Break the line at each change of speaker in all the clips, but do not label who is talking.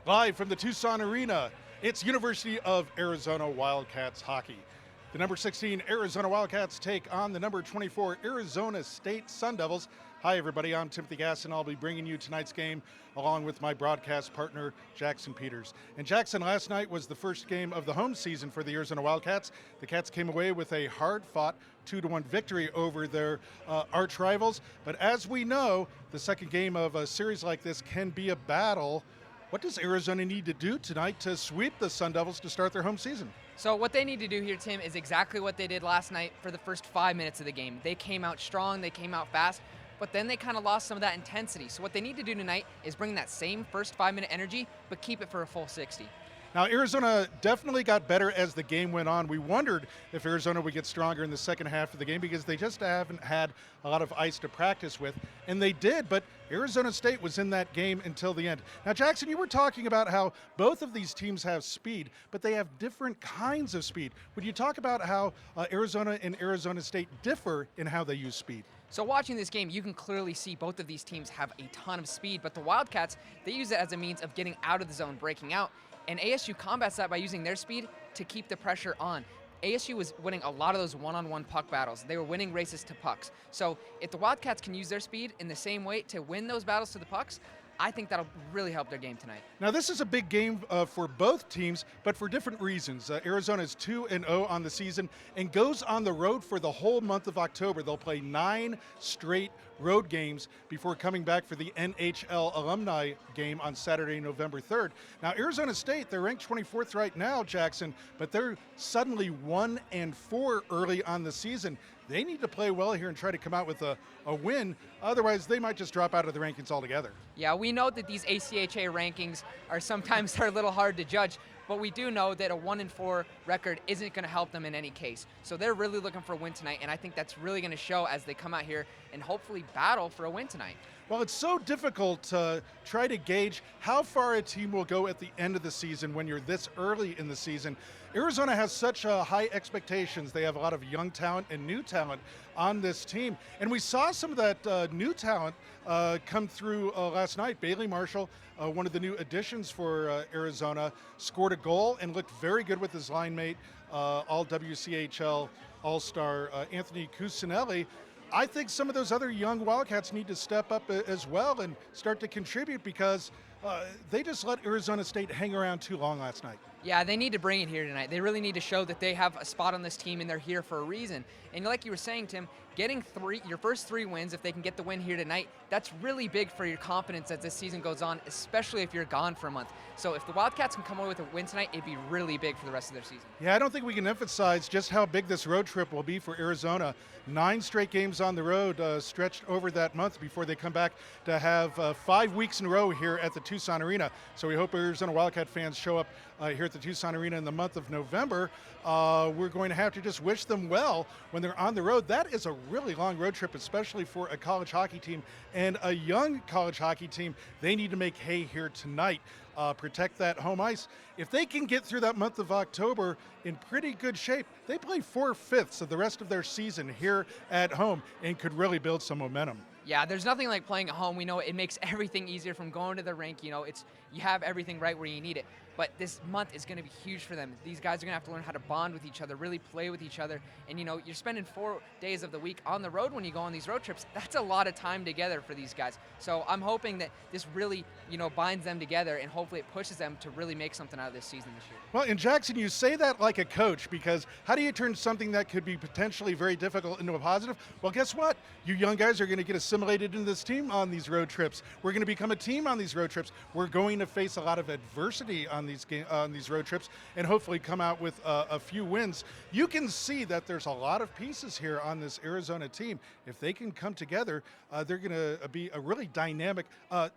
Live from the Tucson Arena, it's University of Arizona Wildcats hockey. The number 16 Arizona Wildcats take on the number 24 Arizona State Sun Devils. Hi everybody, I'm Timothy Gass and I'll be bringing you tonight's game along with my broadcast partner, Jackson Peters. And Jackson, last night was the first game of the home season for the Arizona Wildcats. The Cats came away with a hard-fought 2-1 victory over their arch rivals. But as we know, the second game of a series like this can be a battle. What does Arizona need to do tonight to sweep the Sun Devils to start their home season?
So what they need to do here, Tim, is exactly what they did last night for the first 5 minutes of the game. They came out strong, they came out fast, but then they kind of lost some of that intensity. So what they need to do tonight is bring that same first 5-minute energy, but keep it for a full 60.
Now, Arizona definitely got better as the game went on. We wondered if Arizona would get stronger in the second half of the game because they just haven't had a lot of ice to practice with, and they did, but Arizona State was in that game until the end. Now, Jackson, you were talking about how both of these teams have speed, but they have different kinds of speed. Would you talk about how Arizona and Arizona State differ in how they use speed?
So watching this game, you can clearly see both of these teams have a ton of speed, but the Wildcats, they use it as a means of getting out of the zone, breaking out. And ASU combats that by using their speed to keep the pressure on. ASU was winning a lot of those one-on-one puck battles. They were winning races to pucks. So if the Wildcats can use their speed in the same way to win those battles to the pucks, I think that'll really help their game tonight.
Now, this is a big game for both teams, but for different reasons. Arizona is 2-0 on the season and goes on the road for the whole month of October. They'll play 9 straight road games before coming back for the NHL alumni game on Saturday, November 3rd. Now, Arizona State, they're ranked 24th right now, Jackson, but they're suddenly 1-4 early on the season. They need to play well here and try to come out with a win. Otherwise, they might just drop out of the rankings altogether.
Yeah, we know that these ACHA rankings are sometimes a little hard to judge, but we do know that a 1-4 record isn't going to help them in any case. So they're really looking for a win tonight, and I think that's really going to show as they come out here and hopefully battle for a win tonight.
Well, it's so difficult to try to gauge how far a team will go at the end of the season when you're this early in the season. Arizona has such high expectations. They have a lot of young talent and new talent on this team. And we saw some of that new talent come through last night. Bailey Marshall, one of the new additions for Arizona, scored a goal and looked very good with his line mate, all WCHL All-Star Anthony Cusinelli. I think some of those other young Wildcats need to step up as well and start to contribute because they just let Arizona State hang around too long last night.
Yeah, they need to bring it here tonight. They really need to show that they have a spot on this team and they're here for a reason. And like you were saying, Tim, getting your first 3 wins, if they can get the win here tonight, that's really big for your confidence as this season goes on, especially if you're gone for a month. So if the Wildcats can come away with a win tonight, it'd be really big for the rest of their season.
Yeah, I don't think we can emphasize just how big this road trip will be for Arizona. 9 straight games on the road stretched over that month before they come back to have 5 weeks in a row here at the Tucson Arena. So we hope Arizona Wildcat fans show up here at the Tucson Arena in the month of November. We're going to have to just wish them well when they're on the road. That is a really long road trip, especially for a college hockey team and a young college hockey team. They need to make hay here tonight, protect that home ice. If they can get through that month of October in pretty good shape, they play 4/5 of the rest of their season here at home and could really build some momentum.
Yeah, there's nothing like playing at home. We know it makes everything easier from going to the rink. You know, you have everything right where you need it. But this month is going to be huge for them. These guys are going to have to learn how to bond with each other, really play with each other. And, you know, you're spending 4 days of the week on the road when you go on these road trips. That's a lot of time together for these guys. So I'm hoping that this really, binds them together and hopefully it pushes them to really make something out of this season this year.
Well, and Jackson, you say that like a coach because how do you turn something that could be potentially very difficult into a positive? Well, guess what? You young guys are going to get assimilated into this team on these road trips. We're going to become a team on these road trips. We're going to face a lot of adversity on these road trips and hopefully come out with a few wins. You can see that there's a lot of pieces here on this Arizona team. If they can come together, they're going to be a really dynamic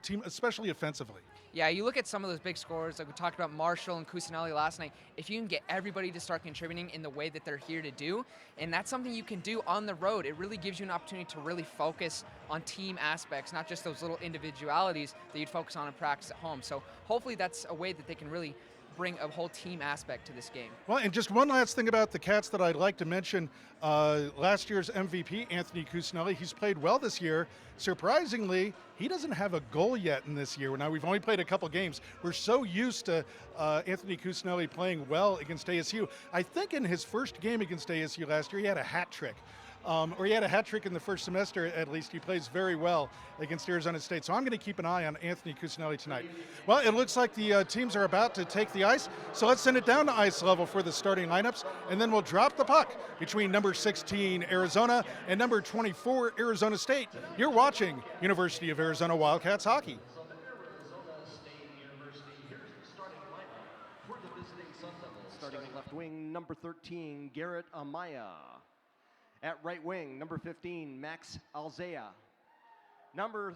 team, especially offensively.
Yeah, you look at some of those big scorers, like we talked about Marshall and Cusinelli last night. If you can get everybody to start contributing in the way that they're here to do, and that's something you can do on the road, it really gives you an opportunity to really focus on team aspects, not just those little individualities that you'd focus on in practice at home. So hopefully that's a way that they can really bring a whole team aspect to this game.
Well, and just one last thing about the Cats that I'd like to mention. Last year's MVP, Anthony Cusinelli, he's played well this year. Surprisingly, he doesn't have a goal yet in this year. Now, we've only played a couple games. We're so used to Anthony Cusinelli playing well against ASU. I think in his first game against ASU last year, he had a hat trick. Or he had a hat trick in the first semester, at least. He plays very well against Arizona State. So I'm going to keep an eye on Anthony Cusinelli tonight. Well, it looks like the teams are about to take the ice. So let's send it down to ice level for the starting lineups. And then we'll drop the puck between number 16, Arizona, and number 24, Arizona State. You're watching University of Arizona Wildcats hockey.
Starting at left wing, number 13, Garrett Amaya. At right wing, number 15, Max Alzea. Number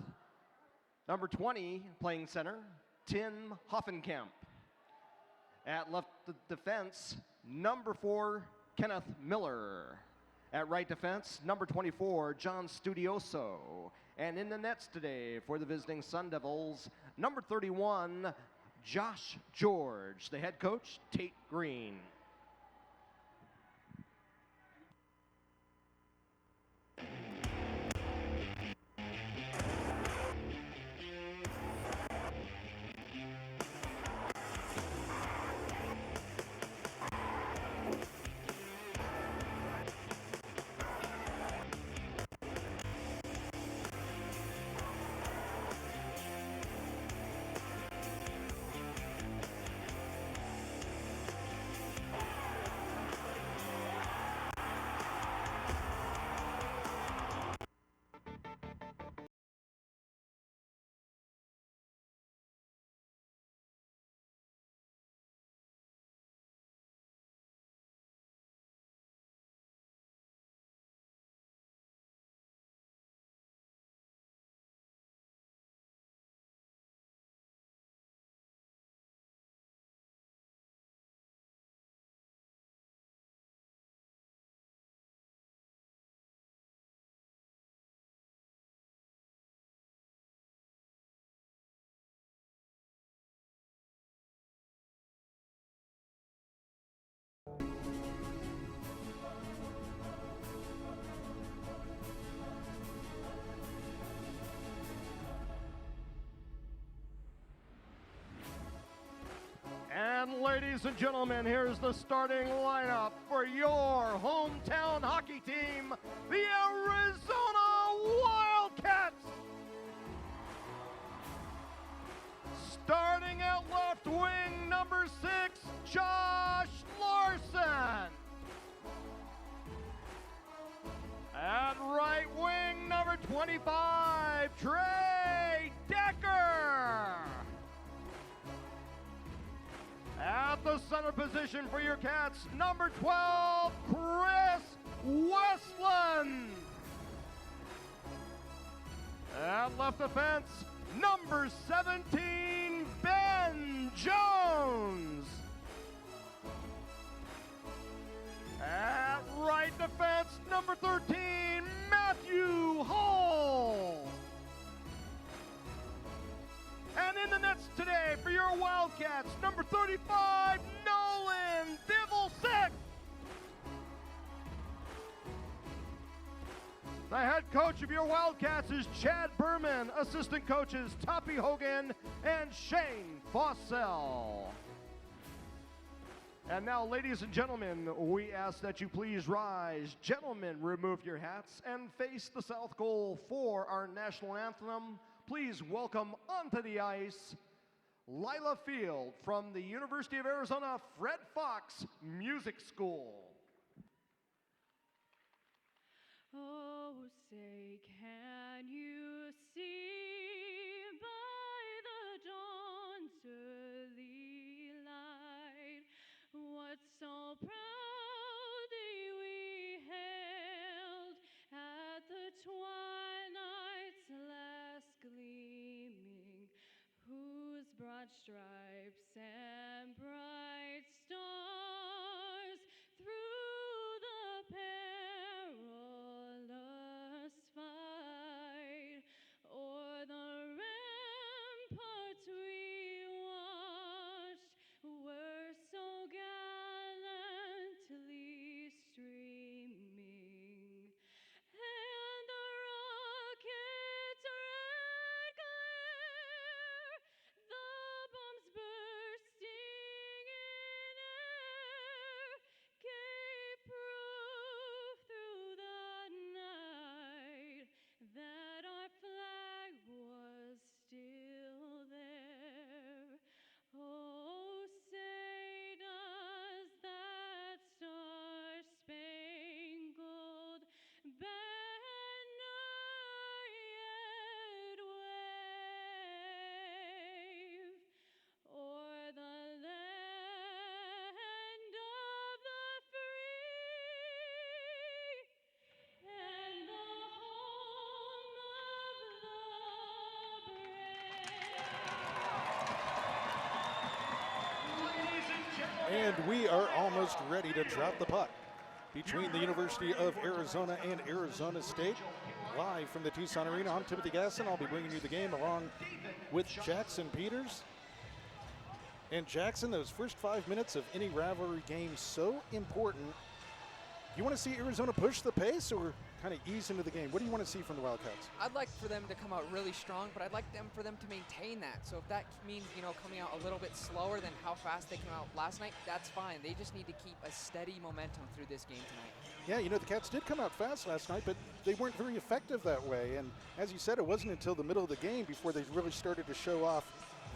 20, playing center, Tim Hoffenkamp. At left defense, number 4, Kenneth Miller. At right defense, number 24, John Studioso. And in the nets today for the visiting Sun Devils, number 31, Josh George. The head coach, Tate Green. And ladies and gentlemen, here's the starting lineup for your hometown hockey team, the Arizona Wildcats. Starting at left wing, number 6, Josh Larson. At right wing, number 25, Trey Decker. At the center position for your Cats, number 12, Chris Westland. At left defense, number 17, Ben Jones. At right defense, number 13, Matthew Hall. And in the nets today for your Wildcats, number 35, Nolan Divelsick. The head coach of your Wildcats is Chad Berman, assistant coaches Toppy Hogan and Shane Fossell. And now, ladies and gentlemen, we ask that you please rise. Gentlemen, remove your hats and face the south goal for our national anthem. Please welcome onto the ice, Lila Field from the University of Arizona Fred Fox Music School.
Oh, say, can you see by the dawn's early light what so proudly we hailed at the twilight's last gleaming, whose broad stripes and bright stars through the perilous fight o'er the ramparts we watched were
And we are almost ready to drop the puck between the University of Arizona and Arizona State. Live from the Tucson Arena, I'm Timothy Gasson. I'll be bringing you the game along with Jackson Peters. And Jackson, those first 5 minutes of any rivalry game, so important. You want to see Arizona push the pace or kind of ease into the game? What do you want to see from the Wildcats?
I'd like for them to come out really strong, but I'd like for them to maintain that. So if that means, coming out a little bit slower than how fast they came out last night, that's fine. They just need to keep a steady momentum through this game tonight.
Yeah, the Cats did come out fast last night, but they weren't very effective that way. And as you said, it wasn't until the middle of the game before they really started to show off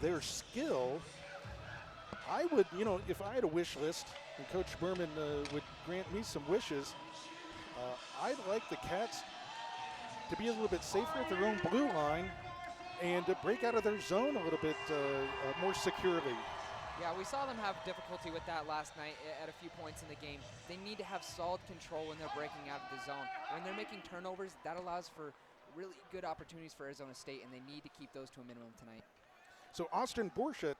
their skill. I would, if I had a wish list and Coach Berman would grant me some wishes, I'd like the Cats to be a little bit safer at their own blue line and to break out of their zone a little bit more securely.
Yeah, we saw them have difficulty with that last night at a few points in the game. They need to have solid control when they're breaking out of the zone. When they're making turnovers, that allows for really good opportunities for Arizona State, and they need to keep those to a minimum tonight.
So Austin Borchert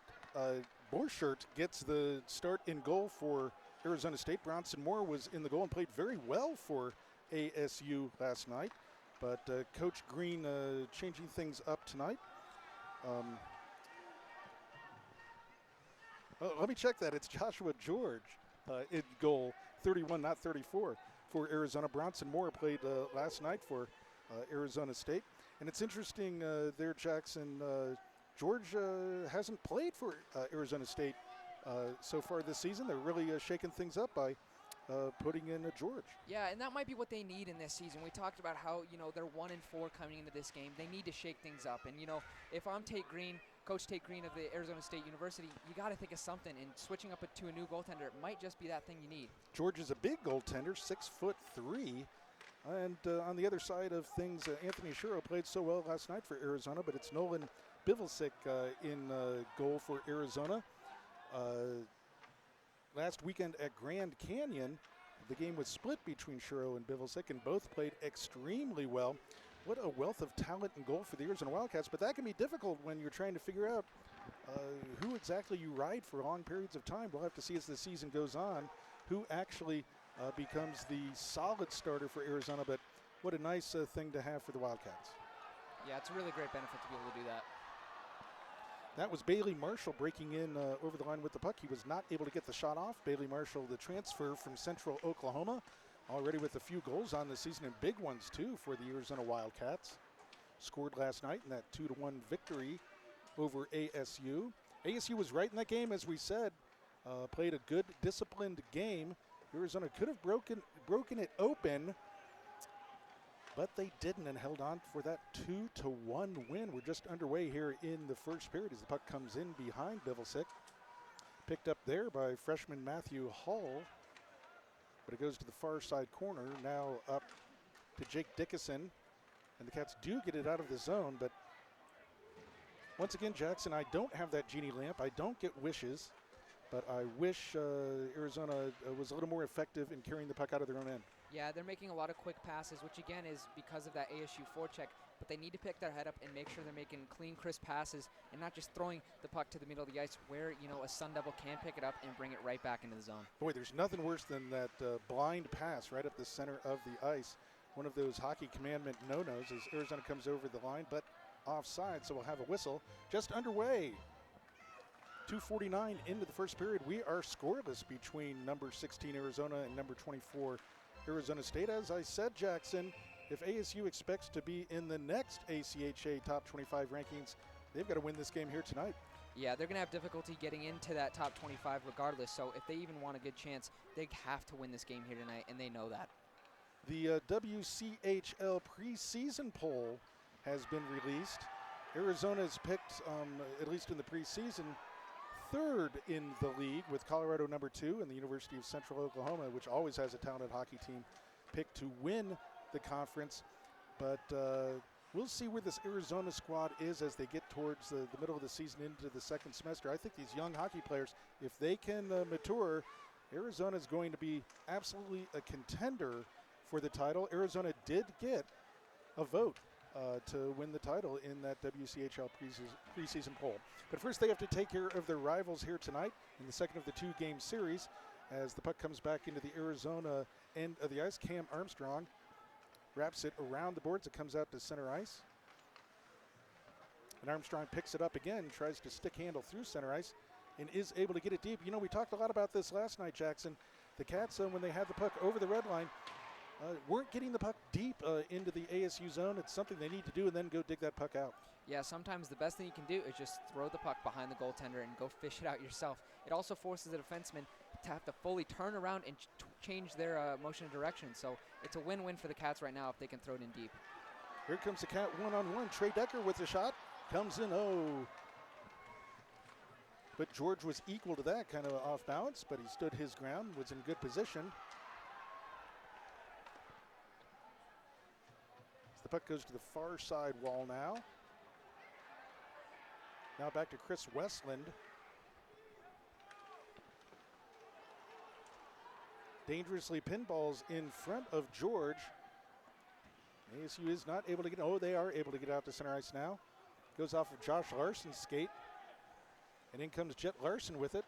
gets the start in goal for Arizona State. Bronson Moore was in the goal and played very well for ASU last night. But Coach Green changing things up tonight. Let me check that. It's Joshua George in goal, 31, not 34, for Arizona. Bronson Moore played last night for Arizona State. And it's interesting there, Jackson, George hasn't played for Arizona State so far this season. They're really shaking things up by putting in George.
Yeah, and that might be what they need in this season. We talked about how, they're 1-4 coming into this game. They need to shake things up. And, if I'm Coach Tate Green of the Arizona State University, you got to think of something. And switching up to a new goaltender, it might just be that thing you need.
George is a big goaltender, 6'3". And on the other side of things, Anthony Shiro played so well last night for Arizona, but it's Nolan Bivilsic in goal for Arizona. Last weekend at Grand Canyon, the game was split between Shiro and Bivilsic, and both played extremely well. What a wealth of talent in goal for the Arizona Wildcats, but that can be difficult when you're trying to figure out who exactly you ride for long periods of time. We'll have to see as the season goes on who actually becomes the solid starter for Arizona, but what a nice thing to have for the Wildcats.
Yeah, it's a really great benefit to be able to do that.
That was Bailey Marshall breaking in over the line with the puck. He was not able to get the shot off. Bailey Marshall, the transfer from Central Oklahoma, already with a few goals on the season and big ones too for the Arizona Wildcats. Scored last night in that 2-1 victory over ASU. ASU was right in that game, as we said. Played a good, disciplined game. Arizona could have broken it open, but they didn't and held on for that 2-1 win. We're just underway here in the first period as the puck comes in behind Bivilsic. Picked up there by freshman Matthew Hull, but it goes to the far side corner. Now up to Jake Dickinson, and the Cats do get it out of the zone, but once again, Jackson, I don't have that genie lamp. I don't get wishes, but I wish Arizona was a little more effective in carrying the puck out of their own end.
Yeah, they're making a lot of quick passes, which again is because of that ASU forecheck, but they need to pick their head up and make sure they're making clean, crisp passes and not just throwing the puck to the middle of the ice where, a Sun Devil can pick it up and bring it right back into the zone.
Boy, there's nothing worse than that blind pass right up the center of the ice. One of those hockey commandment no-nos as Arizona comes over the line, but offside, so we'll have a whistle. Just underway. 2:49 into the first period. We are scoreless between number 16 Arizona and number 24 Arizona State. As I said, Jackson, if ASU expects to be in the next ACHA top 25 rankings, they've got to win this game here tonight.
Yeah, they're going to have difficulty getting into that top 25 regardless, so if they even want a good chance, they have to win this game here tonight, and they know that.
The WCHL preseason poll has been released. Arizona is picked, at least in the preseason, third in the league, with Colorado number 2 and the University of Central Oklahoma, which always has a talented hockey team, picked to win the conference. But we'll see where this Arizona squad is as they get towards the middle of the season into the second semester. I think these young hockey players, if they can mature, Arizona is going to be absolutely a contender for the title. Arizona did get a vote to win the title in that WCHL preseason poll. But first they have to take care of their rivals here tonight in the second of the 2-game series as the puck comes back into the Arizona end of the ice. Cam Armstrong wraps it around the boards. It comes out to center ice. And Armstrong picks it up again, tries to stick handle through center ice, and is able to get it deep. You know, we talked a lot about this last night, Jackson. The Cats, when they had the puck over the red line, weren't getting the puck deep into the ASU zone. It's something they need to do and then go dig that puck out.
Yeah, sometimes the best thing you can do is just throw the puck behind the goaltender and go fish it out yourself. It also forces the defenseman to have to fully turn around and change their motion and direction. So it's a win-win for the Cats right now if they can throw it in deep.
Here comes the Cat one-on-one. Trey Decker with the shot. Comes in, But George was equal to that, kind of off balance, but he stood his ground, was in good position. The puck goes to the far side wall now. Now back to Chris Westland. Dangerously pinballs in front of George. ASU is not able to get, they are able to get out to center ice now. Goes off of Josh Larson's skate. And in comes Jet Larson with it.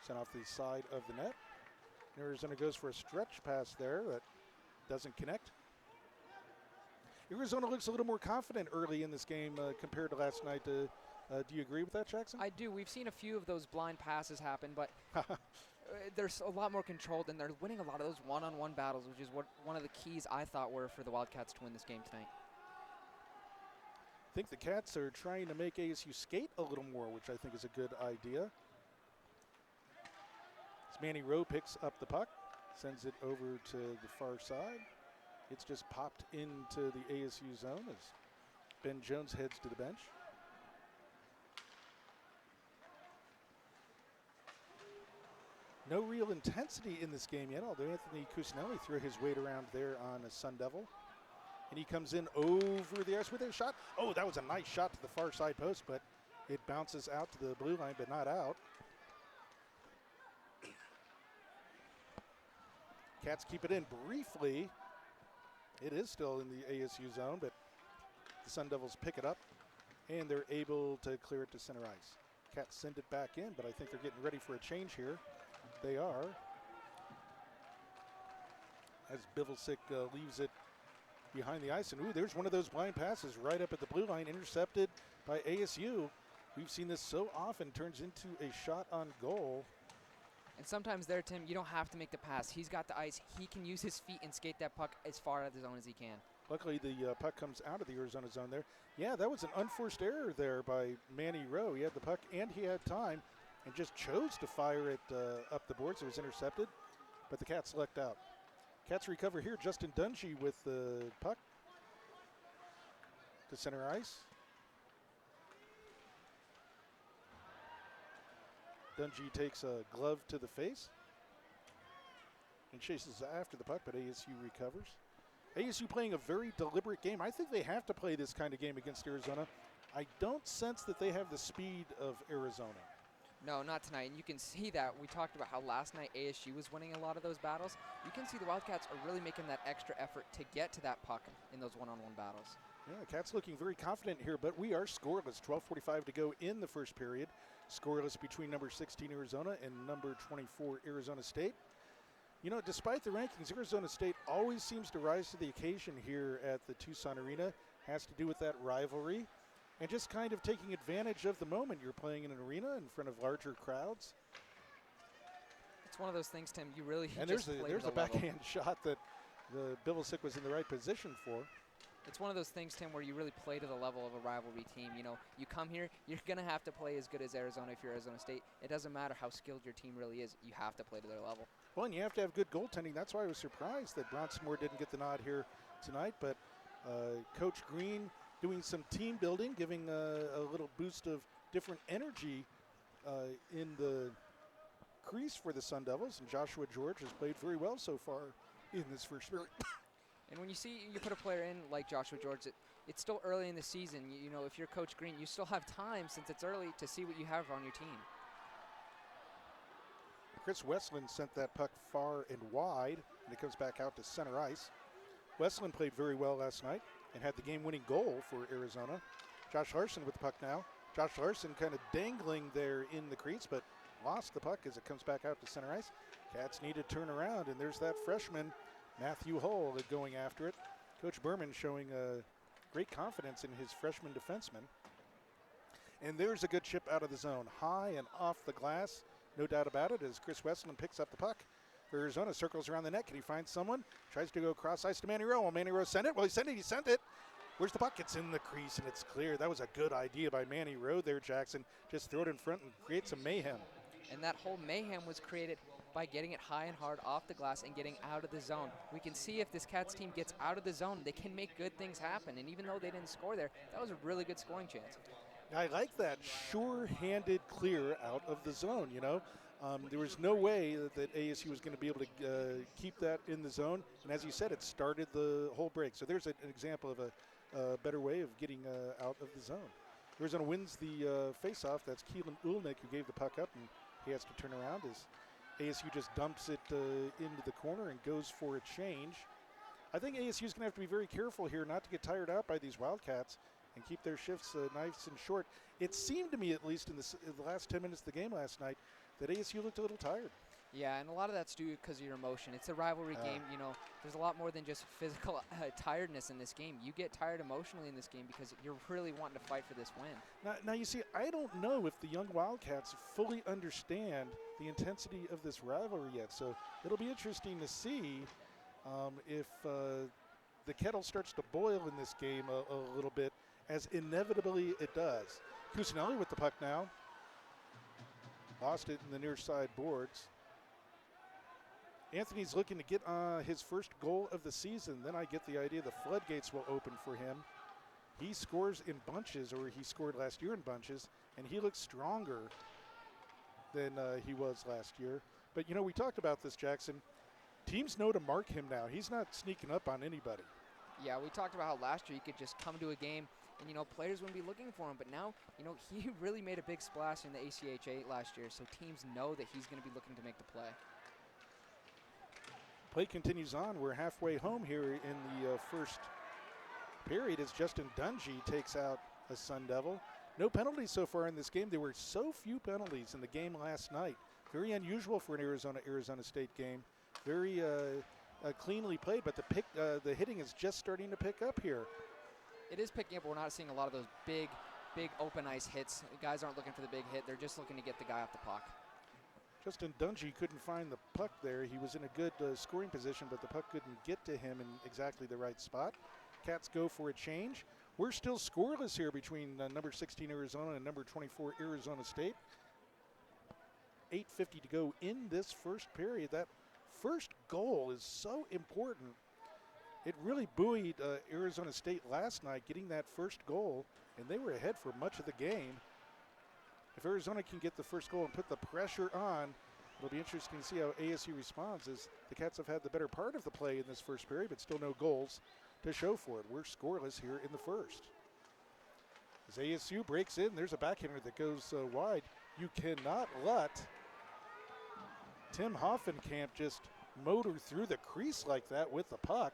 Sent off the side of the net. Arizona goes for a stretch pass there that doesn't connect. Arizona looks a little more confident early in this game compared to last night. Do you agree with that, Jackson?
I do. We've seen a few of those blind passes happen, but there's a lot more controlled, and they're winning a lot of those one-on-one battles, which is what one of the keys I thought were for the Wildcats to win this game tonight.
I think the Cats are trying to make ASU skate a little more, which I think is a good idea. As Manny Rowe picks up the puck, sends it over to the far side. It's just popped into the ASU zone as Ben Jones heads to the bench. No real intensity in this game yet, although Anthony Cusinelli threw his weight around there on a Sun Devil. And he comes in over the ice with a shot. Oh, that was a nice shot to the far side post, but it bounces out to the blue line, but not out. Cats keep it in briefly. It is still in the ASU zone, but the Sun Devils pick it up, and they're able to clear it to center ice. Cats send it back in, but I think they're getting ready for a change here. They are. As Bivelsick leaves it behind the ice, and there's one of those blind passes right up at the blue line, intercepted by ASU. We've seen this so often, turns into a shot on goal.
And sometimes there, Tim, you don't have to make the pass. He's got the ice. He can use his feet and skate that puck as far out of the zone as he can.
Luckily, the puck comes out of the Arizona zone there. Yeah, that was an unforced error there by Manny Rowe. He had the puck and he had time and just chose to fire it up the boards. It was intercepted, but the Cats lucked out. Cats recover here. Justin Dungy with the puck to center ice. Dungy takes a glove to the face and chases after the puck, but ASU recovers. ASU playing a very deliberate game. I think they have to play this kind of game against Arizona. I don't sense that they have the speed of Arizona.
No, not tonight. And you can see that. We talked about how last night ASU was winning a lot of those battles. You can see the Wildcats are really making that extra effort to get to that puck in those one-on-one battles.
Yeah, Cats looking very confident here, but we are scoreless. 12:45 to go in the first period. Scoreless between number 16 Arizona and number 24 Arizona State. You know, despite the rankings, Arizona State always seems to rise to the occasion here at the Tucson Arena. Has to do with that rivalry and just kind of taking advantage of the moment. You're playing in an arena in front of larger crowds.
It's one of those things, Tim, you really
and
just
there's a backhand shot that the Bivelsick was in the right position for.
It's one of those things, Tim, where you really play to the level of a rivalry team. You know, you come here, you're going to have to play as good as Arizona if you're Arizona State. It doesn't matter how skilled your team really is. You have to play to their level.
Well, and you have to have good goaltending. That's why I was surprised that Bronson Moore didn't get the nod here tonight. But Coach Green doing some team building, giving a little boost of different energy in the crease for the Sun Devils. And Joshua George has played very well so far in this first period.
And when you put a player in like Joshua George, it's still early in the season. You know, if you're Coach Green, you still have time since it's early to see what you have on your team.
Chris Westland sent that puck far and wide, and it comes back out to center ice. Westland played very well last night. and had the game-winning goal for Arizona. Josh Larson with the puck now. Josh Larson kind of dangling there in the crease, but lost the puck as it comes back out to center ice. Cats need to turn around, and there's that freshman, Matthew Hull, going after it. Coach Berman showing great confidence in his freshman defenseman. And there's a good chip out of the zone, high and off the glass, no doubt about it, as Chris Westland picks up the puck. For Arizona, circles around the net. Can he find someone? Tries to go cross ice to Manny Rowe. Will Manny Rowe send it? Well, he sent it. Where's the puck? It's in the crease, and it's clear. That was a good idea by Manny Rowe there, Jackson. Just throw it in front and create some mayhem.
And that whole mayhem was created by getting it high and hard off the glass and getting out of the zone. We can see if this Cats team gets out of the zone, they can make good things happen. And even though they didn't score there, that was a really good scoring chance.
I like that sure-handed clear out of the zone, you know. There was no way that ASU was going to be able to keep that in the zone. And as you said, it started the whole break. So there's an example of a better way of getting out of the zone. Arizona wins the face-off. That's Keelan Ulnick who gave the puck up, and he has to turn around as ASU just dumps it into the corner and goes for a change. I think ASU is going to have to be very careful here not to get tired out by these Wildcats and keep their shifts nice and short. It seemed to me, at least in the last 10 minutes of the game last night, that ASU looked a little tired.
Yeah, and a lot of that's due because of your emotion. It's a rivalry game. You know, there's a lot more than just physical tiredness in this game. You get tired emotionally in this game because you're really wanting to fight for this win.
Now, you see, I don't know if the young Wildcats fully understand the intensity of this rivalry yet. So it'll be interesting to see if the kettle starts to boil in this game a little bit, as inevitably it does. Cusinelli with the puck now. Lost it in the near side boards. Anthony's looking to get his first goal of the season. Then I get the idea the floodgates will open for him. He scores in bunches, or he scored last year in bunches, and he looks stronger than he was last year. But, you know, we talked about this, Jackson. Teams know to mark him now. He's not sneaking up on anybody.
Yeah, we talked about how last year he could just come to a game and, you know, players wouldn't be looking for him. But now, you know, he really made a big splash in the ACHA last year, so teams know that he's going to be looking to make the play.
Play continues on. We're halfway home here in the first period as Justin Dungy takes out a Sun Devil. No penalties so far in this game. There were so few penalties in the game last night. Very unusual for an Arizona State game. Very cleanly played, but the hitting is just starting to pick up here.
It is picking up. We're not seeing a lot of those big open ice hits. The guys aren't looking for the big hit. They're just looking to get the guy off the puck.
Justin Dungy couldn't find the puck there. He was in a good scoring position, but the puck couldn't get to him in exactly the right spot. Cats go for a change. We're still scoreless here between number 16 Arizona and number 24 Arizona State. 8:50 to go in this first period. That first goal is so important. It really buoyed Arizona State last night, getting that first goal, and they were ahead for much of the game. If Arizona can get the first goal and put the pressure on, it'll be interesting to see how ASU responds, as the Cats have had the better part of the play in this first period, but still no goals to show for it. We're scoreless here in the first. As ASU breaks in, there's a backhander that goes wide. You cannot let Tim Hoffenkamp just motor through the crease like that with the puck.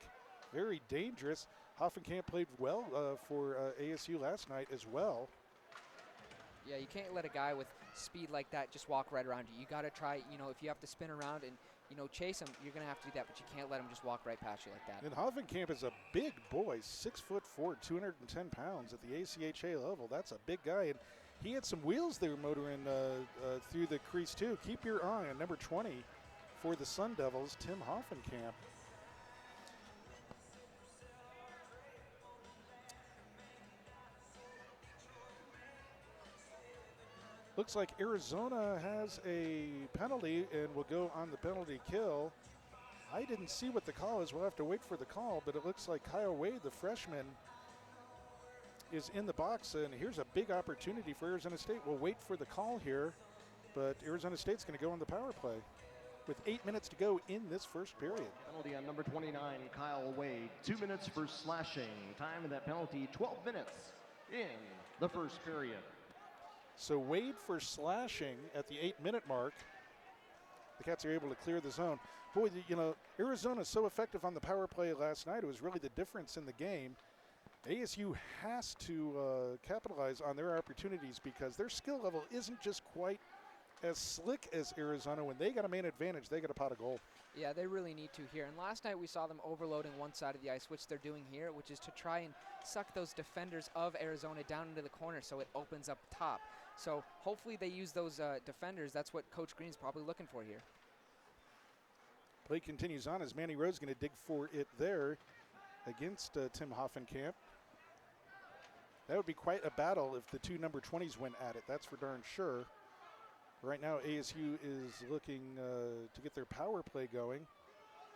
Very dangerous. Hoffenkamp played well for ASU last night as well.
Yeah, you can't let a guy with speed like that just walk right around you. You got to try, you know, if you have to spin around and, you know, chase him, you're going to have to do that, but you can't let him just walk right past you like that.
And Hoffenkamp is a big boy, 6'4", 210 pounds at the ACHA level. That's a big guy, and he had some wheels there motoring through the crease too. Keep your eye on number 20 for the Sun Devils, Tim Hoffenkamp. Looks like Arizona has a penalty and will go on the penalty kill. I didn't see what the call is. We'll have to wait for the call, but it looks like Kyle Wade, the freshman, is in the box, and here's a big opportunity for Arizona State. We'll wait for the call here, but Arizona State's going to go on the power play with 8 minutes to go in this first period.
Penalty on number 29, Kyle Wade. 2 minutes for slashing. Time of that penalty, 12 minutes in the first period.
So Wade for slashing at the 8-minute mark. The Cats are able to clear the zone. Boy, you know, Arizona's so effective on the power play last night. It was really the difference in the game. ASU has to capitalize on their opportunities because their skill level isn't just quite as slick as Arizona. When they got a man advantage, they got a pot of gold.
Yeah, they really need to here. And last night we saw them overloading one side of the ice, which they're doing here, which is to try and suck those defenders of Arizona down into the corner so it opens up top. So hopefully they use those defenders. That's what Coach Green's probably looking for here.
Play continues on as Manny Rose going to dig for it there against Tim Hoffenkamp. That would be quite a battle if the two number 20s went at it. That's for darn sure. Right now, ASU is looking to get their power play going.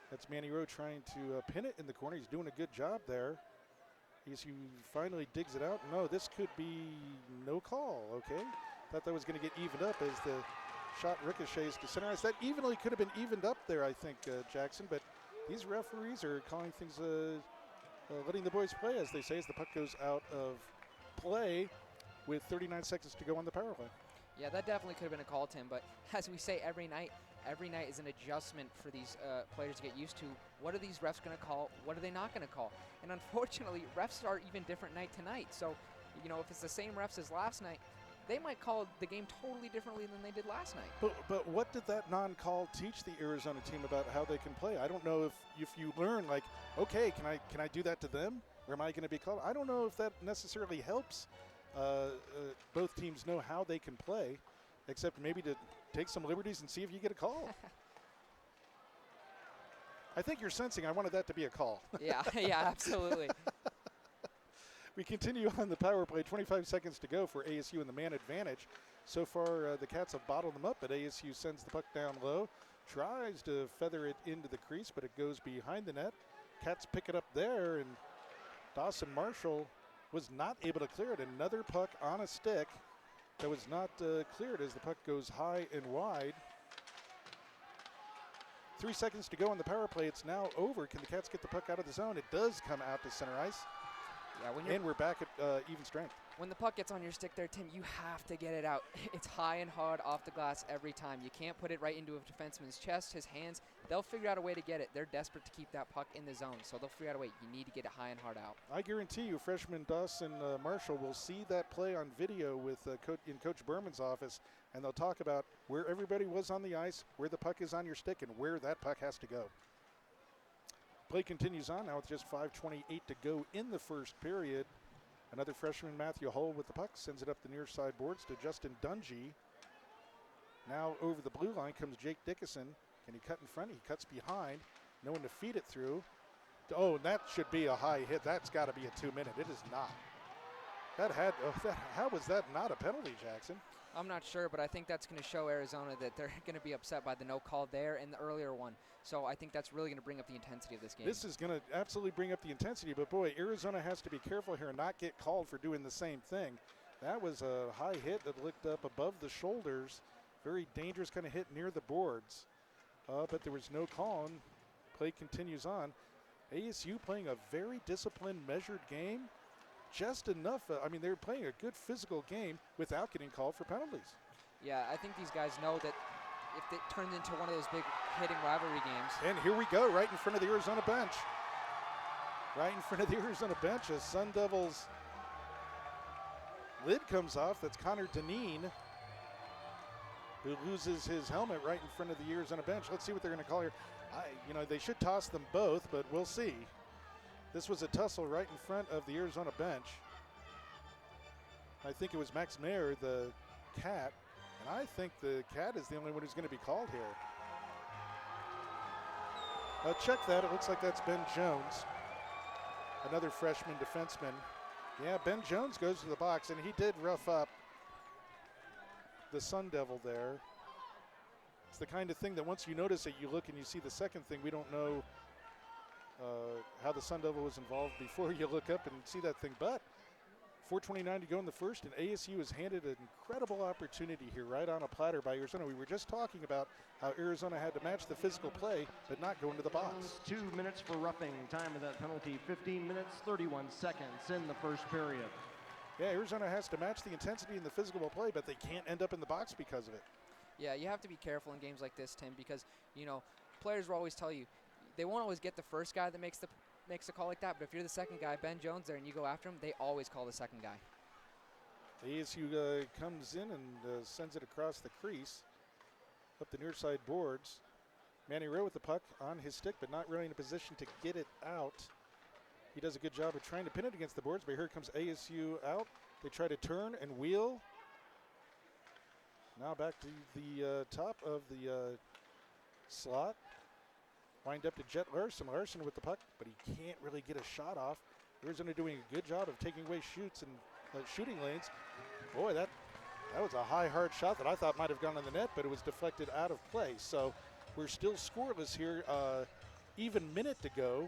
That's Manny Rowe trying to pin it in the corner. He's doing a good job there. ASU finally digs it out. No, this could be no call, okay? Thought that was going to get evened up as the shot ricochets to center ice. That evenly could have been evened up there, I think, Jackson, but these referees are calling things, letting the boys play, as they say, as the puck goes out of play with 39 seconds to go on the power play.
Yeah, that definitely could have been a call, Tim, but as we say every night is an adjustment for these players to get used to. What are these refs going to call? What are they not going to call? And unfortunately, refs are even different night to night. So, you know, if it's the same refs as last night, they might call the game totally differently than they did last night.
But what did that non-call teach the Arizona team about how they can play? I don't know if you learn, like, okay, can I do that to them? Or am I going to be called? I don't know if that necessarily helps both teams know how they can play, except maybe to take some liberties and see if you get a call. I think you're sensing I wanted that to be a call.
Yeah, yeah, absolutely.
We continue on the power play. 25 seconds to go for ASU and the man advantage. So far, the Cats have bottled them up, but ASU sends the puck down low, tries to feather it into the crease, but it goes behind the net. Cats pick it up there, and Dawson Marshall was not able to clear it. Another puck on a stick that was not cleared as the puck goes high and wide. 3 seconds to go on the power play. It's now over. Can the Cats get the puck out of the zone? It does come out to center ice. Yeah, and we're back at even strength.
When the puck gets on your stick there, Tim, you have to get it out. It's high and hard off the glass every time. You can't put it right into a defenseman's chest, his hands. They'll figure out a way to get it. They're desperate to keep that puck in the zone, so they'll figure out a way. You need to get it high and hard out.
I guarantee you freshman Dawson Marshall will see that play on video with in Coach Berman's office, and they'll talk about where everybody was on the ice, where the puck is on your stick, and where that puck has to go. Play continues on now with just 5:28 to go in the first period. Another freshman, Matthew Hull, with the puck, sends it up the near side boards to Justin Dungy. Now over the blue line comes Jake Dickinson. Can he cut in front? He cuts behind. No one to feed it through. Oh, that should be a high hit. That's got to be a 2-minute. It is not. How was that not a penalty, Jackson?
I'm not sure, but I think that's going to show Arizona that they're going to be upset by the no call there and the earlier one. So I think that's really going to bring up the intensity of this game.
This is going to absolutely bring up the intensity, but boy, Arizona has to be careful here and not get called for doing the same thing. That was a high hit that licked up above the shoulders. Very dangerous kind of hit near the boards. But there was no call, and play continues on. ASU playing a very disciplined, measured game. Just enough. I mean, they're playing a good physical game without getting called for penalties.
Yeah, I think these guys know that if it turns into one of those big hitting rivalry games.
And here we go, right in front of the Arizona bench. Right in front of the Arizona bench as Sun Devils lid comes off. That's Connor Deneen, who loses his helmet right in front of the Arizona bench. Let's see what they're going to call here. They should toss them both, but we'll see. This was a tussle right in front of the Arizona bench. I think it was Max Mayer, the Cat, and I think the Cat is the only one who's going to be called here. Check that. It looks like that's Ben Jones, another freshman defenseman. Yeah, Ben Jones goes to the box, and he did rough up the Sun Devil there. It's the kind of thing that once you notice it, you look and you see the second thing. We don't know how the Sun Devil was involved before you look up and see that thing. But 4:29 to go in the first, and ASU is handed an incredible opportunity here right on a platter by Arizona. We were just talking about how Arizona had to match the physical play but not go into the box.
2 minutes for roughing. Time of that penalty, 15 minutes, 31 seconds in the first period.
Yeah, Arizona has to match the intensity and the physical play, but they can't end up in the box because of it.
Yeah, you have to be careful in games like this, Tim, because, players will always tell you, they won't always get the first guy that makes the makes a call like that, but if you're the second guy, Ben Jones there, and you go after him, they always call the second guy.
ASU comes in and sends it across the crease, up the near side boards. Manny Rowe with the puck on his stick, but not really in a position to get it out. He does a good job of trying to pin it against the boards, but here comes ASU out. They try to turn and wheel. Now back to the top of the slot. Wind up to Jet Larson. Larson with the puck, but he can't really get a shot off. Arizona doing a good job of taking away shoots and shooting lanes. Boy, that was a high, hard shot that I thought might have gone in the net, but it was deflected out of play. So we're still scoreless here. Even minute to go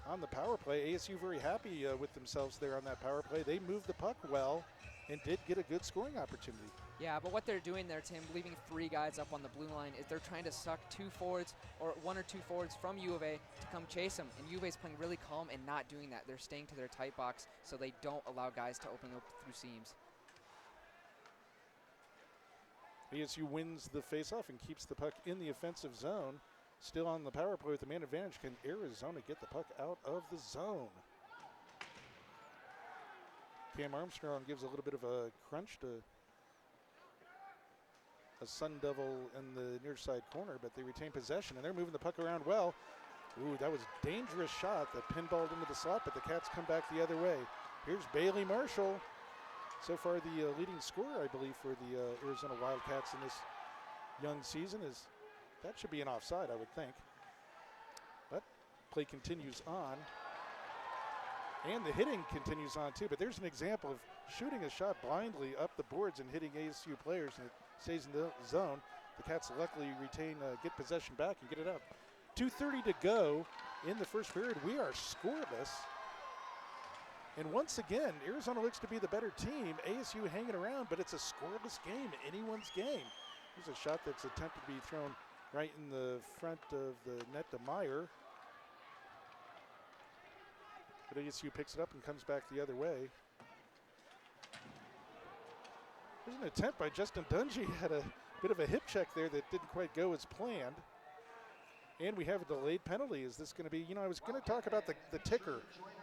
on the power play. ASU very happy with themselves there on that power play. They moved the puck well and did get a good scoring opportunity.
Yeah, but what they're doing there, Tim, leaving 3 guys up on the blue line, is they're trying to suck 2 forwards or 1 or 2 forwards from U of A to come chase them. And U of A is playing really calm and not doing that. They're staying to their tight box so they don't allow guys to open up through seams.
ASU wins the faceoff and keeps the puck in the offensive zone. Still on the power play with the man advantage. Can Arizona get the puck out of the zone? Cam Armstrong gives a little bit of a crunch to a Sun Devil in the near side corner, but they retain possession, and they're moving the puck around well. Ooh, that was a dangerous shot that pinballed into the slot, but the Cats come back the other way. Here's Bailey Marshall. So far the leading scorer, I believe, for the Arizona Wildcats in this young season. That should be an offside, I would think. But play continues on. And the hitting continues on too, but there's an example of shooting a shot blindly up the boards and hitting ASU players, and it stays in the zone. The Cats luckily retain, get possession back and get it out. 2:30 to go in the first period. We are scoreless. And once again, Arizona looks to be the better team. ASU hanging around, but it's a scoreless game, anyone's game. Here's a shot that's attempted to be thrown right in the front of the net to Meyer. But ASU picks it up and comes back the other way. There's an attempt by Justin Dungy. Had a bit of a hip check there that didn't quite go as planned. And we have a delayed penalty. Is this going to be, I was going to talk about the ticker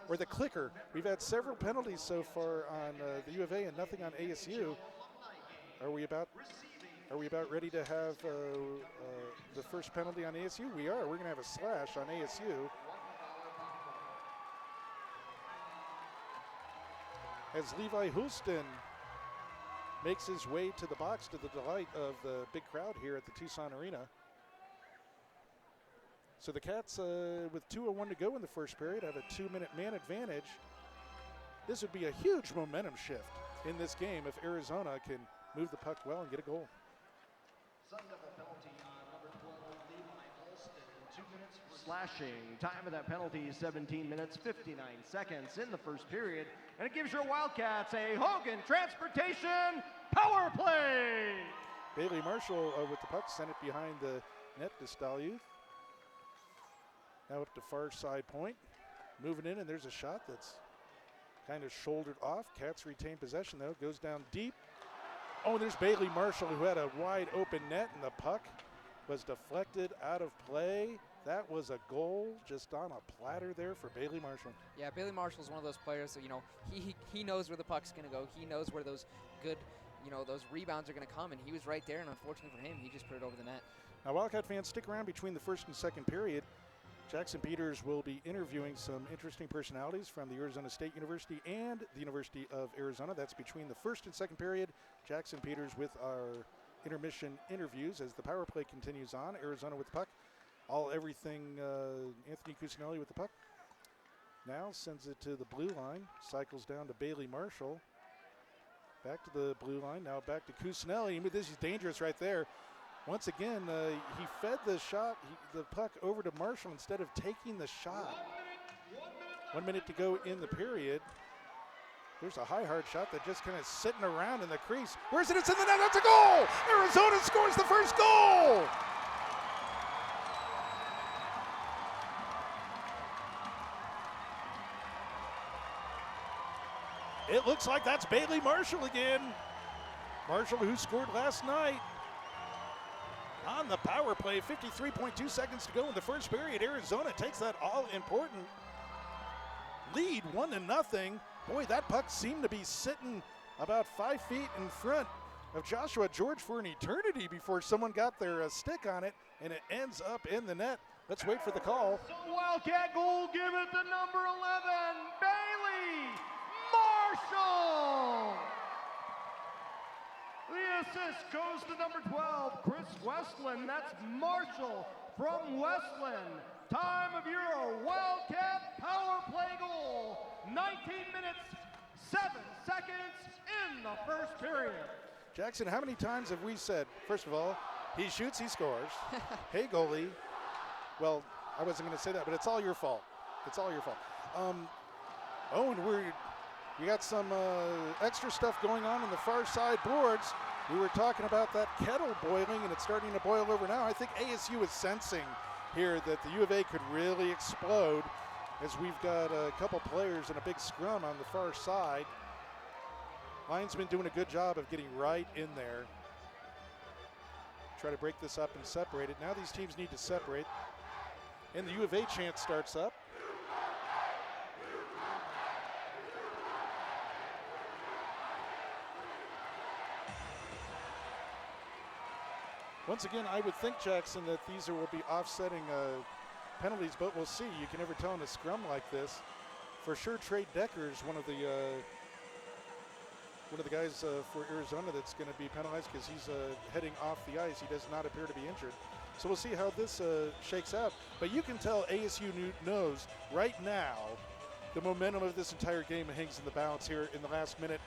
or the clicker. We've had several penalties so far on the U of A and nothing on ASU. Are we about ready to have the first penalty on ASU? We are. We're going to have a slash on ASU. As Levi Houston makes his way to the box to the delight of the big crowd here at the Tucson Arena. So the Cats, with 2:01 to go in the first period, have a 2-minute man advantage. This would be a huge momentum shift in this game if Arizona can move the puck well and get a goal.
Slashing. Time of that penalty is 17 minutes, 59 seconds in the first period. And it gives your Wildcats a Hogan Transportation power play.
Bailey Marshall with the puck, sent it behind the net to Stalyuth. Now up to far side point. Moving in, and there's a shot that's kind of shouldered off. Cats retain possession, though. Goes down deep. Oh, there's Bailey Marshall, who had a wide open net, and the puck was deflected out of play. That was a goal just on a platter there for Bailey Marshall.
Yeah, Bailey Marshall's one of those players that, he knows where the puck's going to go. He knows where those good, those rebounds are going to come, and he was right there, and unfortunately for him, he just put it over the net.
Now, Wildcat fans, stick around between the first and second period. Jackson Peters will be interviewing some interesting personalities from the Arizona State University and the University of Arizona. That's between the first and second period. Jackson Peters with our intermission interviews as the power play continues on. Arizona with the puck. Everything, Anthony Cusinelli with the puck. Now sends it to the blue line. Cycles down to Bailey Marshall. Back to the blue line. Now back to Cusinelli. This is dangerous right there. Once again, he fed the shot, the puck over to Marshall instead of taking the shot. 1 minute to go in the period. There's a high, hard shot that just kind of sitting around in the crease. Where's it? It's in the net. That's a goal! Arizona scores the first goal! It looks like that's Bailey Marshall again. Marshall, who scored last night. On the power play, 53.2 seconds to go in the first period. Arizona takes that all-important lead 1-0. Boy, that puck seemed to be sitting about 5 feet in front of Joshua George for an eternity before someone got their stick on it, and it ends up in the net. Let's wait for the call.
So Wildcat goal, give it to number 11, Bailey Marshall. The assist goes to number 12, Chris Westland. That's Marshall from Westland. Time of your Wildcat power play goal. 19 minutes, 7 seconds in the first period.
Jackson, how many times have we said, first of all, he shoots, he scores. Hey, goalie. Well, I wasn't going to say that, but it's all your fault. It's all your fault. Oh, and we got some extra stuff going on the far side boards. We were talking about that kettle boiling, and it's starting to boil over now. I think ASU is sensing here that the U of A could really explode, as we've got a couple players in a big scrum on the far side. Linesman doing a good job of getting right in there. Try to break this up and separate it. Now these teams need to separate. And the U of A chant starts up. Once again, I would think, Jackson, that these will be offsetting penalties, but we'll see. You can never tell in a scrum like this. For sure, Trey Decker is one of the guys for Arizona that's going to be penalized because he's heading off the ice. He does not appear to be injured. So we'll see how this shakes out. But you can tell ASU knows right now the momentum of this entire game hangs in the balance here in the last minute.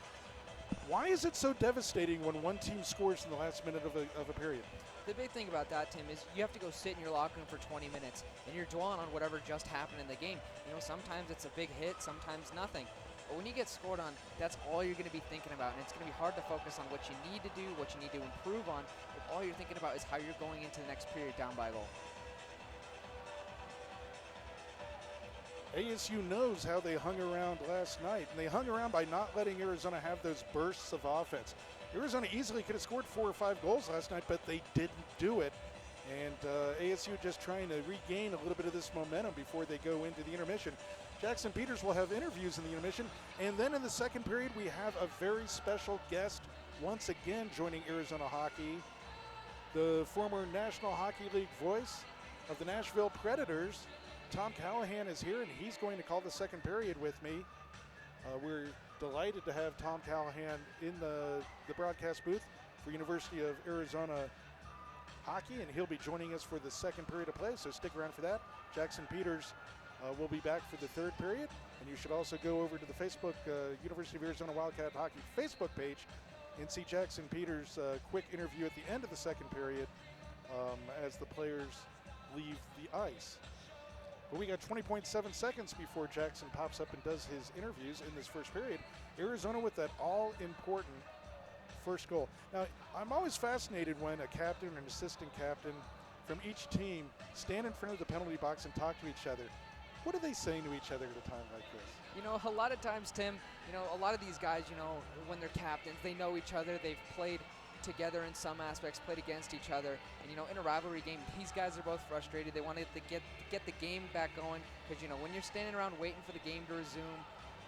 Why is it so devastating when one team scores in the last minute of a period?
The big thing about that, Tim, is you have to go sit in your locker room for 20 minutes, and you're dwelling on whatever just happened in the game. You know, sometimes it's a big hit, sometimes nothing. But when you get scored on, that's all you're going to be thinking about, and it's going to be hard to focus on what you need to do, what you need to improve on, if all you're thinking about is how you're going into the next period down by a goal.
ASU knows how they hung around last night, and they hung around by not letting Arizona have those bursts of offense. Arizona easily could have scored 4 or 5 goals last night, but they didn't do it. And ASU just trying to regain a little bit of this momentum before they go into the intermission. Jackson Peters will have interviews in the intermission, and then in the second period we have a very special guest once again joining Arizona hockey, the former National Hockey League voice of the Nashville Predators. Tom Callahan is here, and he's going to call the second period with me. We're delighted to have Tom Callahan in the broadcast booth for University of Arizona hockey, and he'll be joining us for the second period of play, so stick around for that. Jackson Peters will be back for the third period, and you should also go over to the Facebook University of Arizona Wildcat Hockey Facebook page and see Jackson Peters' quick interview at the end of the second period as the players leave the ice. But we got 20.7 seconds before Jackson pops up and does his interviews in this first period. Arizona with that all-important first goal. Now, I'm always fascinated when a captain or an assistant captain from each team stand in front of the penalty box and talk to each other. What are they saying to each other at a time like this?
You know, a lot of times, Tim, you know, a lot of these guys, you know, when they're captains, they know each other. They've played together in some aspects, played against each other. And, you know, in a rivalry game, these guys are both frustrated. They want to get the game back going because, you know, when you're standing around waiting for the game to resume,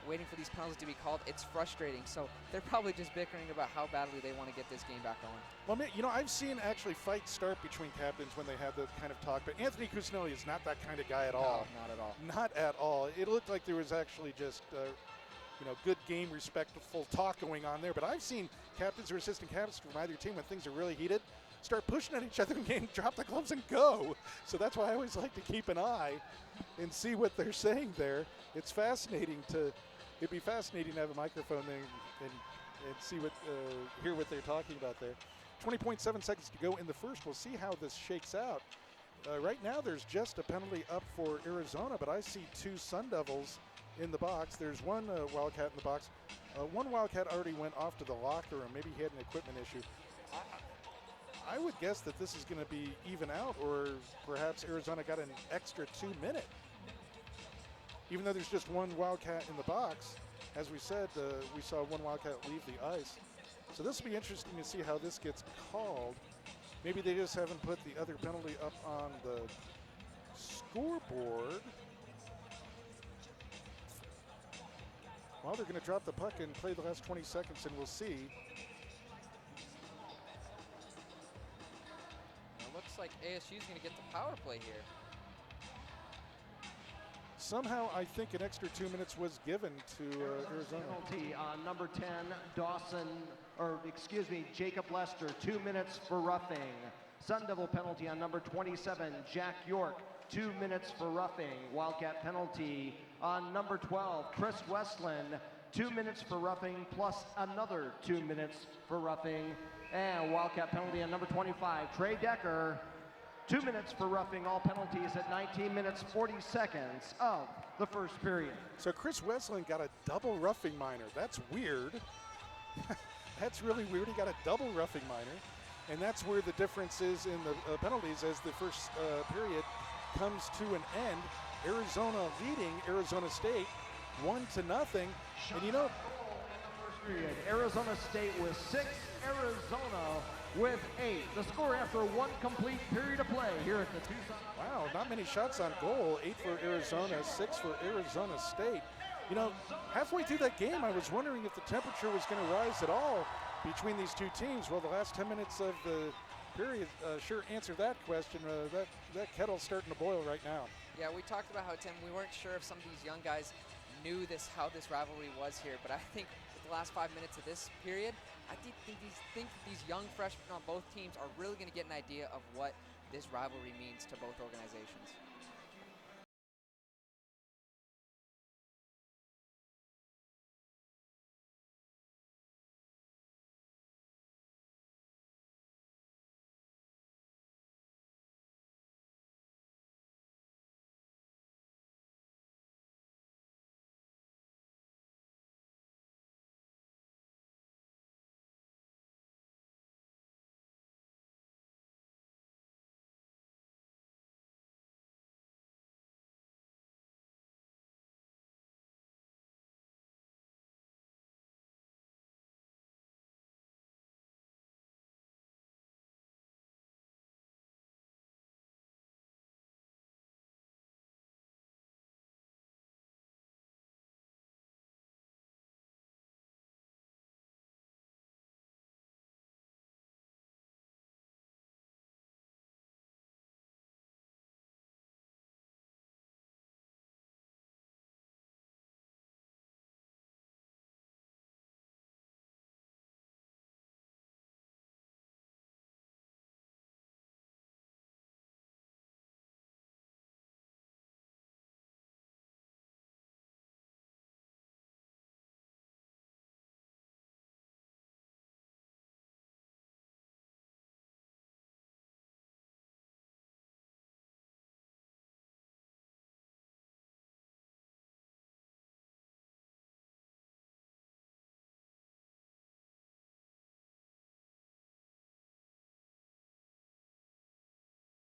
waiting for these penalties to be called, it's frustrating. So they're probably just bickering about how badly they want to get this game back going.
Well, you know, I've seen actually fights start between captains when they have that kind of talk, but Anthony Cusinelli is not that kind of guy at all.
No, not at all.
Not at all. It looked like there was actually just, you know, good game, respectful talk going on there. But I've seen captains or assistant captains from either team when things are really heated start pushing at each other and drop the gloves and go. So that's why I always like to keep an eye and see what they're saying there. It's fascinating it'd be fascinating to have a microphone there and see hear what they're talking about there. 20.7 seconds to go in the first. We'll see how this shakes out. Right now there's just a penalty up for Arizona, but I see 2 Sun Devils in the box. There's one Wildcat in the box. One Wildcat already went off to the locker room. Maybe he had an equipment issue. I would guess that this is going to be even out, or perhaps Arizona got an extra 2 minute. Even though there's just one Wildcat in the box, as we said, we saw one Wildcat leave the ice. So this will be interesting to see how this gets called. Maybe they just haven't put the other penalty up on the scoreboard. Well, they're going to drop the puck and play the last 20 seconds, and we'll see.
It looks like ASU is going to get the power play here.
Somehow, I think an extra 2 minutes was given to Arizona.
Penalty on number 10, Jacob Lester, 2 minutes for roughing. Sun Devil penalty on number 27, Jack York, 2 minutes for roughing. Wildcat penalty on number 12, Chris Westland, 2 minutes for roughing plus another 2 minutes for roughing. And Wildcat penalty on number 25, Trey Decker, 2 minutes for roughing. All penalties at 19 minutes 40 seconds of the first period.
So Chris Westland got a double roughing minor. That's weird. That's really weird. He got a double roughing minor. And that's where the difference is in the penalties as the first period comes to an end. Arizona leading Arizona State 1-0. And you know,
Period. Arizona State with 6, Arizona with 8. The score after one complete period of play here at the Tucson.
wow, not many shots on goal. 8 for Arizona, 6 for Arizona State. You know, halfway through that game, I was wondering if the temperature was going to rise at all between these two teams. Well, the last 10 minutes of the period sure answered that question. That kettle's starting to boil right now.
Yeah, we talked about how, Tim, we weren't sure if some of these young guys knew how this rivalry was here, but I think with the last 5 minutes of this period, I think these young freshmen on both teams are really going to get an idea of what this rivalry means to both organizations.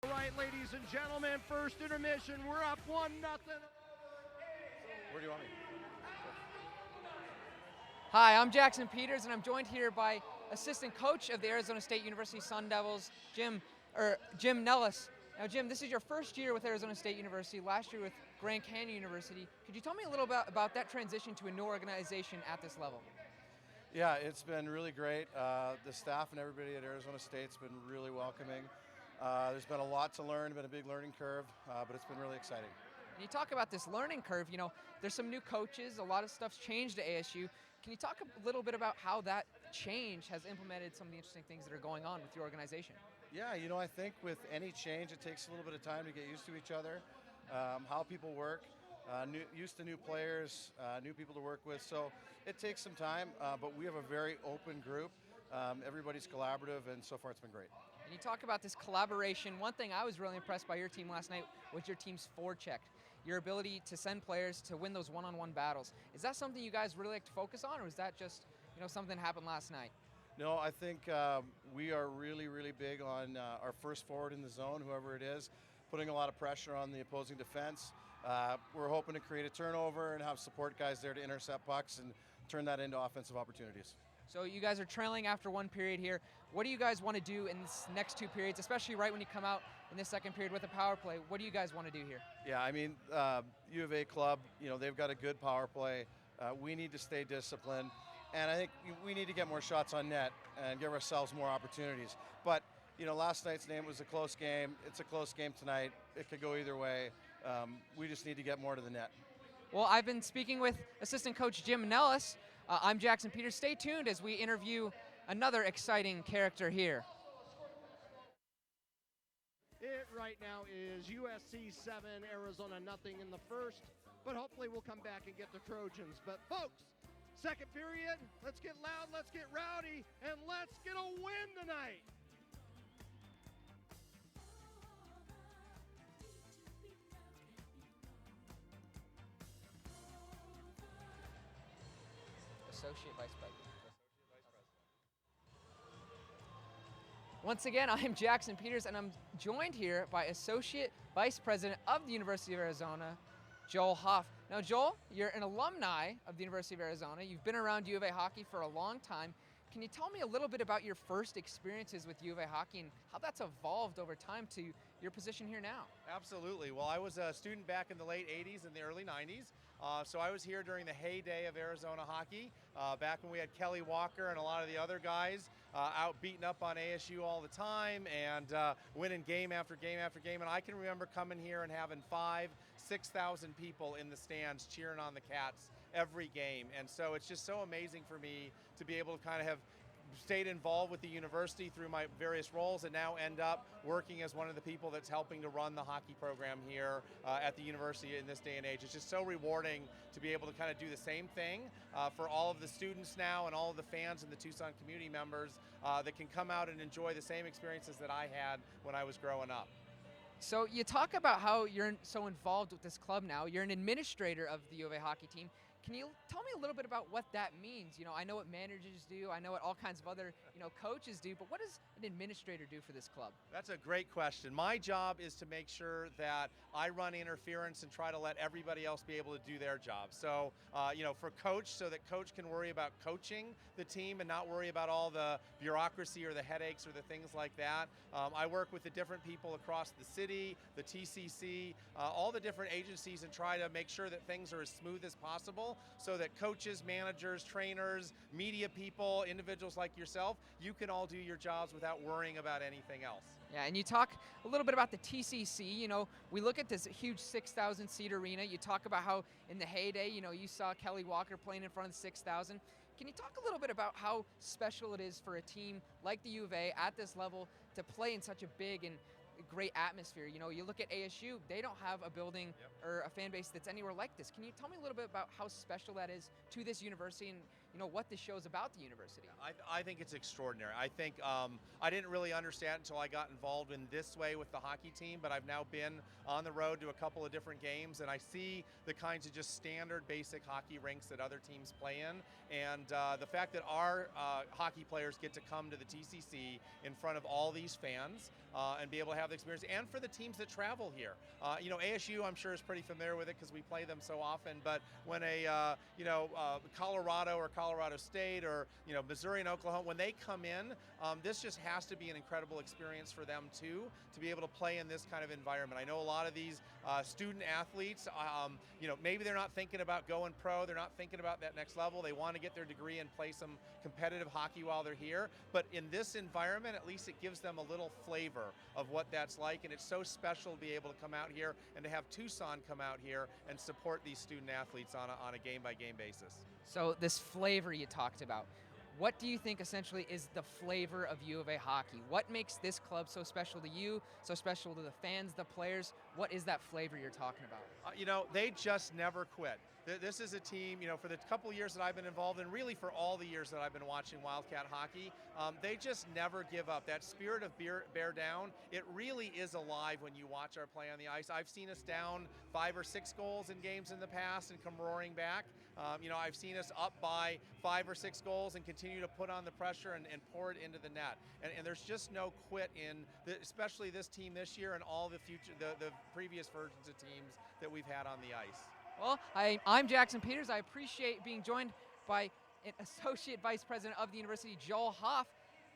All right, ladies and gentlemen, first intermission. We're up 1-0.
Where do you want me?
Hi, I'm Jackson Peters, and I'm joined here by assistant coach of the Arizona State University Sun Devils, Jim Nellis. Now, Jim, this is your first year with Arizona State University, last year with Grand Canyon University. Could you tell me a little bit about that transition to a new organization at this level?
Yeah, it's been really great. The staff and everybody at Arizona State's been really welcoming. There's been a lot to learn, been a big learning curve, but it's been really exciting.
And you talk about this learning curve, you know, there's some new coaches, a lot of stuff's changed at ASU. Can you talk a little bit about how that change has implemented some of the interesting things that are going on with your organization?
Yeah, you know, I think with any change, it takes a little bit of time to get used to each other, how people work, used to new players, new people to work with. So it takes some time, but we have a very open group. Everybody's collaborative, and so far it's been great.
And you talk about this collaboration. One thing I was really impressed by your team last night was your team's forecheck, your ability to send players to win those one-on-one battles. Is that something you guys really like to focus on, or is that just, you know, something that happened last night?
No, I think we are really, really big on our first forward in the zone, whoever it is, putting a lot of pressure on the opposing defense. We're hoping to create a turnover and have support guys there to intercept pucks and turn that into offensive opportunities.
So you guys are trailing after one period here. What do you guys want to do in this next two periods, especially right when you come out in this second period with a power play? What do you guys want to do here?
Yeah, I mean, U of A club, you know, they've got a good power play. We need to stay disciplined, and I think we need to get more shots on net and give ourselves more opportunities. But last night's game was a close game. It's a close game tonight. It could go either way. We just need to get more to the net.
Well, I've been speaking with assistant coach Jim Nellis. I'm Jackson Peters. Stay tuned as we interview another exciting character here.
It right now is USC 7, Arizona nothing in the first, but hopefully we'll come back and get the Trojans. But folks, second period, let's get loud, let's get rowdy, and let's get a win tonight.
Associate Vice President. Once again, I'm Jackson Peters, and I'm joined here by Associate Vice President of the University of Arizona, Joel Hoff. Now, Joel, you're an alumni of the University of Arizona. You've been around U of A hockey for a long time. Can you tell me a little bit about your first experiences with U of A hockey and how that's evolved over time to your position here now?
Absolutely. Well, I was a student back in the late 80s and the early 90s. So I was here during the heyday of Arizona hockey, back when we had Kelly Walker and a lot of the other guys out beating up on ASU all the time and winning game after game after game. And I can remember coming here and having 5,000 to 6,000 people in the stands cheering on the Cats every game. And so it's just so amazing for me to be able to kind of have stayed involved with the university through my various roles and now end up working as one of the people that's helping to run the hockey program here at the university in this day and age. It's just so rewarding to be able to kind of do the same thing for all of the students now and all of the fans and the Tucson community members that can come out and enjoy the same experiences that I had when I was growing up.
So you talk about how you're so involved with this club now. You're an administrator of the U of A hockey team. Can you tell me a little bit about what that means? I know what managers do, I know what all kinds of other, coaches do, but what does an administrator do for this club?
That's a great question. My job is to make sure that I run interference and try to let everybody else be able to do their job. So, for coach, so that coach can worry about coaching the team and not worry about all the bureaucracy or the headaches or the things like that. I work with the different people across the city, the TCC, all the different agencies, and try to make sure that things are as smooth as possible so that coaches, managers, trainers, media people, individuals like yourself, you can all do your jobs without worrying about anything else.
Yeah, and you talk a little bit about the TCC. We look at this huge 6,000 seat arena. You talk about how in the heyday, you saw Kelly Walker playing in front of the 6,000. Can you talk a little bit about how special it is for a team like the U of A at this level to play in such a big and great atmosphere? You look at ASU, they don't have a building or a fan base that's anywhere like this. Can you tell me a little bit about how special that is to this university and what this shows about the university?
I think it's extraordinary. I think I didn't really understand until I got involved in this way with the hockey team, but I've now been on the road to a couple of different games, and I see the kinds of just standard basic hockey rinks that other teams play in, and the fact that our hockey players get to come to the TCC in front of all these fans and be able to have the experience, and for the teams that travel here. ASU, I'm sure, is pretty familiar with it because we play them so often, but when a Colorado or Colorado State or Missouri and Oklahoma, when they come in, this just has to be an incredible experience for them too, to be able to play in this kind of environment. I know a lot of these student athletes, maybe they're not thinking about going pro, they're not thinking about that next level, they want to get their degree and play some competitive hockey while they're here, but in this environment, at least it gives them a little flavor of what that's like, and it's so special to be able to come out here and to have Tucson come out here and support these student athletes on a game-by-game basis.
So this flavor you talked about, what do you think essentially is the flavor of U of A hockey? What makes this club so special to you, so special to the fans, the players? What is that flavor you're talking about?
They just never quit. This is a team, for the couple of years that I've been involved in, really for all the years that I've been watching Wildcat hockey, they just never give up. That spirit of bear down, it really is alive when you watch our play on the ice. I've seen us down 5 or 6 goals in games in the past and come roaring back. I've seen us up by 5 or 6 goals and continue to put on the pressure and pour it into the net. And there's just no quit in, especially this team this year and all the previous versions of teams that we've had on the ice.
Well, I'm Jackson Peters. I appreciate being joined by an Associate Vice President of the University, Joel Hoff.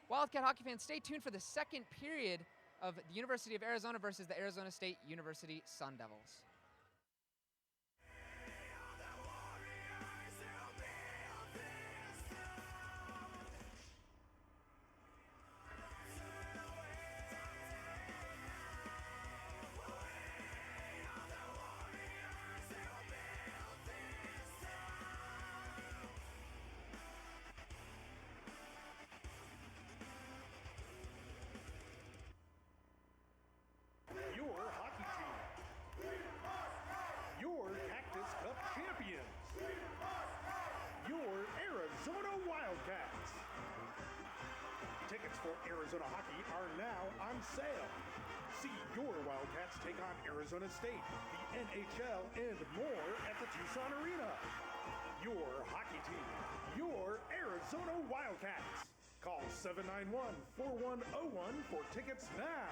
Wildcat hockey fans, stay tuned for the second period of the University of Arizona versus the Arizona State University Sun Devils.
Arizona hockey are now on sale. See your Wildcats take on Arizona State, the NHL, and more at the Tucson Arena. Your hockey team, your Arizona Wildcats. Call 791-4101 for tickets now.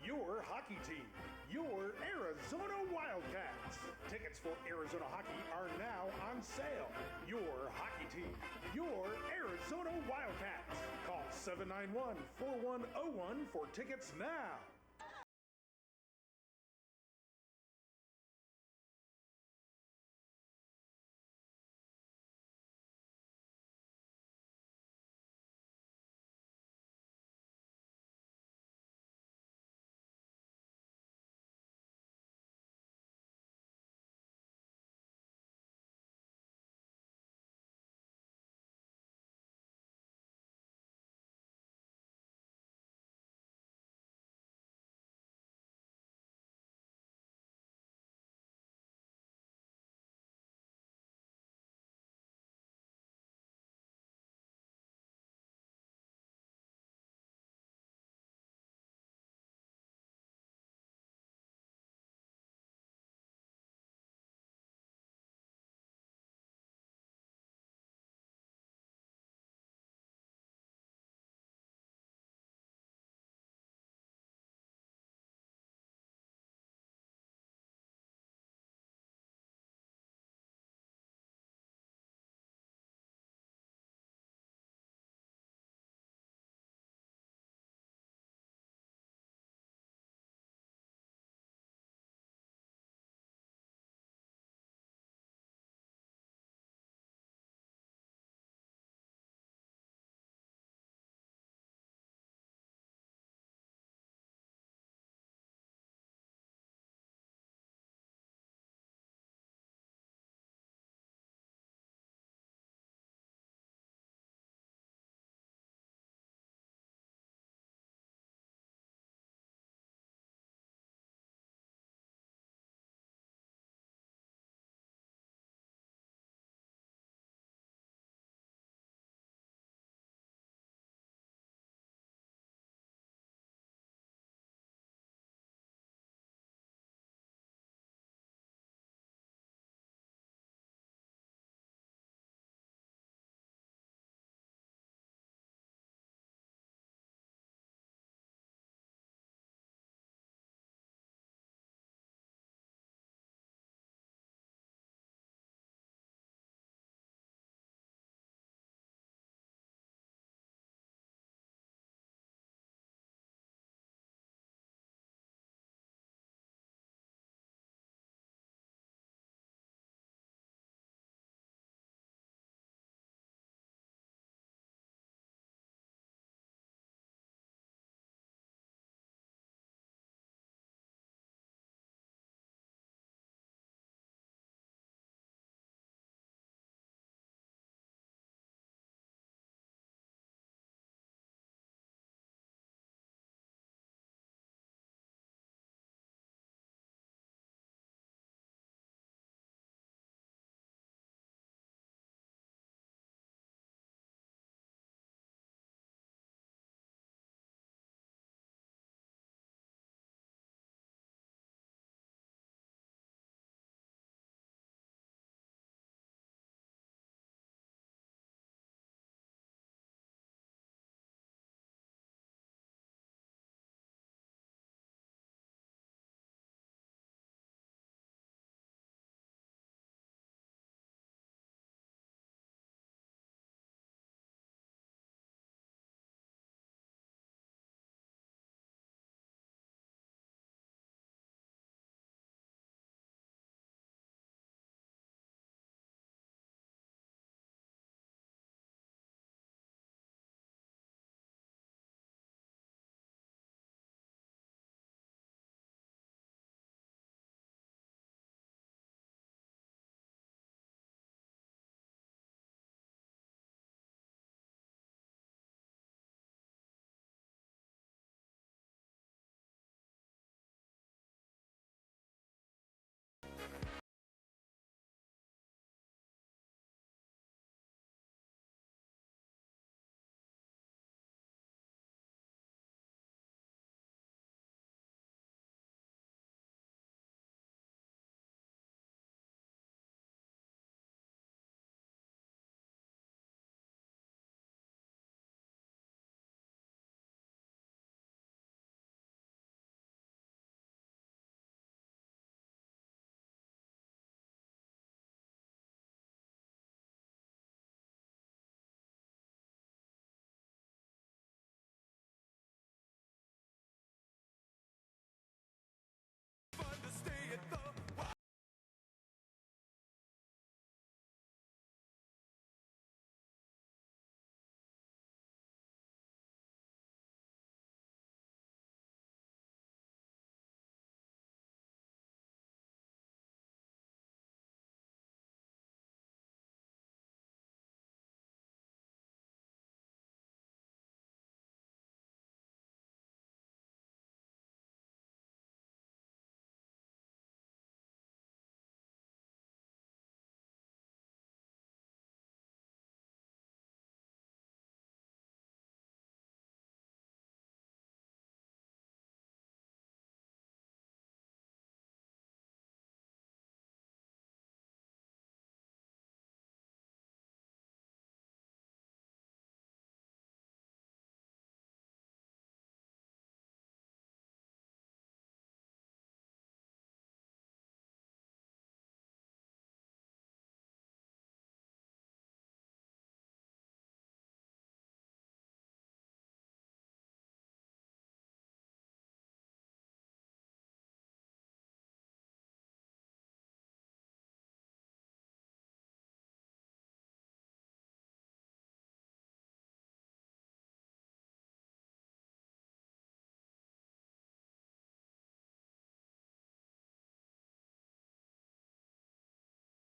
Your hockey team, your Arizona Wildcats. Tickets for Arizona hockey are now on sale. Your hockey team, your Arizona Wildcats. Call 791-4101 for tickets now.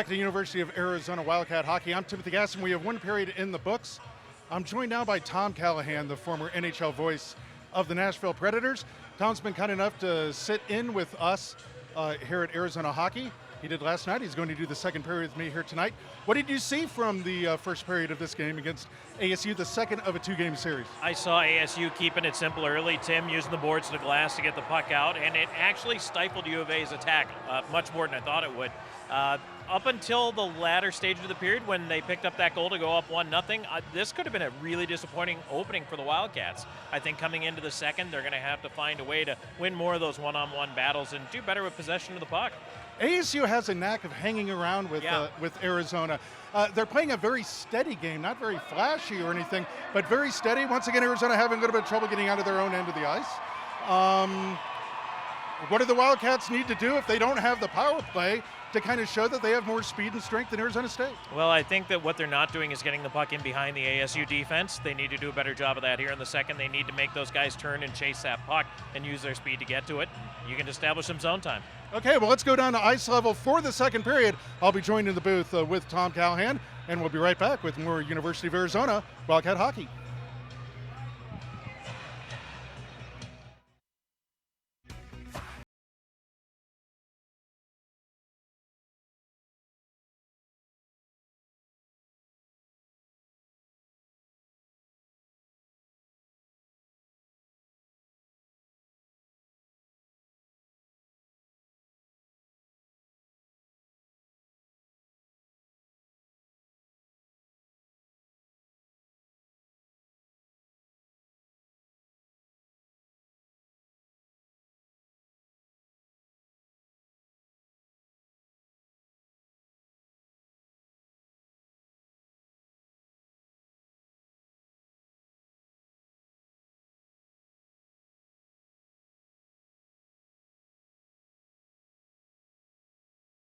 Back to the University of Arizona Wildcat Hockey. I'm Timothy Gasson. We have one period in the books. I'm joined now by Tom Callahan, the former NHL voice of the Nashville Predators. Tom's been kind enough to sit in with us here at Arizona Hockey. He did last night. He's going to do the second period with me here tonight. What did you see from the first period of this game against ASU, the second of a two-game series?
I saw ASU keeping it simple early, Tim using the boards and the glass to get the puck out, and it actually stifled U of A's attack much more than I thought it would. Up until the latter stage of the period when they picked up that goal to go up 1-0, this could have been a really disappointing opening for the Wildcats. I think coming into the second, they're going to have to find a way to win more of those one-on-one battles and do better with possession of the puck.
ASU has a knack of hanging around with Arizona. They're playing a very steady game, not very flashy or anything, but very steady. Once again, Arizona having a little bit of trouble getting out of their own end of the ice. What do the Wildcats need to do if they don't have the power play to kind of show that they have more speed and strength than Arizona State?
Well, I think that what they're not doing is getting the puck in behind the ASU defense. They need to do a better job of that here in the second. They need to make those guys turn and chase that puck and use their speed to get to it. You can establish some zone time.
Okay, well, let's go down to ice level for the second period. I'll be joined in the booth with Tom Callahan, and we'll be right back with more University of Arizona Wildcat Hockey.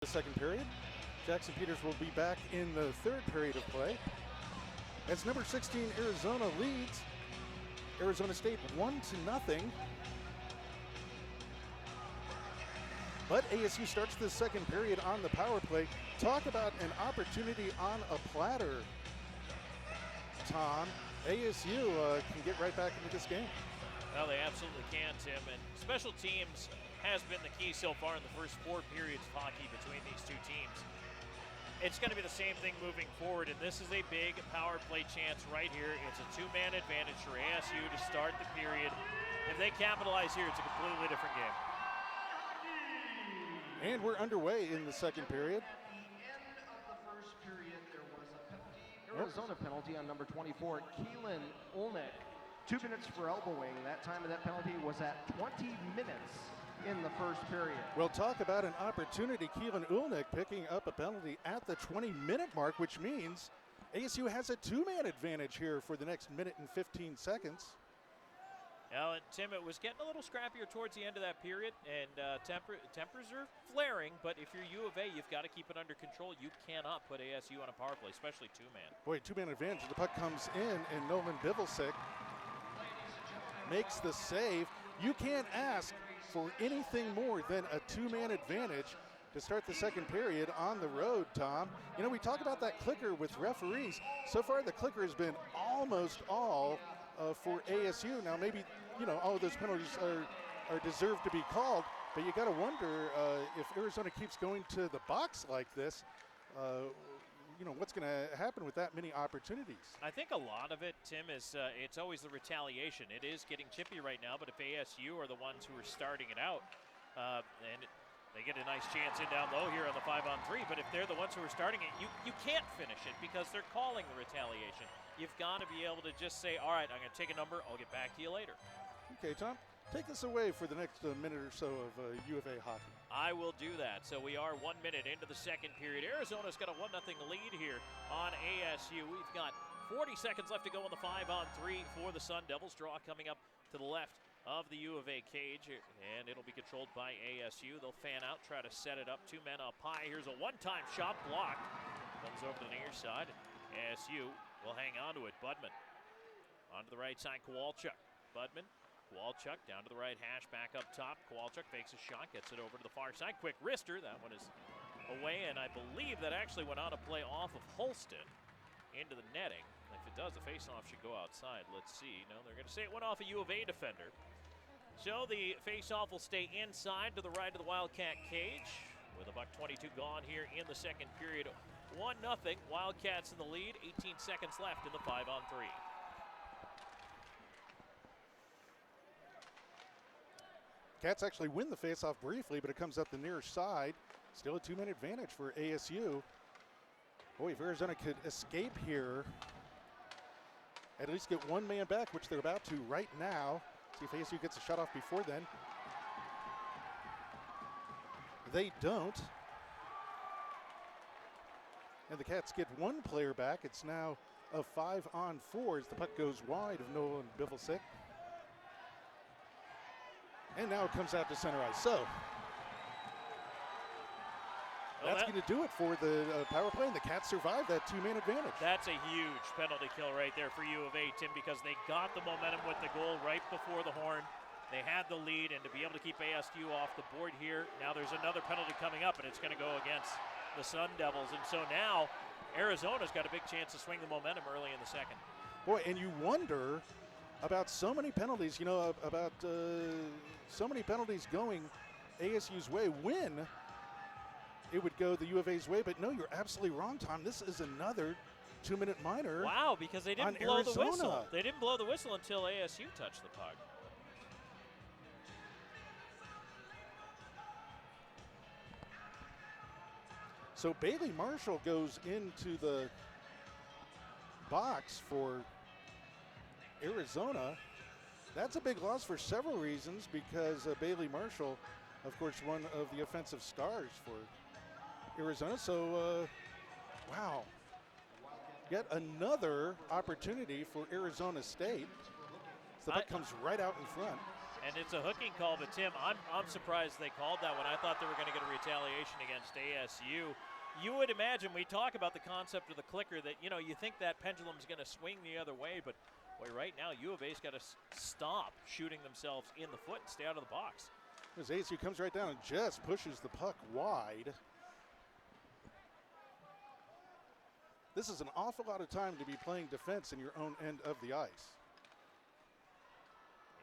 The second period. Jackson Peters will be back in the third period of play. As number 16 Arizona leads Arizona State 1-0. But ASU starts the second period on the power play. Talk about an opportunity on a platter, Tom. ASU can get right back into this game.
Well, they absolutely can, Tim. And special teams has been the key so far in the first 4 periods of hockey between these two teams. It's going to be the same thing moving forward, and this is a big power play chance right here. It's a 2-man advantage for ASU to start the period. If they capitalize here, it's a completely different game.
And we're underway in the second period.
At the end of the first period, there was a Arizona penalty on number 24, Keelan Olnick. 2 minutes for elbowing. That time of that penalty was at 20 minutes in the first period.
We'll talk about an opportunity. Keelan Ulnick picking up a penalty at the 20-minute mark, which means ASU has a 2-man advantage here for the next minute and 15 seconds.
Well, and Tim, it was getting a little scrappier towards the end of that period, and tempers are flaring, but if you're U of A, you've got to keep it under control. You cannot put ASU on a power play, especially 2-man.
Boy, 2-man advantage. The puck comes in, and Nolan Bivelsick makes the save. You can't ask for anything more than a 2-man advantage to start the second period on the road, Tom. You know, we talk about that clicker with referees. So far, the clicker has been almost all for ASU. Now, maybe, you know, all of those penalties are deserved to be called, but you got to wonder if Arizona keeps going to the box like this, you know, what's going to happen with that many opportunities?
I think a lot of it, Tim, is it's always the retaliation. It is getting chippy right now, but if ASU are the ones who are starting it out, and they get a nice chance in down low here on the 5-on-3, but if they're the ones who are starting it, you can't finish it because they're calling the retaliation. You've got to be able to just say, all right, I'm going to take a number, I'll get back to you later.
Okay, Tom, take us away for the next minute or so of U of A hockey.
I will do that. So we are 1 minute into the second period. Arizona's got a 1-0 lead here on ASU. We've got 40 seconds left to go on the 5-on-3 for the Sun Devils. Draw coming up to the left of the U of A cage, and it'll be controlled by ASU. They'll fan out, try to set it up. 2 men up high. Here's a one-time shot blocked. Comes over to the near side. ASU will hang on to it. Budman onto the right side. Kowalchuk. Budman. Kowalchuk down to the right hash, back up top. Kowalchuk fakes a shot, gets it over to the far side. Quick wrister. That one is away, and I believe that actually went on a play off of Holston into the netting. If it does, the faceoff should go outside. Let's see. No, they're going to say it went off a U of A defender. So the faceoff will stay inside to the right of the Wildcat cage with a $1:22 gone here in the second period. 1-0. Wildcats in the lead. 18 seconds left in the 5-on-3.
Cats actually win the faceoff briefly, but it comes up the near side. Still a 2-minute advantage for ASU. Boy, if Arizona could escape here, at least get one man back, which they're about to right now. See if ASU gets a shot off before then. They don't. And the Cats get one player back. It's now a 5-on-4 as the puck goes wide of Nolan Bivelsick. And now it comes out to center ice. So that's going to do it for the power play, and the Cats survive that 2-man advantage.
That's a huge penalty kill right there for U of A, Tim, because they got the momentum with the goal right before the horn. They had the lead, and to be able to keep ASU off the board here, now there's another penalty coming up, and it's going to go against the Sun Devils. And so now Arizona's got a big chance to swing the momentum early in the second.
Boy, and you wonder about so many penalties, about so many penalties going ASU's way when it would go the U of A's way. But no, you're absolutely wrong, Tom. This is another 2-minute minor.
Wow, because they didn't blow the whistle. They didn't blow the whistle until ASU touched the puck.
So Bailey Marshall goes into the box for Arizona. That's a big loss for several reasons, because Bailey Marshall, of course, one of the offensive stars for Arizona. So, wow. Yet another opportunity for Arizona State. So the puck comes right out in front.
And it's a hooking call, but Tim, I'm surprised they called that one. I thought they were going to get a retaliation against ASU. You would imagine, we talk about the concept of the clicker, that, you think that pendulum's going to swing the other way, but boy, right now U of A's got to stop shooting themselves in the foot and stay out of the box.
As ASU comes right down and just pushes the puck wide. This is an awful lot of time to be playing defense in your own end of the ice.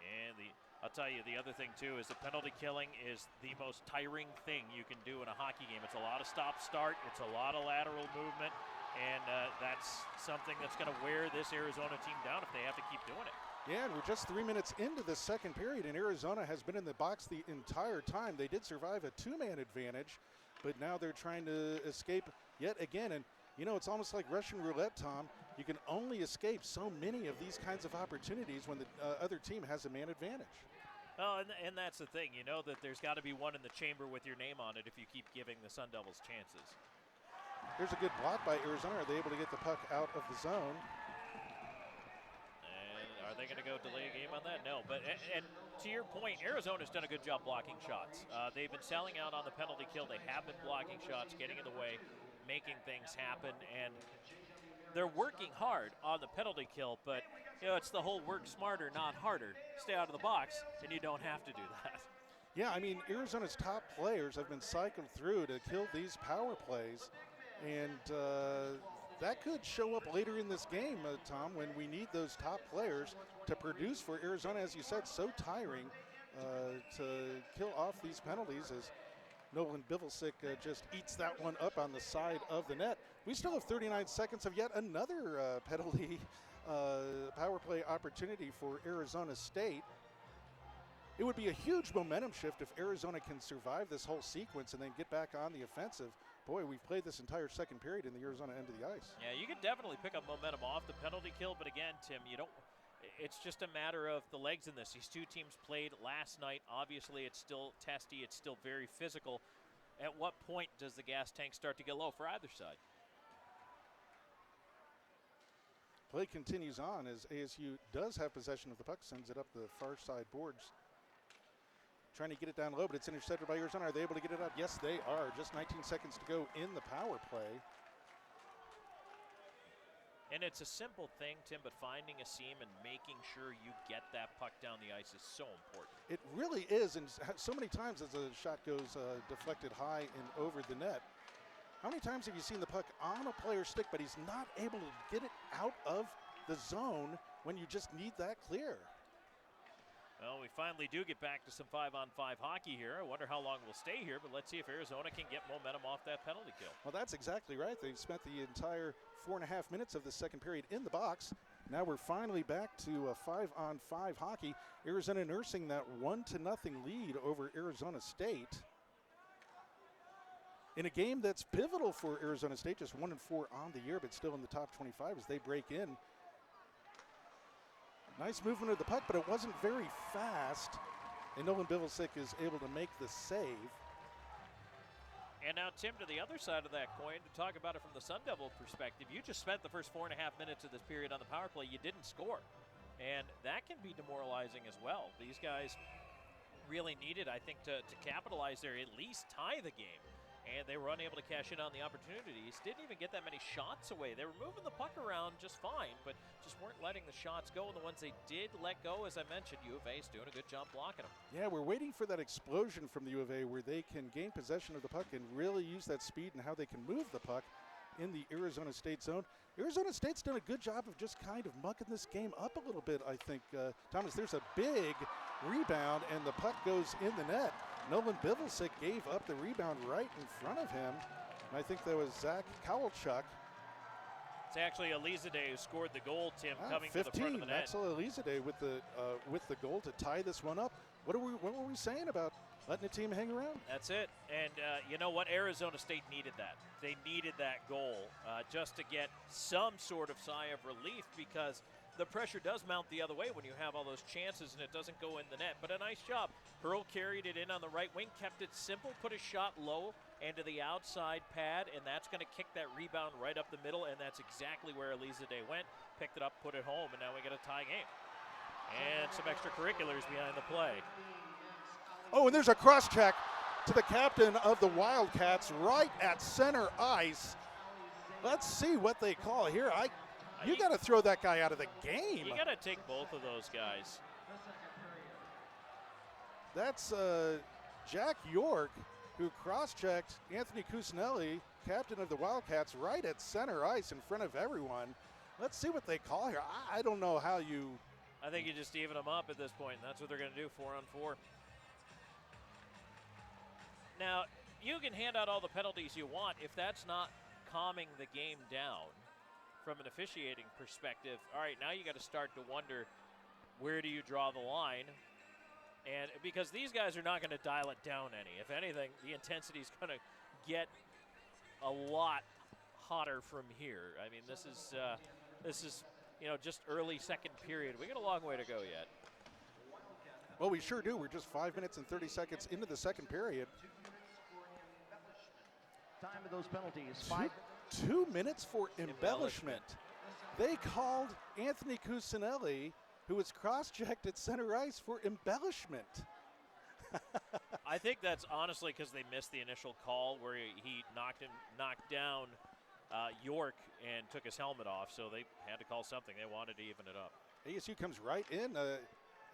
And I'll tell you, the other thing, too, is the penalty killing is the most tiring thing you can do in a hockey game. It's a lot of stop-start. It's a lot of lateral movement. And that's something that's going to wear this Arizona team down if they have to keep doing it.
Yeah, and we're just 3 minutes into the second period, and Arizona has been in the box the entire time. They did survive a 2-man advantage, but now they're trying to escape yet again. And, it's almost like Russian roulette, Tom. You can only escape so many of these kinds of opportunities when the other team has a man advantage.
Oh, and that's the thing. You know that there's got to be one in the chamber with your name on it if you keep giving the Sun Devils chances.
Here's a good block by Arizona. Are they able to get the puck out of the zone?
And are they going to go delay a game on that? No. But and to your point, Arizona's done a good job blocking shots. They've been selling out on the penalty kill. They have been blocking shots, getting in the way, making things happen, and they're working hard on the penalty kill, but it's the whole work smarter, not harder. Stay out of the box, and you don't have to do that.
Yeah, I mean, Arizona's top players have been cycled through to kill these power plays, and that could show up later in this game, Tom, when we need those top players to produce for Arizona. As you said, so tiring to kill off these penalties as Nolan Bivelsick just eats that one up on the side of the net. We still have 39 seconds of yet another penalty power play opportunity for Arizona State. It would be a huge momentum shift if Arizona can survive this whole sequence and then get back on the offensive. Boy, we've played this entire second period in the Arizona end of the ice.
Yeah, you could definitely pick up momentum off the penalty kill, but again, Tim, it's just a matter of the legs in this. These two teams played last night. Obviously, it's still testy. It's still very physical. At what point does the gas tank start to get low for either side?
Play continues on as ASU does have possession of the puck, sends it up the far side boards. Trying to get it down low, but it's intercepted by Arizona. Are they able to get it out? Yes, they are. Just 19 seconds to go in the power play.
And it's a simple thing, Tim, but finding a seam and making sure you get that puck down the ice is so important.
It really is, and so many times as a shot goes deflected high and over the net, How many times have you seen the puck on a player's stick, but he's not able to get it out of the zone when you just need that clear?
Well, we finally do get back to some 5-on-5 hockey here. I wonder how long we'll stay here, but let's see if Arizona can get momentum off that penalty kill.
Well, that's exactly right. They've spent the entire 4.5 minutes of the second period in the box. Now we're finally back to a 5-on-5 hockey. Arizona nursing that 1-0 lead over Arizona State. In a game that's pivotal for Arizona State, just 1-4 on the year, but still in the top 25 as they break in. Nice movement of the puck, but it wasn't very fast. And Nolan Bivelsick is able to make the save.
And now, Tim, to the other side of that coin, to talk about it from the Sun Devil perspective, you just spent the first 4.5 minutes of this period on the power play. You didn't score. And that can be demoralizing as well. These guys really needed, I think, to capitalize there, at least tie the game. And they were unable to cash in on the opportunities. Didn't even get that many shots away. They were moving the puck around just fine, but just weren't letting the shots go. And the ones they did let go, as I mentioned, U of A is doing a good job blocking them.
Yeah, we're waiting for that explosion from the U of A where they can gain possession of the puck and really use that speed and how they can move the puck in the Arizona State zone. Arizona State's done a good job of just kind of mucking this game up a little bit, I think. Thomas, there's a big rebound, and the puck goes in the net. Nolan Bivelsick gave up the rebound right in front of him. And I think that was Zach Kowalchuk.
It's actually Elizade who scored the goal, Tim, coming to the front of the net.
Axel Elizade with the goal to tie this one up. What were we saying about letting the team hang around?
That's it. And you know what? Arizona State needed that. They needed that goal just to get some sort of sigh of relief, because the pressure does mount the other way when you have all those chances and it doesn't go in the net. But a nice job. Hurl carried it in on the right wing, kept it simple, put a shot low and to the outside pad, and that's going to kick that rebound right up the middle, and that's exactly where Elizade went. Picked it up, put it home, and now we get a tie game. And some extracurriculars behind the play.
Oh, and there's a cross check to the captain of the Wildcats right at center ice. Let's see what they call here. You got to throw that guy out of the game.
You got to take both of those guys.
That's Jack York, who cross-checked Anthony Cusinelli, captain of the Wildcats, right at center ice in front of everyone. Let's see what they call here. I don't know how you...
I think you just even them up at this point. That's what they're going to do, 4-on-4. Now, you can hand out all the penalties you want if that's not calming the game down. From an officiating perspective, all right, now you got to start to wonder, where do you draw the line? And because these guys are not going to dial it down any. If anything, the intensity is going to get a lot hotter from here. I mean, this is just early second period. We got a long way to go yet.
Well, we sure do. We're just 5 minutes and 30 seconds into the second period.
Time of those penalties.
2 minutes for embellishment. They called Anthony Cusinelli, who was cross-checked at center ice, for embellishment.
I think that's honestly because they missed the initial call where he knocked down York and took his helmet off, so they had to call something. They wanted to even it up.
ASU comes right in.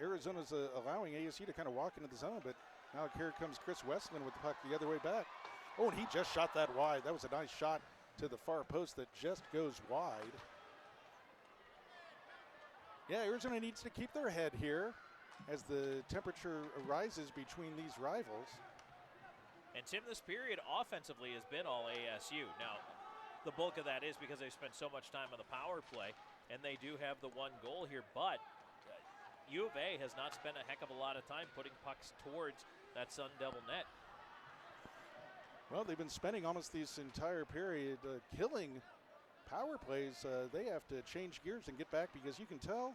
Arizona's allowing ASU to kind of walk into the zone, but now here comes Chris Westland with the puck the other way back. Oh, and he just shot that wide. That was a nice shot to the far post that just goes wide. Yeah, Arizona needs to keep their head here as the temperature rises between these rivals.
And Tim, this period offensively has been all ASU. Now, the bulk of that is because they've spent so much time on the power play, and they do have the one goal here, but U of A has not spent a heck of a lot of time putting pucks towards that Sun Devil net.
Well, they've been spending almost this entire period killing power plays. They have to change gears and get back, because you can tell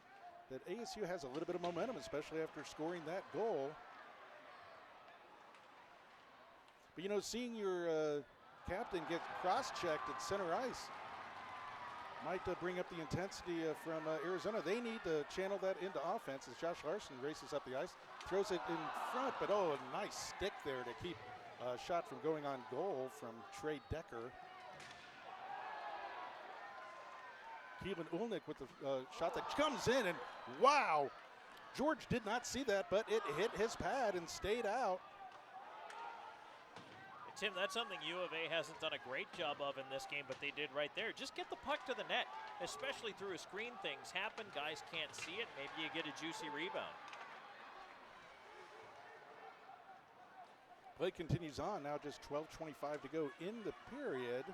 that ASU has a little bit of momentum, especially after scoring that goal. But, you know, seeing your captain get cross-checked at center ice might bring up the intensity from Arizona. They need to channel that into offense as Josh Larson races up the ice, throws it in front, but a nice stick there to keep a shot from going on goal from Trey Decker. Keelan Ulnick with the shot that comes in, and wow, George did not see that, but it hit his pad and stayed out.
Tim, that's something U of A hasn't done a great job of in this game, but they did right there. Just get the puck to the net, especially through a screen. Things happen. Guys can't see it. Maybe you get a juicy rebound.
Play continues on. Now just 12:25 to go in the period.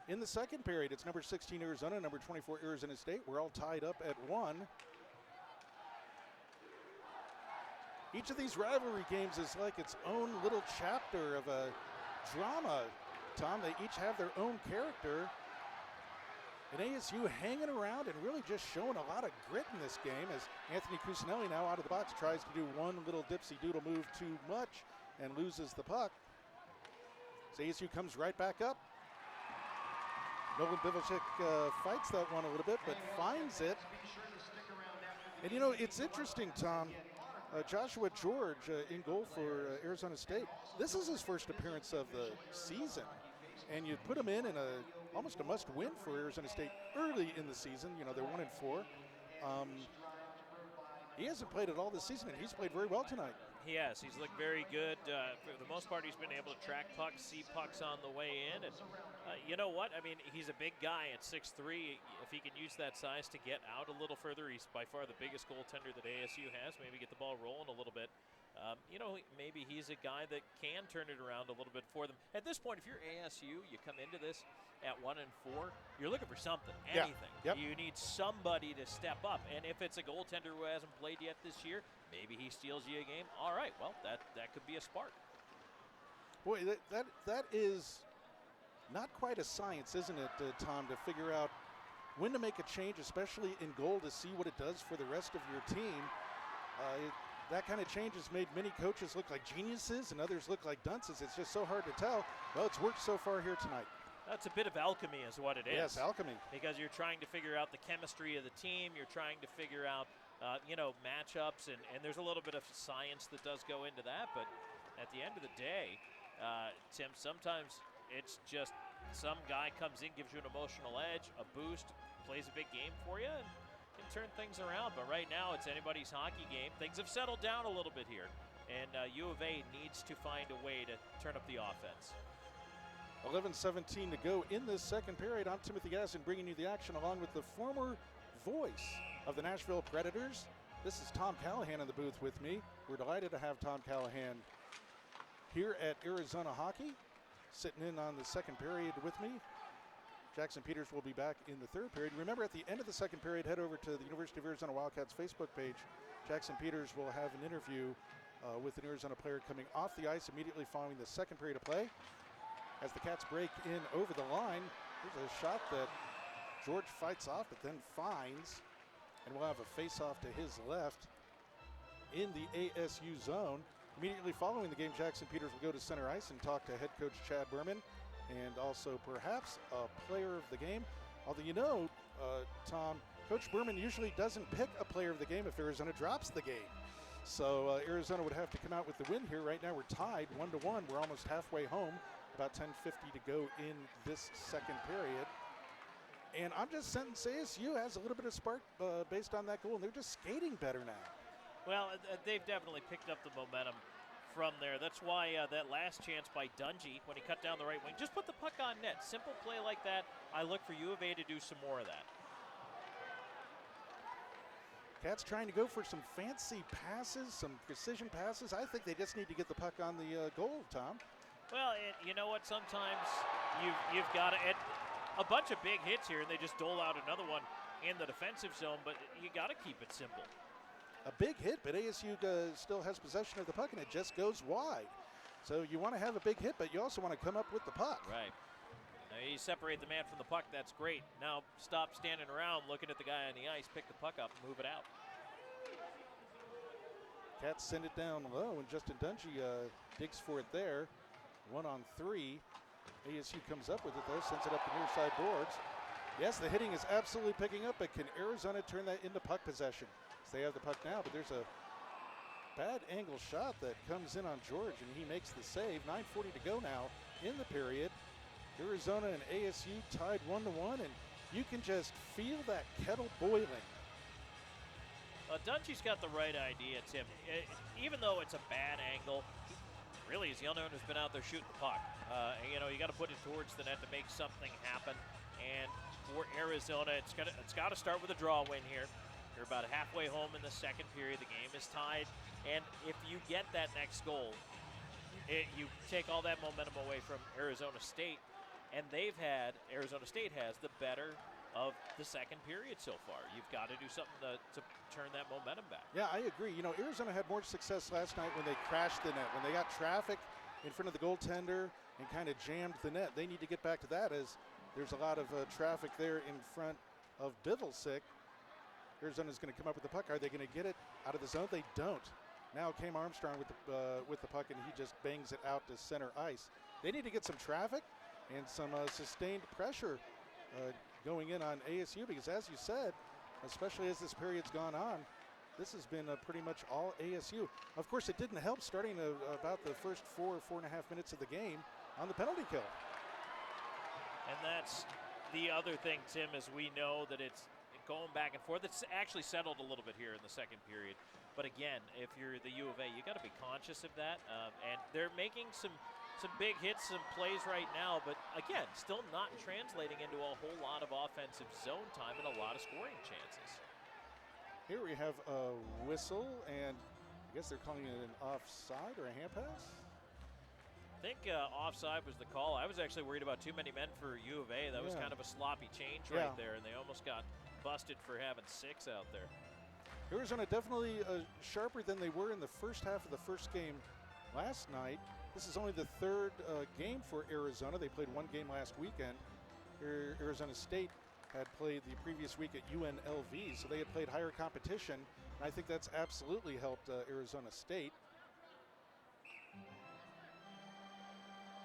In the second period, it's number 16 Arizona, number 24 Arizona State. We're all tied up at 1. Each of these rivalry games is like its own little chapter of a drama, Tom. They each have their own character. And ASU hanging around and really just showing a lot of grit in this game as Anthony Cusinelli now out of the box tries to do one little dipsy-doodle move too much and loses the puck. So ASU comes right back up. Nolan Bivacek fights that one a little bit, but finds it. And you know, it's interesting, Tom. Joshua George in goal for Arizona State. This is his first appearance of the season. And you put him in almost a must-win for Arizona State early in the season. You know, they're 1-4. He hasn't played at all this season, and he's played very well tonight.
He has. He's looked very good. For the most part, he's been able to track pucks, see pucks on the way in. And you know what? I mean, he's a big guy at 6'3". If he can use that size to get out a little further, he's by far the biggest goaltender that ASU has. Maybe get the ball rolling a little bit. You know, maybe he's a guy that can turn it around a little bit for them. At this point, if you're ASU, you come into this at 1-4, you're looking for something, anything.
Yeah. Yep.
You need somebody to step up. And if it's a goaltender who hasn't played yet this year, maybe he steals you a game. All right, well, that could be a spark.
Boy, that is not quite a science, isn't it, Tom, to figure out when to make a change, especially in goal, to see what it does for the rest of your team. That kind of change has made many coaches look like geniuses and others look like dunces. It's just so hard to tell. Well, it's worked so far here tonight.
That's a bit of alchemy is what it is.
Yes, alchemy.
Because you're trying to figure out the chemistry of the team. You're trying to figure out, matchups. And there's a little bit of science that does go into that. But at the end of the day, Tim, sometimes it's just some guy comes in, gives you an emotional edge, a boost, plays a big game for you, and can turn things around. But right now, it's anybody's hockey game. Things have settled down a little bit here. And U of A needs to find a way to turn up the offense.
11:17 to go in this second period. I'm Timothy Gasson bringing you the action along with the former voice of the Nashville Predators. This is Tom Callahan in the booth with me. We're delighted to have Tom Callahan here at Arizona Hockey, sitting in on the second period with me. Jackson Peters will be back in the third period. Remember, at the end of the second period, head over to the University of Arizona Wildcats Facebook page. Jackson Peters will have an interview with an Arizona player coming off the ice immediately following the second period of play. As the Cats break in over the line, there's a shot that George fights off but then finds, and we'll have a face-off to his left in the ASU zone. Immediately following the game, Jackson Peters will go to center ice and talk to head coach Chad Berman and also perhaps a player of the game. Although, Tom, Coach Berman usually doesn't pick a player of the game if Arizona drops the game. So Arizona would have to come out with the win here. Right now we're tied 1-1. We're almost halfway home. About 10:50 to go in this second period. And I'm just sensing ASU has a little bit of spark based on that goal, and they're just skating better now.
Well, they've definitely picked up the momentum from there. That's why that last chance by Dungy, when he cut down the right wing, just put the puck on net. Simple play like that. I look for U of A to do some more of that.
Cats trying to go for some fancy passes, some precision passes. I think they just need to get the puck on the goal, Tom.
Well, you know what? Sometimes you've got a bunch of big hits here, and they just dole out another one in the defensive zone, but you got to keep it simple.
A big hit, but ASU still has possession of the puck, and it just goes wide. So you want to have a big hit, but you also want to come up with the puck.
Right. Now you separate the man from the puck, that's great. Now stop standing around looking at the guy on the ice, pick the puck up, and move it out.
Cats send it down low, and Justin Dungy digs for it there. 1-on-3. ASU comes up with it, though, sends it up the near side boards. Yes, the hitting is absolutely picking up, but can Arizona turn that into puck possession? So they have the puck now, but there's a bad angle shot that comes in on George, and he makes the save. 9:40 to go now in the period. Arizona and ASU tied 1-1, and you can just feel that kettle boiling.
Dungy's got the right idea, Tim. Even though it's a bad angle, really is Yelnahorn has been out there shooting the puck. You know, you got to put it towards the net to make something happen. And for Arizona, it's got to start with a draw win here. You're about halfway home in the second period. The game is tied. And if you get that next goal, you take all that momentum away from Arizona State. And Arizona State has the better of the second period so far. You've got to do something to turn that momentum back.
Yeah, I agree. You know, Arizona had more success last night when they crashed the net, when they got traffic in front of the goaltender and kind of jammed the net. They need to get back to that, as there's a lot of traffic there in front of Bivelsick. Arizona's going to come up with the puck. Are they going to get it out of the zone? They don't. Now Cam Armstrong with the puck, and he just bangs it out to center ice. They need to get some traffic and some sustained pressure going in on ASU, because as you said, especially as this period's gone on, this has been pretty much all ASU. Of course, it didn't help starting about the first 4.5 minutes of the game on the penalty kill.
And that's the other thing, Tim, is we know that it's going back and forth. It's actually settled a little bit here in the second period. But again, if you're the U of A, you got to be conscious of that. And they're making some big hits, some plays right now, but again, still not translating into a whole lot of offensive zone time and a lot of scoring chances.
Here we have a whistle, and I guess they're calling it an offside or a hand pass.
I think offside was the call. I was actually worried about too many men for U of A. That was kind of a sloppy change right there, and they almost got busted for having 6 out there.
Arizona definitely sharper than they were in the first half of the first game last night. This is only the third game for Arizona. They played one game last weekend. Arizona State had played the previous week at UNLV, so they had played higher competition. And I think that's absolutely helped Arizona State.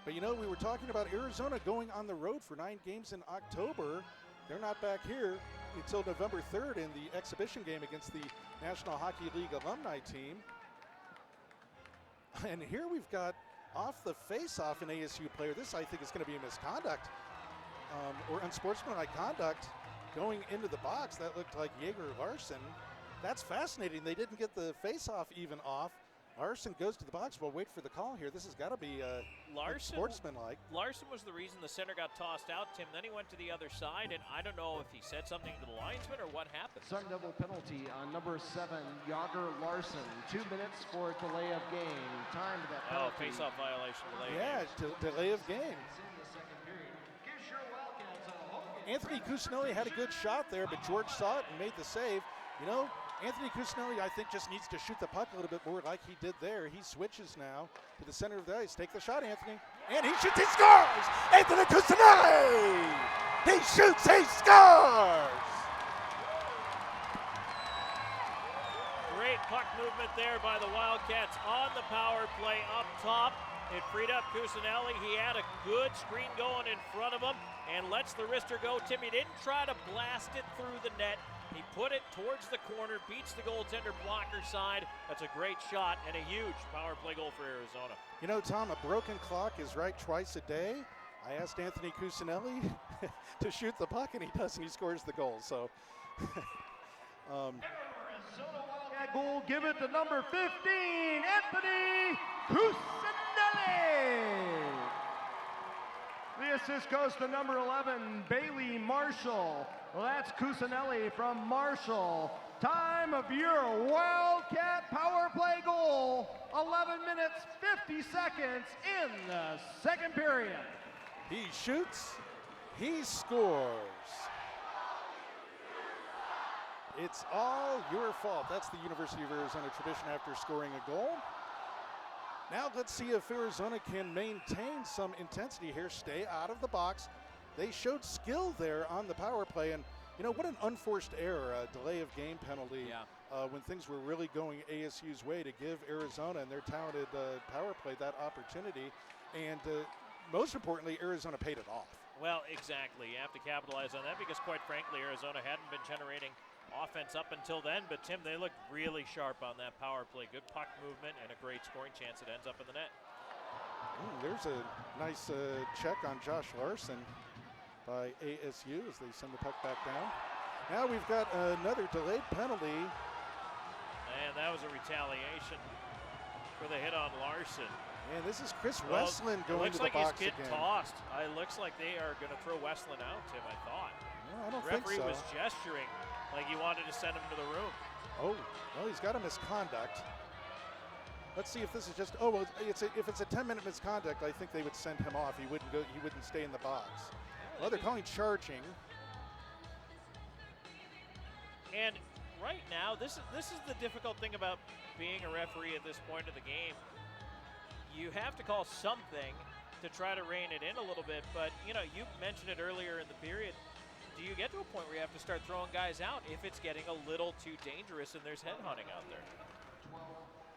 But you know, we were talking about Arizona going on the road for 9 games in October. They're not back here until November 3rd in the exhibition game against the National Hockey League alumni team. And here we've got off the face-off an ASU player. This, I think, is going to be a misconduct or unsportsmanlike conduct going into the box. That looked like Jaeger Larson. That's fascinating. They didn't get the face-off even off. Larson goes to the box. We'll wait for the call here. This has got to be sportsmanlike.
Larson was the reason the center got tossed out, Tim. Then he went to the other side, and I don't know if he said something to the linesman or what happened.
Sun Devil penalty on number 7, Jaeger Larson. 2 minutes for delay of game. Time to that penalty.
Oh, face-off violation, delay of game.
Delay of game. Anthony Cusinelli had a good shot there, but George saw it and made the save. You know, Anthony Cusinelli, I think, just needs to shoot the puck a little bit more like he did there. He switches now to the center of the ice. Take the shot, Anthony. And he shoots, he scores! Anthony Cusinelli! He shoots, he scores!
Great puck movement there by the Wildcats on the power play up top. It freed up Cusinelli. He had a good screen going in front of him and lets the wrister go. Timmy didn't try to blast it through the net. He put it towards the corner, beats the goaltender blocker side. That's a great shot and a huge power play goal for Arizona.
You know, Tom, a broken clock is right twice a day. I asked Anthony Cusinelli to shoot the puck, and he does, and he scores the goal. So,
Arizona Wildcat goal, give it to number 15, Anthony Cusinelli. The assist goes to number 11, Bailey Marshall. Well, that's Cusinelli from Marshall. Time of your Wildcat power play goal. 11 minutes, 50 seconds in the second period.
He shoots, he scores. It's all your fault. That's the University of Arizona tradition after scoring a goal. Now let's see if Arizona can maintain some intensity here, stay out of the box. They showed skill there on the power play, and you know, what an unforced error, a delay of game penalty when things were really going ASU's way, to give Arizona and their talented power play that opportunity. And most importantly, Arizona paid it off.
Well, exactly. You have to capitalize on that because, quite frankly, Arizona hadn't been generating offense up until then. But, Tim, they looked really sharp on that power play. Good puck movement and a great scoring chance that ends up in the net.
There's a nice check on Josh Larson by ASU as they send the puck back down. Now we've got another delayed penalty.
And that was a retaliation for the hit on Larson.
And this is Chris
Well,
Westland
it
going
looks
to the
like
box
he's getting
again.
tossed. It looks like they are going to throw Westland out, Tim, I thought.
No, I don't
The
think
referee
so.
was gesturing like he wanted to send him to the room.
Oh, well, he's got a misconduct. Let's see if this is just. Oh, well, if it's a 10-minute misconduct, I think they would send him off. He wouldn't go. He wouldn't stay in the box. Well, they're calling charging.
And right now, this is the difficult thing about being a referee at this point of the game. You have to call something to try to rein it in a little bit, but you mentioned it earlier in the period. Do you get to a point where you have to start throwing guys out if it's getting a little too dangerous and there's headhunting out there?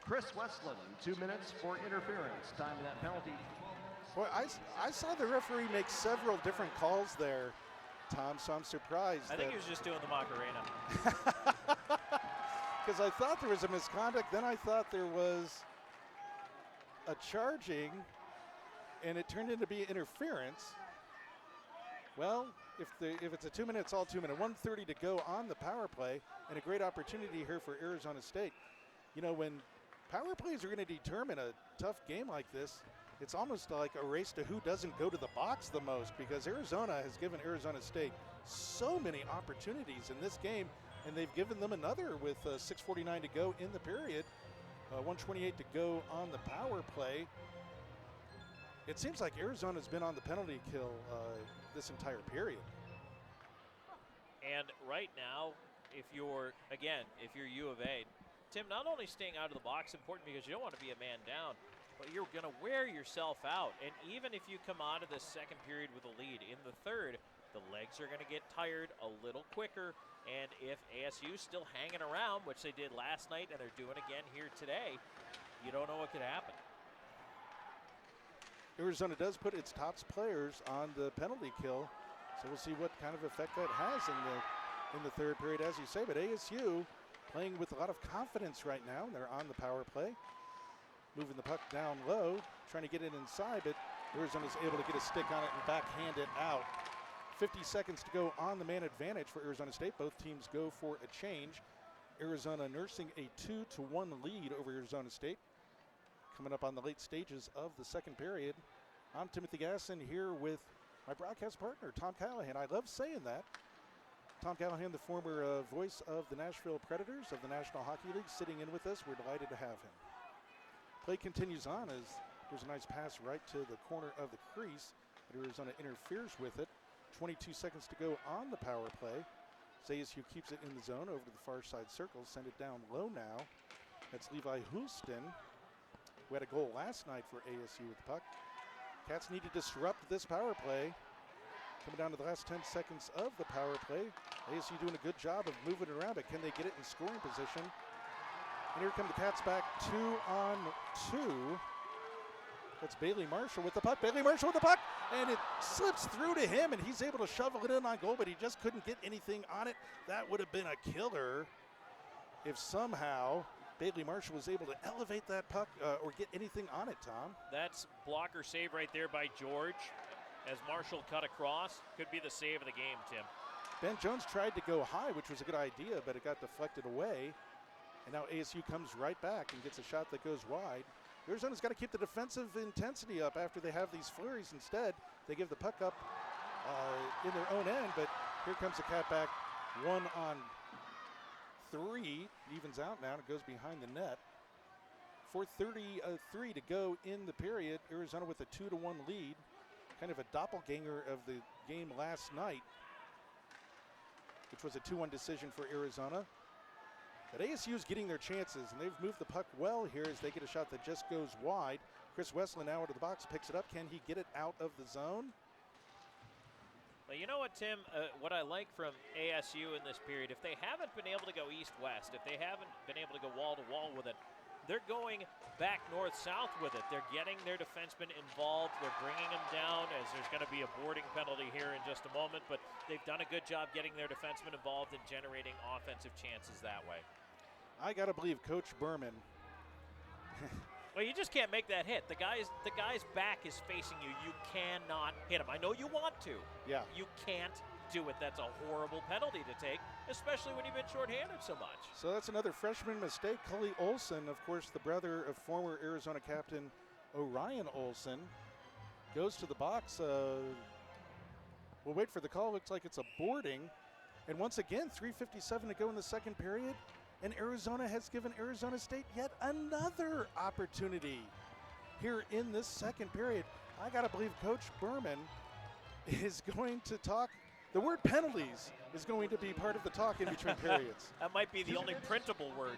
Chris Westland, 2 minutes for interference. Time of that penalty.
Boy, I saw the referee make several different calls there, Tom, so I'm surprised.
I think he was just doing the Macarena.
Because I thought there was a misconduct, then I thought there was a charging, and it turned into be interference. Well, if it's a 2 minute, it's all 2 minutes. 1:30 to go on the power play, and a great opportunity here for Arizona State. When power plays are going to determine a tough game like this, it's almost like a race to who doesn't go to the box the most, because Arizona has given Arizona State so many opportunities in this game, and they've given them another with 6:49 to go in the period, 1:28 to go on the power play. It seems like Arizona's been on the penalty kill this entire period.
And right now, if you're U of A, Tim, not only staying out of the box is important because you don't want to be a man down, but you're going to wear yourself out. And even if you come out of the second period with a lead, in the third, the legs are going to get tired a little quicker. And if ASU's still hanging around, which they did last night and they're doing again here today, you don't know what could happen.
Arizona does put its top players on the penalty kill, so we'll see what kind of effect that has in the third period, as you say. But ASU playing with a lot of confidence right now. They're on the power play, moving the puck down low, trying to get it inside, but Arizona's able to get a stick on it and backhand it out. 50 seconds to go on the man advantage for Arizona State. Both teams go for a change. Arizona nursing a 2-1 lead over Arizona State. Coming up on the late stages of the second period. I'm Timothy Gasson here with my broadcast partner, Tom Callahan. I love saying that. Tom Callahan, the former voice of the Nashville Predators of the National Hockey League, sitting in with us. We're delighted to have him. Play continues on as there's a nice pass right to the corner of the crease. Arizona interferes with it. 22 seconds to go on the power play. ASU keeps it in the zone over to the far side circle. Send it down low now. That's Levi Houston, who had a goal last night for ASU with the puck. Cats need to disrupt this power play. Coming down to the last 10 seconds of the power play. ASU doing a good job of moving it around, but can they get it in scoring position? And here come the Cats back 2-on-2. That's Bailey Marshall with the puck. Bailey Marshall with the puck, and it slips through to him, and he's able to shovel it in on goal, but he just couldn't get anything on it. That would have been a killer if somehow Bailey Marshall was able to elevate that puck or get anything on it, Tom.
That's blocker save right there by George as Marshall cut across. Could be the save of the game, Tim.
Ben Jones tried to go high, which was a good idea, but it got deflected away. And now ASU comes right back and gets a shot that goes wide. Arizona's got to keep the defensive intensity up after they have these flurries. Instead, they give the puck up in their own end, but here comes the Cat back 1-on-3. Evens out now, and it goes behind the net. 4:33 to go in the period. Arizona with a 2-1 lead. Kind of a doppelganger of the game last night, which was a 2-1 decision for Arizona. But ASU is getting their chances, and they've moved the puck well here as they get a shot that just goes wide. Chris Westland now into the box, picks it up. Can he get it out of the zone?
Well, you know what, Tim? What I like from ASU in this period, if they haven't been able to go east-west, if they haven't been able to go wall-to-wall with it, they're going back north-south with it. They're getting their defensemen involved. They're bringing them down, as there's going to be a boarding penalty here in just a moment, but they've done a good job getting their defensemen involved and generating offensive chances that way.
I got to believe Coach Berman.
Well, you just can't make that hit. The guy's back is facing you. You cannot hit him. I know you want to.
Yeah.
You can't do it. That's a horrible penalty to take, especially when you've been shorthanded so much.
So that's another freshman mistake. Cully Olson, of course, the brother of former Arizona captain Orion Olson goes to the box. We'll wait for the call. Looks like it's a boarding. And once again, 3:57 to go in the second period. And Arizona has given Arizona State yet another opportunity here in this second period. I got to believe Coach Berman is going to talk. The word penalties is going to be part of the talk in between periods.
That might be the only printable word.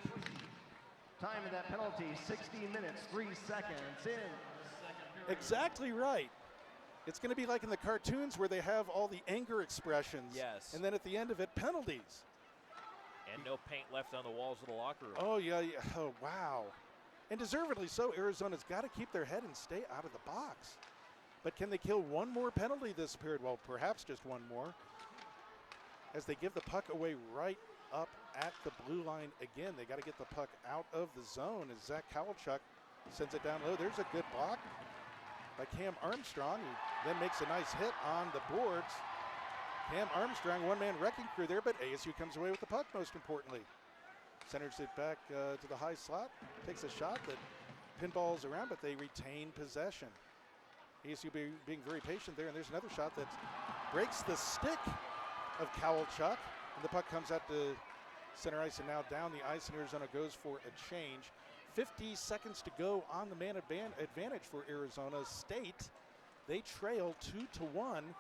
Time of that penalty, 16 minutes, 3 seconds in.
Exactly right. It's going to be like in the cartoons where they have all the anger expressions.
Yes.
And then at the end of it, penalties.
And no paint left on the walls of the locker room.
Oh, yeah. Oh, wow. And deservedly so. Arizona's got to keep their head and stay out of the box. But can they kill one more penalty this period? Well, perhaps just one more. As they give the puck away right up at the blue line again. They got to get the puck out of the zone as Zach Kowalchuk sends it down low. There's a good block by Cam Armstrong, who then makes a nice hit on the boards. Cam Armstrong, one-man wrecking crew there, but ASU comes away with the puck, most importantly. Centers it back to the high slot, takes a shot that pinballs around, but they retain possession. ASU being very patient there, and there's another shot that breaks the stick of Kowalchuk, and the puck comes out to center ice and now down the ice, and Arizona goes for a change. 50 seconds to go on the man advantage for Arizona State. They trail 2-1.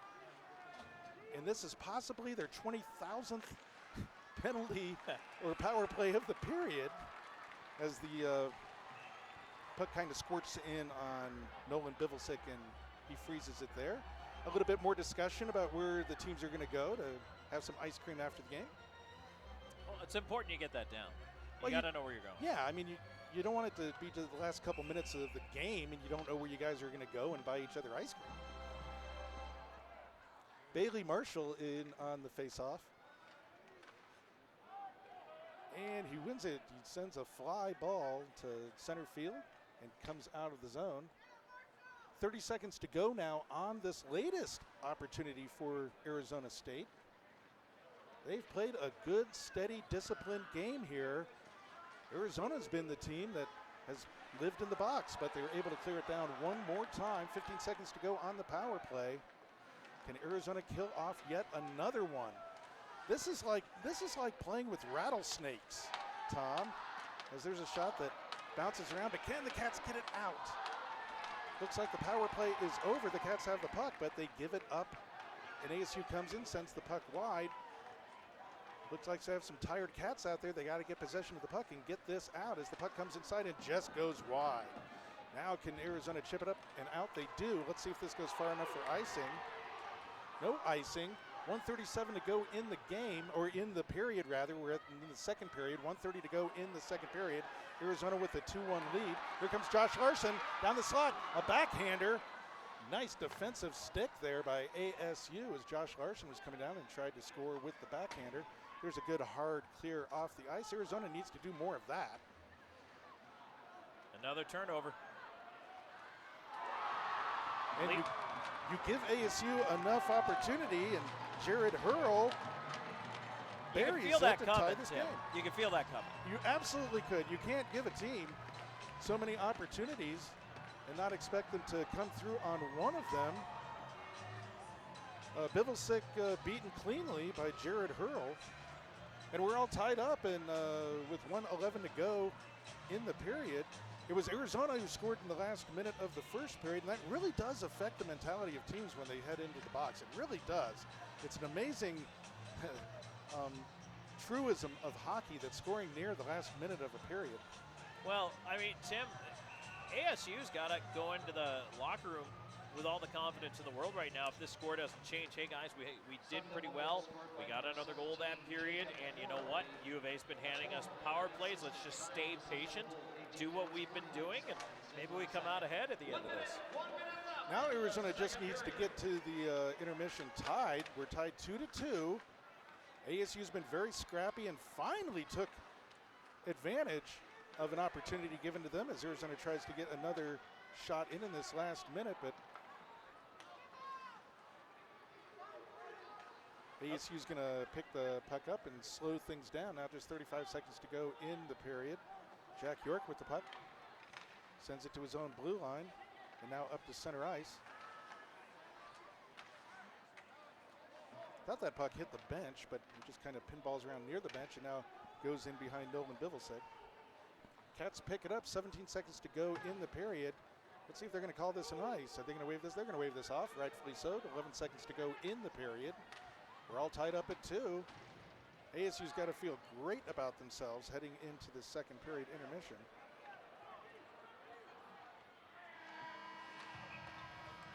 And this is possibly their 20,000th penalty or power play of the period as the puck kind of squirts in on Nolan Bivelsick and he freezes it there. A little bit more discussion about where the teams are going to go to have some ice cream after the game.
Well, it's important you get that down. You
Well,
got to know where you're going.
Yeah, I mean, you don't want it to be to the last couple minutes of the game and you don't know where you guys are going to go and buy each other ice cream. Bailey Marshall in on the face-off. And he wins it. He sends a fly ball to center field and comes out of the zone. 30 seconds to go now on this latest opportunity for Arizona State. They've played a good, steady, disciplined game here. Arizona's been the team that has lived in the box, but they were able to clear it down one more time. 15 seconds to go on the power play. Can Arizona kill off yet another one? This is like playing with rattlesnakes, Tom, as there's a shot that bounces around, but can the Cats get it out? Looks like the power play is over. The Cats have the puck, but they give it up, and ASU comes in, sends the puck wide. Looks like they have some tired Cats out there. They got to get possession of the puck and get this out as the puck comes inside and just goes wide. Now can Arizona chip it up and out? They do. Let's see if this goes far enough for icing. No icing. 1:37 to go in the game, or in the period rather. We're in the second period. 1:30 to go in the second period. Arizona with a 2-1 lead. Here comes Josh Larson down the slot. A backhander. Nice defensive stick there by ASU as Josh Larson was coming down and tried to score with the backhander. There's a good hard clear off the ice. Arizona needs to do more of that.
Another turnover.
And you give ASU enough opportunity, and Jared Hurl buries it to tie this game.
You can feel that coming.
You absolutely could. You can't give a team so many opportunities and not expect them to come through on one of them. Bivelsick beaten cleanly by Jared Hurl. And we're all tied up, and with 1:11 to go in the period. It was Arizona who scored in the last minute of the first period, and that really does affect the mentality of teams when they head into the box. It really does. It's an amazing truism of hockey that scoring near the last minute of a period.
Well, I mean, Tim, ASU's got to go into the locker room with all the confidence in the world right now. If this score doesn't change, hey guys, we did pretty well. We got another goal that period, and you know what? U of A's been handing us power plays. Let's just stay patient, do what we've been doing, and maybe we come out ahead at the end of this.
Now Arizona just needs to get to the intermission tied. We're tied 2-2. ASU's been very scrappy and finally took advantage of an opportunity given to them as Arizona tries to get another shot in this last minute, but ASU's going to pick the puck up and slow things down. Now just 35 seconds to go in the period. Jack York with the puck. Sends it to his own blue line. and now up to center ice. Thought that puck hit the bench, but it just kind of pinballs around near the bench and now goes in behind Nolan Bivilsek. Cats pick it up, 17 seconds to go in the period. Let's see if they're going to call this an ice. Are they going to wave this? They're going to wave this off, rightfully so. 11 seconds to go in the period. We're all tied up at 2. ASU's got to feel great about themselves heading into the second period intermission.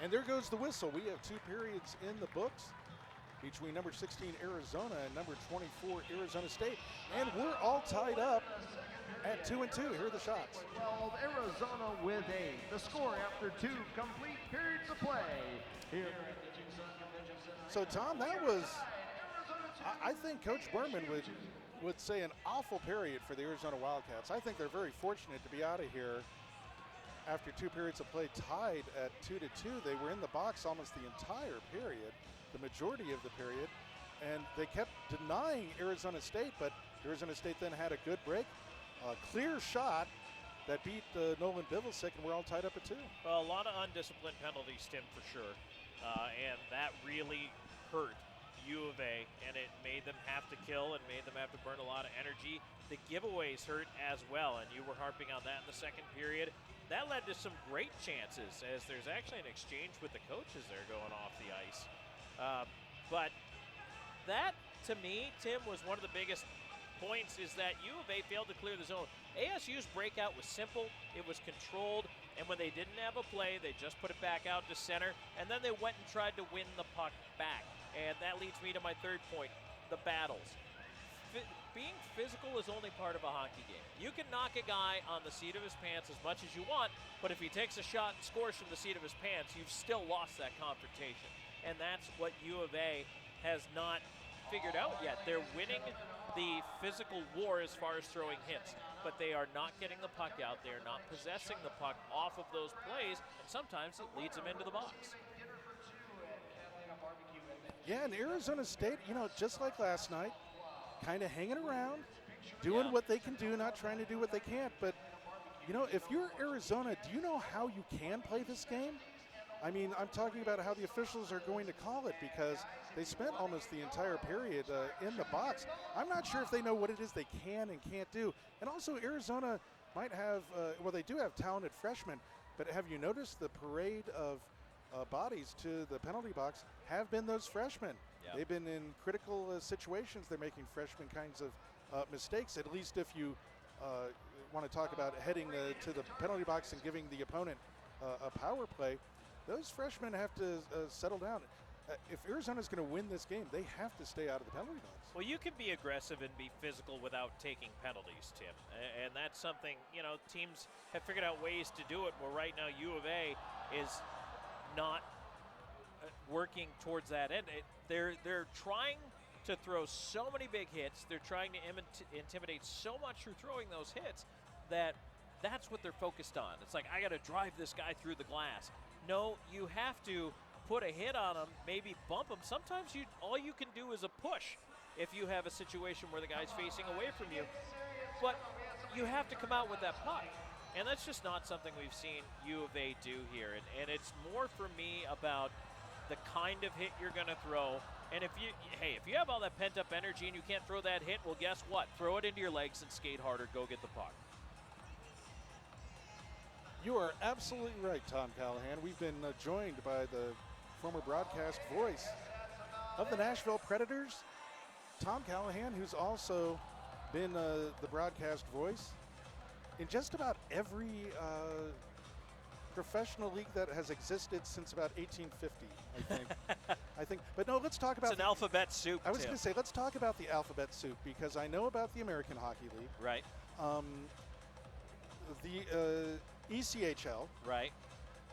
And there goes the whistle. We have 2 periods in the books between number 16 Arizona and number 24 Arizona State. And we're all tied up at 2-2. Here are the shots.
12, Arizona with 8. The score after 2 complete periods of play. Here.
So Tom, that was, I think Coach Berman would say an awful period for the Arizona Wildcats. I think they're very fortunate to be out of here after 2 periods of play tied at 2-2. They were in the box almost the entire period, the majority of the period, and they kept denying Arizona State, but Arizona State then had a good break, a clear shot that beat Nolan Bivilsek, and we're all tied up at 2.
Well, a lot of undisciplined penalties, Tim, for sure, and that really hurt U of A, and it made them have to kill and made them have to burn a lot of energy. The giveaways hurt as well, and you were harping on that in the second period. That led to some great chances, as there's actually an exchange with the coaches there going off the ice. But that, to me, Tim, was one of the biggest points, is that U of A failed to clear the zone. ASU's breakout was simple, it was controlled, and when they didn't have a play, they just put it back out to center, and then they went and tried to win the puck back. And that leads me to my third point, the battles. Being physical is only part of a hockey game. You can knock a guy on the seat of his pants as much as you want, but if he takes a shot and scores from the seat of his pants, you've still lost that confrontation. And that's what U of A has not figured out yet. They're winning the physical war as far as throwing hits, but they are not getting the puck out. They are not possessing the puck off of those plays, and sometimes it leads them into the box.
Yeah, and Arizona State, just like last night, kind of hanging around, doing what they can do, not trying to do what they can't. But, if you're Arizona, do you know how you can play this game? I mean, I'm talking about how the officials are going to call it, because they spent almost the entire period in the box. I'm not sure if they know what it is they can and can't do. And also, Arizona might have, they do have talented freshmen, but have you noticed the parade of bodies to the penalty box have been those freshmen? Yep. They've been in critical situations. They're making freshman kinds of mistakes, at least if you want to talk about heading to the penalty box and giving the opponent a power play. Those freshmen have to settle down. If Arizona's going to win this game, they have to stay out of the penalty box.
Well, you can be aggressive and be physical without taking penalties, Tim. And that's something, teams have figured out ways to do it, where right now U of A is not working towards that end. They're trying to throw so many big hits. They're trying to intimidate so much through throwing those hits that's what they're focused on. It's like, I got to drive this guy through the glass. No, you have to put a hit on him, maybe bump him. Sometimes all you can do is a push if you have a situation where the guy's facing away from you. But you have to come out with that puck. And that's just not something we've seen U of A do here. And it's more for me about the kind of hit you're going to throw. And if you have all that pent-up energy and you can't throw that hit, well, guess what? Throw it into your legs and skate harder. Go get the puck.
You are absolutely right, Tom Callahan. We've been joined by the former broadcast voice of the Nashville Predators, Tom Callahan, who's also been the broadcast voice in just about every professional league that has existed since about 1850, I think. But no, let's talk about
it's an alphabet soup.
I was going to say, let's talk about the alphabet soup, because I know about the American Hockey League.
Right.
The ECHL.
Right.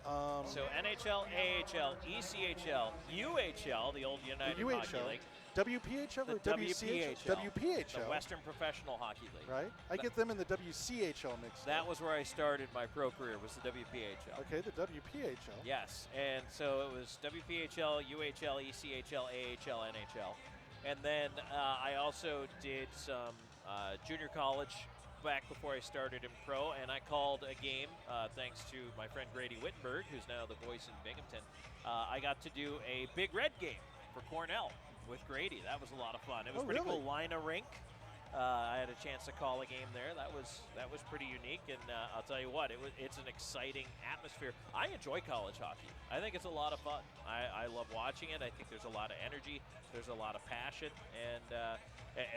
So NHL, AHL, ECHL, UHL, the old United Hockey League.
WPHL or WCHL? WPHL.
The Western Professional Hockey League.
Right. I get them in the WCHL mix.
That was where I started my pro career, was the WPHL.
Okay, the WPHL.
Yes, and so it was WPHL, UHL, ECHL, AHL, NHL. And then I also did some junior college back before I started in pro, and I called a game thanks to my friend Grady Wittenberg, who's now the voice in Binghamton. I got to do a Big Red game for Cornell with Grady. That was a lot of fun. It was pretty cool. Lina Rink. I had a chance to call a game there. That was pretty unique, and I'll tell you what, it's an exciting atmosphere. I enjoy college hockey. I think it's a lot of fun. I love watching it. I think there's a lot of energy. There's a lot of passion, and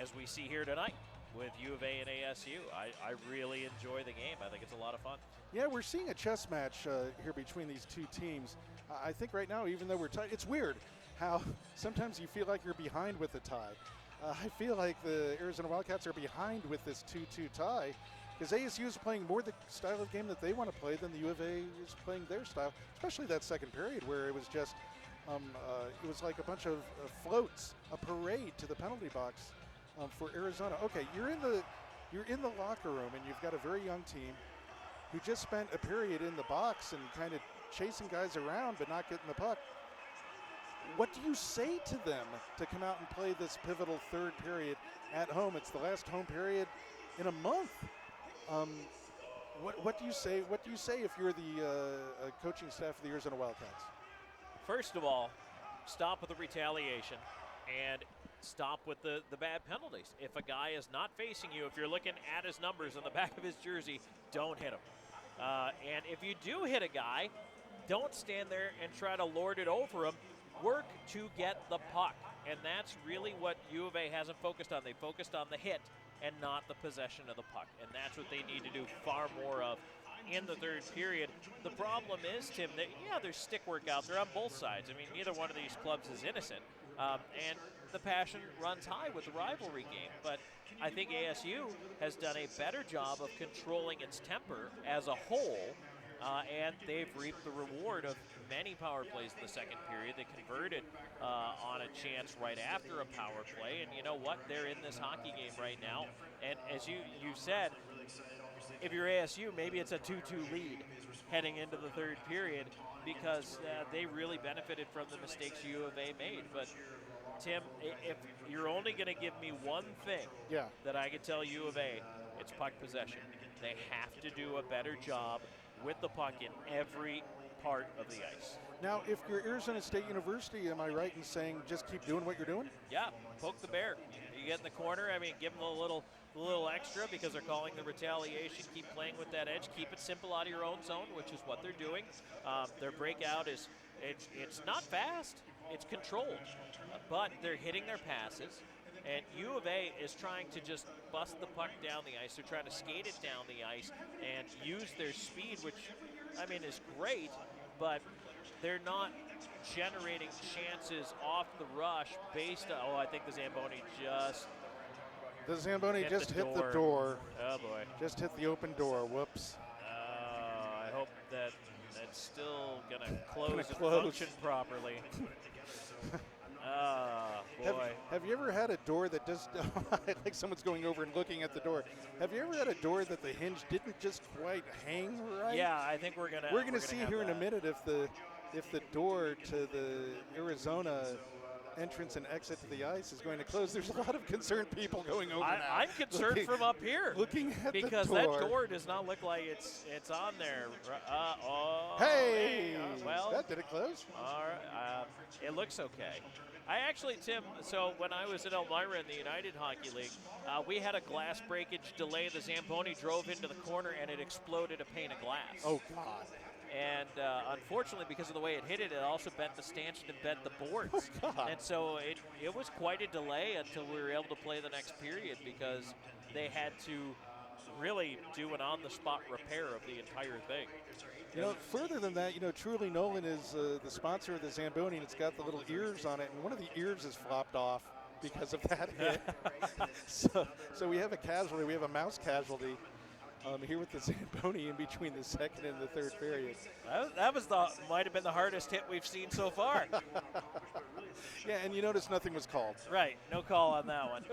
as we see here tonight with U of A and ASU, I really enjoy the game. I think it's a lot of fun.
Yeah, we're seeing a chess match here between these two teams. I think right now, even though we're tied, it's weird how sometimes you feel like you're behind with the tie. I feel like the Arizona Wildcats are behind with this 2-2 tie because ASU is playing more the style of game that they want to play than the U of A is playing their style, especially that second period where it was just, it was like a bunch of floats, a parade to the penalty box for Arizona. Okay, you're in the locker room and you've got a very young team who just spent a period in the box and kind of chasing guys around but not getting the puck. What do you say to them to come out and play this pivotal third period at home? It's the last home period in a month. What do you say? What do you say if you're the coaching staff of the Arizona Wildcats?
First of all, stop with the retaliation and stop with the bad penalties. If a guy is not facing you, if you're looking at his numbers on the back of his jersey, don't hit him. And if you do hit a guy, don't stand there and try to lord it over him. Work to get the puck, and that's really what U of A hasn't focused on. They focused on the hit and not the possession of the puck, and that's what they need to do far more of in the third period. The problem is, Tim, that, yeah, there's stick work out there on both sides. I mean, neither one of these clubs is innocent, and the passion runs high with the rivalry game, but I think ASU has done a better job of controlling its temper as a whole, and they've reaped the reward of many power plays in the second period. They converted on a chance right after a power play, and you know what? They're in this hockey game right now. And as you said, if you're ASU, maybe it's a 2-2 lead heading into the third period because they really benefited from the mistakes U of A made. But Tim, if you're only going to give me one thing that I could tell U of A, it's puck possession. They have to do a better job with the puck in every part of the ice.
Now, if you're Arizona State University, am I right in saying just keep doing what you're doing?
Yeah, poke the bear. You get in the corner, I mean, give them a little extra because they're calling the retaliation. Keep playing with that edge. Keep it simple out of your own zone, which is what they're doing. Their breakout is, it's not fast, it's controlled, but they're hitting their passes. And U of A is trying to just bust the puck down the ice. They're trying to skate it down the ice and use their speed, which, I mean, is great, but they're not generating chances off the rush based on, I think the Zamboni just
hit the door.
Oh, boy.
Just hit the open door. Whoops.
I hope that's still going to close and function properly. Boy.
Have you ever had a door that just, like someone's going over and looking at the door. Have you ever had a door that the hinge didn't just quite hang right?
Yeah, I think we're gonna
see here in a minute if the door to the Arizona entrance and exit to the ice is going to close. There's a lot of concerned people going over now.
I'm concerned from up here.
Looking at
because
the door.
That door does not look like it's on there.
Hey!
Well,
did it close?
All right. It looks okay. I actually, Tim, so when I was at Elmira in the United Hockey League, we had a glass breakage delay. The Zamboni drove into the corner and it exploded a pane of glass.
Oh, God.
And unfortunately, because of the way it hit it, it also bent the stanchion and bent the boards.
Oh, God.
And so it was quite a delay until we were able to play the next period because they had to really do an on-the-spot repair of the entire thing.
You know, further than that, Truly Nolan is the sponsor of the Zamboni, and it's got the little ears on it, and one of the ears is flopped off because of that hit. so we have a casualty. We have a mouse casualty here with the Zamboni in between the second and the third period.
That might have been the hardest hit we've seen so far.
Yeah, and you notice nothing was called.
Right, no call on that one.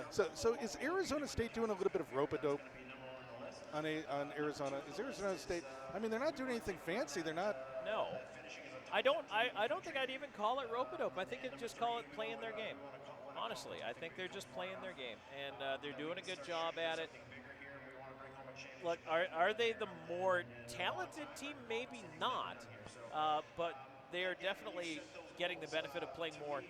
So is Arizona State doing a little bit of rope-a-dope on Arizona? Is Arizona State? I mean, they're not doing anything fancy. They're not.
No, I don't think I'd even call it rope-a-dope. I think I'd just call it playing their game. Honestly, I think they're just playing their game, and they're doing a good job at it. look, are they the more talented team? Maybe not, but they are definitely getting the benefit of playing more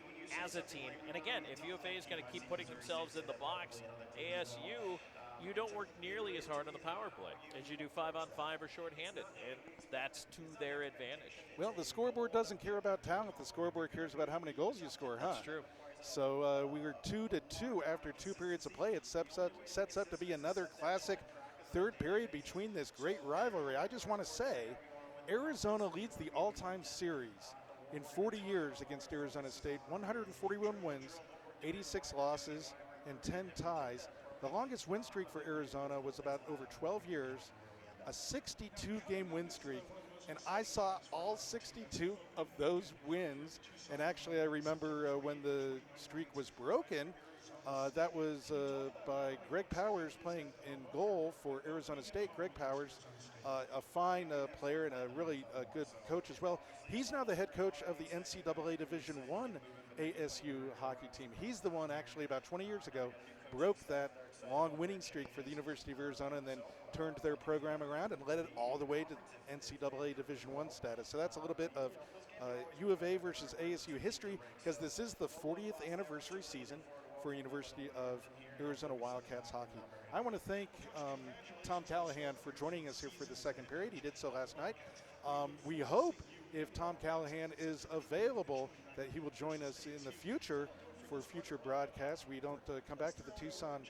as a team. And again, if UFA is going to keep putting themselves in the box, ASU, you don't work nearly as hard on the power play as you do 5-on-5 or shorthanded, and that's to their advantage.
Well, the scoreboard doesn't care about talent. The scoreboard cares about how many goals you score, huh?
That's true.
So we were 2-2 after 2 periods of play. It sets up to be another classic third period between this great rivalry. I just want to say, Arizona leads the all-time series in 40 years against Arizona State. 141 wins, 86 losses, and 10 ties. The longest win streak for Arizona was about over 12 years, a 62-game win streak. And I saw all 62 of those wins. And actually, I remember when the streak was broken, that was by Greg Powers playing in goal for Arizona State. Greg Powers, a fine player and a really good coach as well. He's now the head coach of the NCAA Division I ASU hockey team. He's the one actually about 20 years ago broke that long winning streak for the University of Arizona and then turned their program around and led it all the way to NCAA Division I status. So that's a little bit of U of A versus ASU history, because this is the 40th anniversary season for University of Arizona Wildcats hockey. I want to thank Tom Callahan for joining us here for the second period. He did so last night. We hope, if Tom Callahan is available, that he will join us in the future for future broadcasts. We don't come back to the Tucson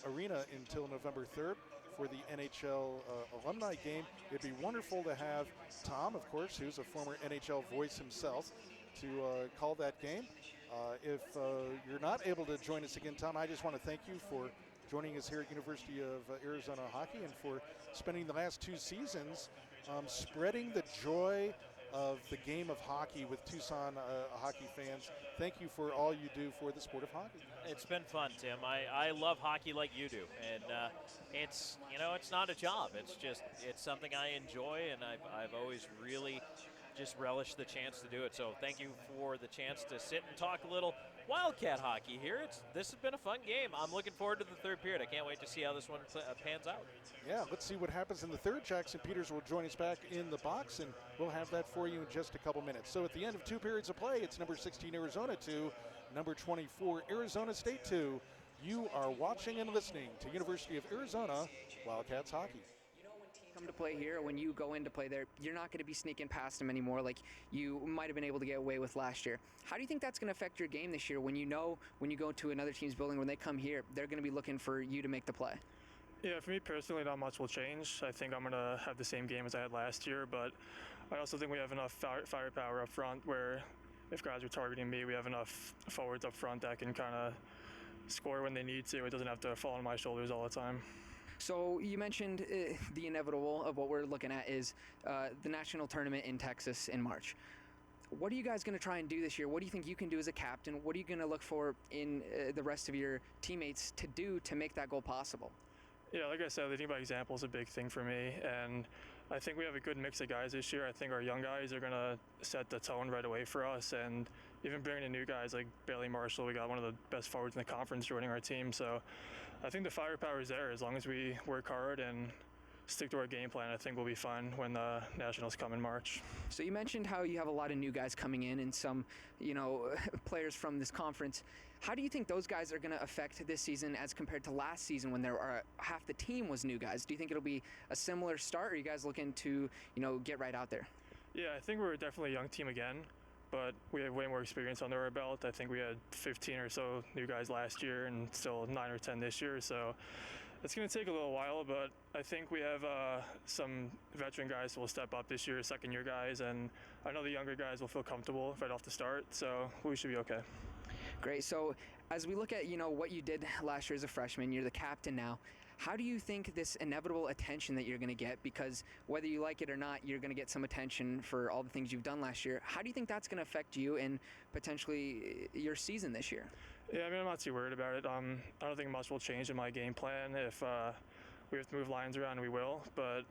Arena until November 3rd for the NHL alumni game. It'd be wonderful to have Tom, of course, who's a former NHL voice himself, to call that game. If you're not able to join us again, Tom, I just want to thank you for joining us here at University of Arizona Hockey and for spending the last 2 seasons spreading the joy of the game of hockey with Tucson hockey fans. Thank you for all you do for the sport of hockey.
It's been fun, Tim. I love hockey like you do, and it's not a job. It's something I enjoy, and I've always really just relished the chance to do it. So thank you for the chance to sit and talk a little Wildcat hockey here. This has been a fun game. I'm looking forward to the third period. I can't wait to see how this one pans out.
Yeah, let's see what happens in the third. Jackson Peters will join us back in the box, and we'll have that for you in just a couple minutes. So at the end of 2 periods of play, it's number 16 Arizona 2, number 24 Arizona State 2. You are watching and listening to University of Arizona Wildcats hockey.
Come to play here, when you go in to play there, you're not going to be sneaking past them anymore like you might have been able to get away with last year. How do you think that's going to affect your game this year when you go to another team's building, when they come here, they're going to be looking for you to make the play?
Yeah, for me personally, not much will change. I think I'm going to have the same game as I had last year, but I also think we have enough firepower up front where if guys are targeting me, we have enough forwards up front that can kind of score when they need to. It doesn't have to fall on my shoulders all the time.
So you mentioned the inevitable of what we're looking at is the national tournament in Texas in March. What are you guys going to try and do this year? What do you think you can do as a captain? What are you going to look for in the rest of your teammates to do to make that goal possible?
Yeah, like I said, leading by example is a big thing for me, and I think we have a good mix of guys this year. I think our young guys are going to set the tone right away for us, and even bringing in new guys like Bailey Marshall, we got one of the best forwards in the conference joining our team. So I think the firepower is there. As long as we work hard and stick to our game plan, I think we'll be fine when the Nationals come in March.
So you mentioned how you have a lot of new guys coming in and some, players from this conference. How do you think those guys are going to affect this season as compared to last season when there are half the team was new guys? Do you think it'll be a similar start, or are you guys looking to, get right out there?
Yeah, I think we're definitely a young team again, but we have way more experience under our belt. I think we had 15 or so new guys last year and still 9 or 10 this year. So it's going to take a little while, but I think we have some veteran guys who will step up this year, second-year guys, and I know the younger guys will feel comfortable right off the start, so we should be okay.
Great. So as we look at, what you did last year as a freshman, you're the captain now. How do you think this inevitable attention that you're going to get, because whether you like it or not, you're going to get some attention for all the things you've done last year. How do you think that's going to affect you and potentially your season this year?
Yeah, I'm not too worried about it. I don't think much will change in my game plan. If we have to move lines around, we will, but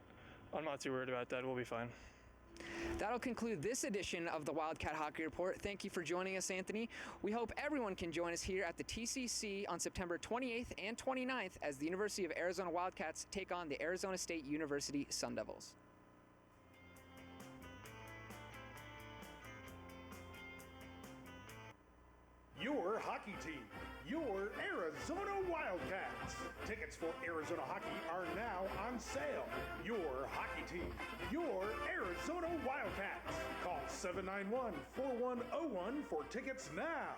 I'm not too worried about that. We'll be fine.
That'll conclude this edition of the Wildcat Hockey Report. Thank you for joining us, Anthony. We hope everyone can join us here at the TCC on September 28th and 29th as the University of Arizona Wildcats take on the Arizona State University Sun Devils.
Your hockey team, your Arizona Wildcats. Tickets for Arizona hockey are now on sale. Your hockey team, your Arizona Wildcats. Call 791-4101 for tickets now.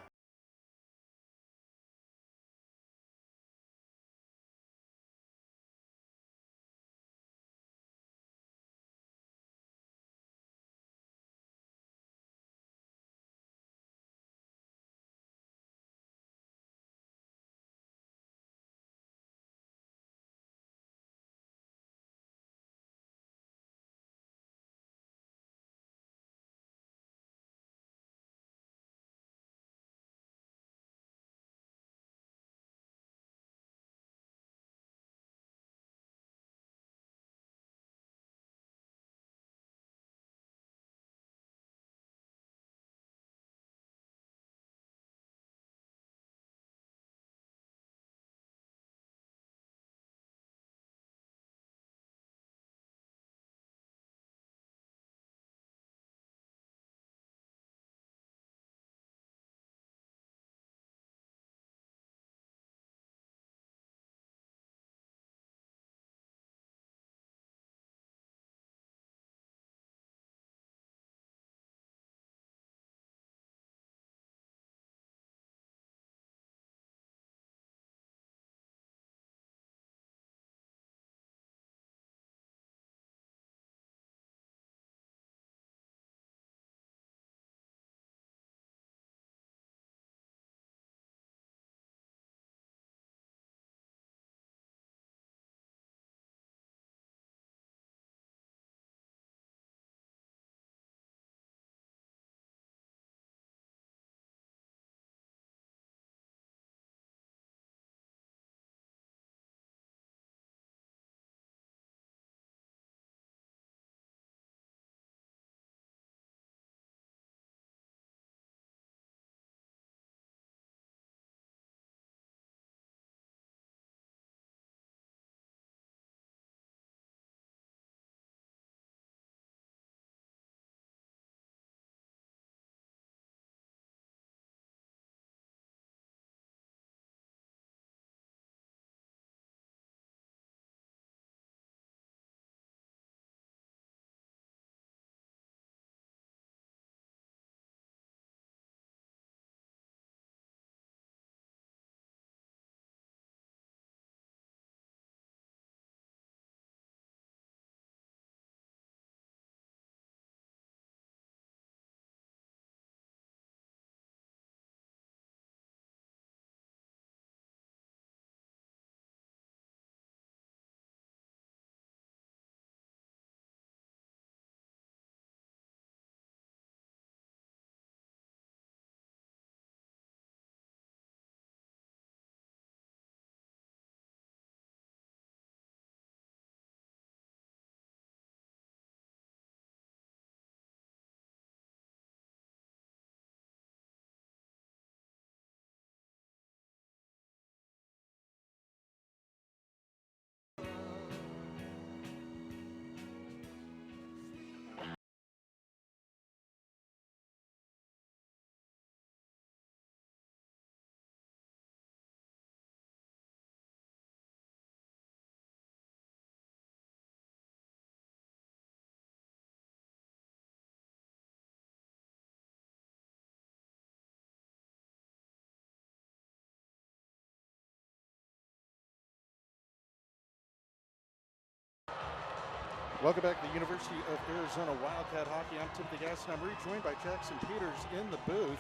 Welcome back to the University of Arizona Wildcat Hockey. I'm Timothy Gaston. I'm rejoined by Jackson Peters in the booth.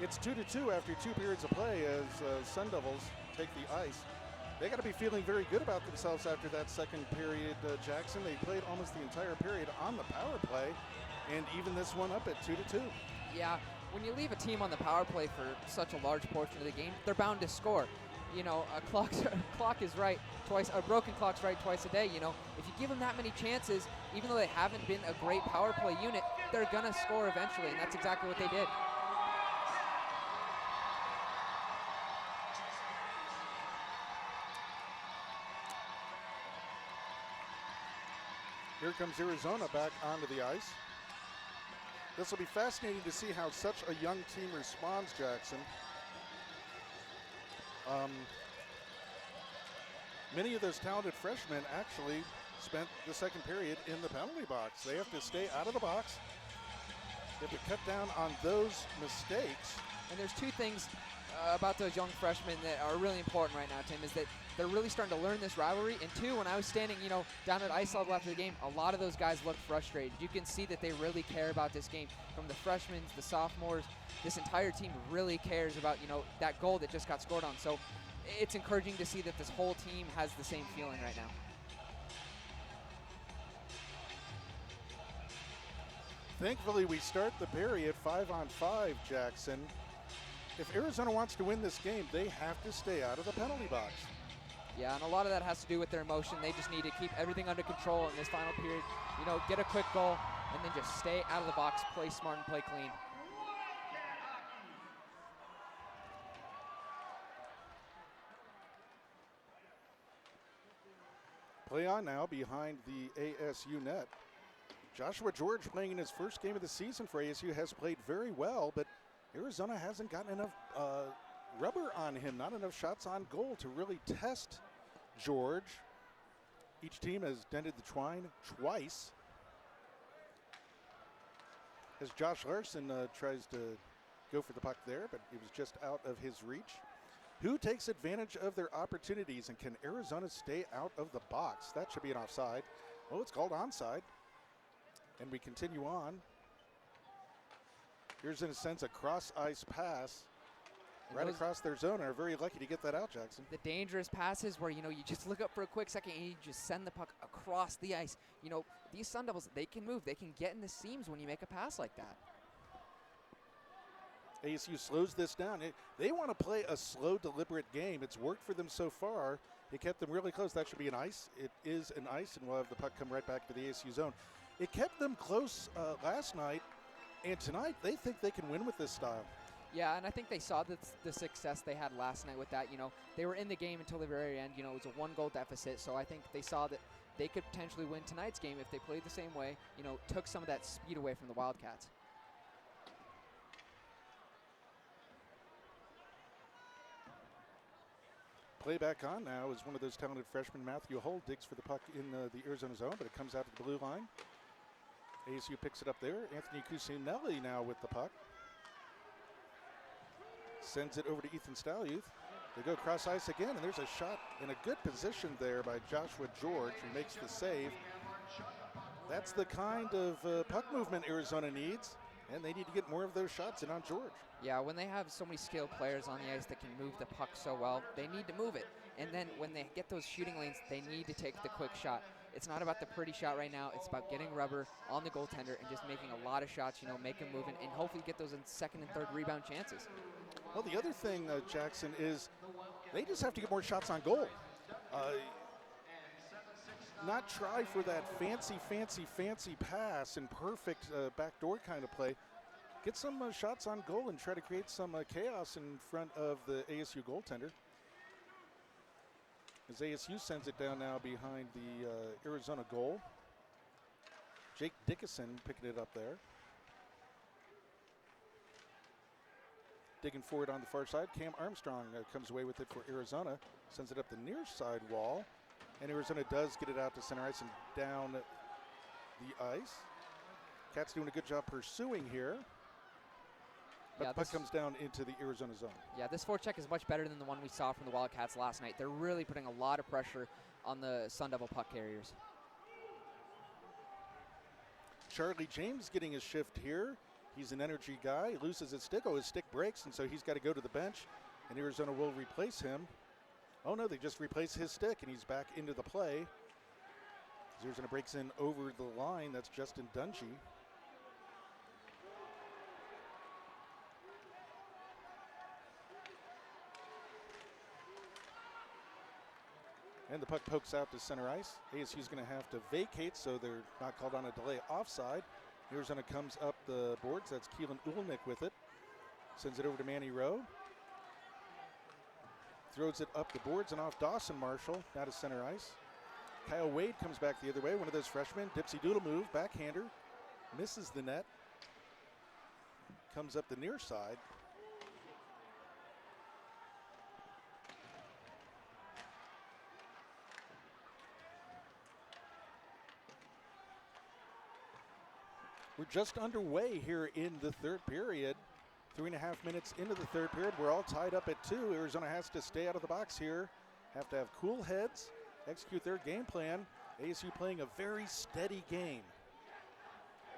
It's 2-2 after 2 periods of play as Sun Devils take the ice. They got to be feeling very good about themselves after that second period, Jackson. They played almost the entire period on the power play and even this one up at 2-2.
Yeah, when you leave a team on the power play for such a large portion of the game, they're bound to score. you know, a clock is right twice, a broken clock's right twice a day. You know, if you give them that many chances, even though they haven't been a great power play unit, they're gonna score eventually, and that's exactly what they did.
Here comes Arizona back onto the ice. This will be fascinating to see how such a young team responds, Jackson. Many of those talented freshmen actually spent the second period in the penalty box. They have to stay out of the box. They have to cut down on those mistakes.
And there's two things about those young freshmen that are really important right now, Tim, is that they're really starting to learn this rivalry. And two, when I was standing, you know, down at ice level after the game, a lot of those guys look frustrated. You can see that they really care about this game. From the freshmen, the sophomores, this entire team really cares about, you know, that goal that just got scored on. So it's encouraging to see that this whole team has the same feeling right now.
Thankfully, we start the period 5-on-5, Jackson. If Arizona wants to win this game, they have to stay out of the penalty box.
Yeah, and a lot of that has to do with their emotion. They just need to keep everything under control in this final period. You know, get a quick goal, and then just stay out of the box, play smart, and play clean.
Play on now behind the ASU net. Joshua George, playing in his first game of the season for ASU, has played very well, but Arizona hasn't gotten enough rubber on him, not enough shots on goal to really test George. Each team has dented the twine twice. As Josh Larson tries to go for the puck there, but it was just out of his reach. Who takes advantage of their opportunities, and can Arizona stay out of the box? That should be an offside. Oh, it's called onside. And we continue on. Here's, in a sense, a cross-ice pass right across their zone, and are very lucky to get that out, Jackson.
The dangerous passes where, you know, you just look up for a quick second and you just send the puck across the ice. You know, these Sun Devils, they can move. They can get in the seams when you make a pass like that.
ASU slows this down. They want to play a slow, deliberate game. It's worked for them so far. It kept them really close. That should be an ice. It is an ice, and we'll have the puck come right back to the ASU zone. It kept them close last night, and tonight they think they can win with this style.
Yeah, and I think they saw the success they had last night with that. You know, they were in the game until the very end. You know, it was a one-goal deficit, so I think they saw that they could potentially win tonight's game if they played the same way, you know, took some of that speed away from the Wildcats.
Play back on now is one of those talented freshmen. Matthew Hull digs for the puck in the Arizona zone, but it comes out to the blue line. ASU picks it up there. Anthony Cusinelli now with the puck. Sends it over to Ethan Stalyuth. They go cross ice again, and there's a shot in a good position there by Joshua George, who makes the save. That's the kind of puck movement Arizona needs, and they need to get more of those shots in on George.
Yeah, when they have so many skilled players on the ice that can move the puck so well, they need to move it. And then when they get those shooting lanes, they need to take the quick shot. It's not about the pretty shot right now. It's about getting rubber on the goaltender and just making a lot of shots, you know, make them move and hopefully get those in second and third rebound chances.
Well, the other thing, Jackson, is they just have to get more shots on goal. Not try for that fancy pass and perfect backdoor kind of play. Get some shots on goal and try to create some chaos in front of the ASU goaltender. As ASU sends it down now behind the Arizona goal. Jake Dickinson picking it up there. Digging forward on the far side. Cam Armstrong comes away with it for Arizona. Sends it up the near side wall. And Arizona does get it out to center ice and down the ice. Cats doing a good job pursuing here. But
yeah,
the puck comes down into the Arizona zone.
Yeah, this forecheck is much better than the one we saw from the Wildcats last night. They're really putting a lot of pressure on the Sun Devil puck carriers.
Charlie James getting his shift here. He's an energy guy. He loses his stick. Oh, his stick breaks, and so he's got to go to the bench, and Arizona will replace him. Oh, no, they just replace his stick, and he's back into the play. As Arizona breaks in over the line. That's Justin Dungy. And the puck pokes out to center ice. ASU's going to have to vacate, so they're not called on a delay offside. Arizona comes up the boards. That's Keelan Ulnick with it. Sends it over to Manny Rowe. Throws it up the boards and off Dawson Marshall, now to center ice. Kyle Wade comes back the other way, one of those freshmen. Dipsy doodle move, backhander. Misses the net. Comes up the near side. We're just underway here in the third period. 3.5 minutes into the third period. We're all tied up at 2. Arizona has to stay out of the box here. Have to have cool heads, execute their game plan. ASU playing a very steady game.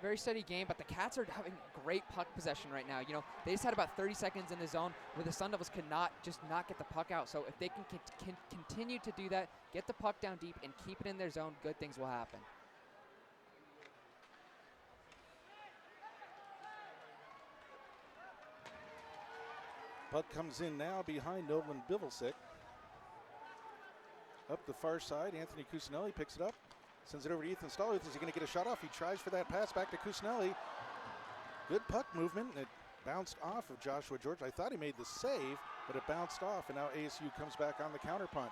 Very steady game, but the Cats are having great puck possession right now. You know, they just had about 30 seconds in the zone where the Sun Devils could not get the puck out. So if they can continue to do that, get the puck down deep and keep it in their zone, good things will happen.
Puck comes in now behind Nolan Bivelsick. Up the far side, Anthony Cusinelli picks it up. Sends it over to Ethan Stallworth. Is he going to get a shot off? He tries for that pass back to Cusinelli. Good puck movement. It bounced off of Joshua George. I thought he made the save, but it bounced off, and now ASU comes back on the counterpunch.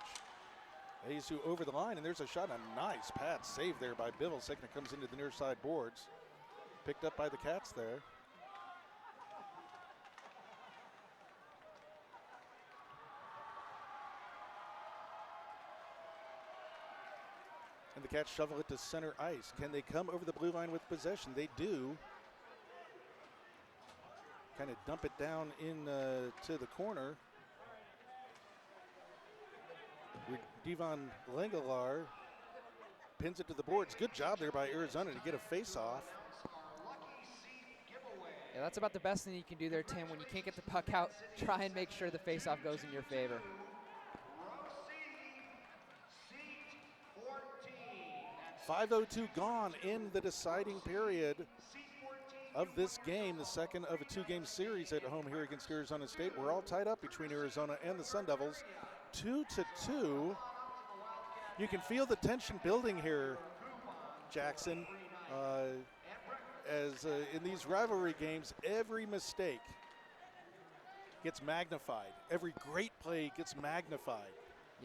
ASU over the line, and there's a shot. A nice pad save there by Bivelsick, and it comes into the near side boards. Picked up by the Cats there. And the Cats shovel it to center ice. Can they come over the blue line with possession? They do. Kind of dump it down in to the corner. Devon Lengelar pins it to the boards. Good job there by Arizona to get a face-off.
Yeah, that's about the best thing you can do there, Tim. When you can't get the puck out, try and make sure the face-off goes in your favor.
5:02 gone in the deciding period of this game, the second of a 2-game series at home here against Arizona State. We're all tied up between Arizona and the Sun Devils, 2-2. You can feel the tension building here, Jackson, as in these rivalry games, every mistake gets magnified. Every great play gets magnified.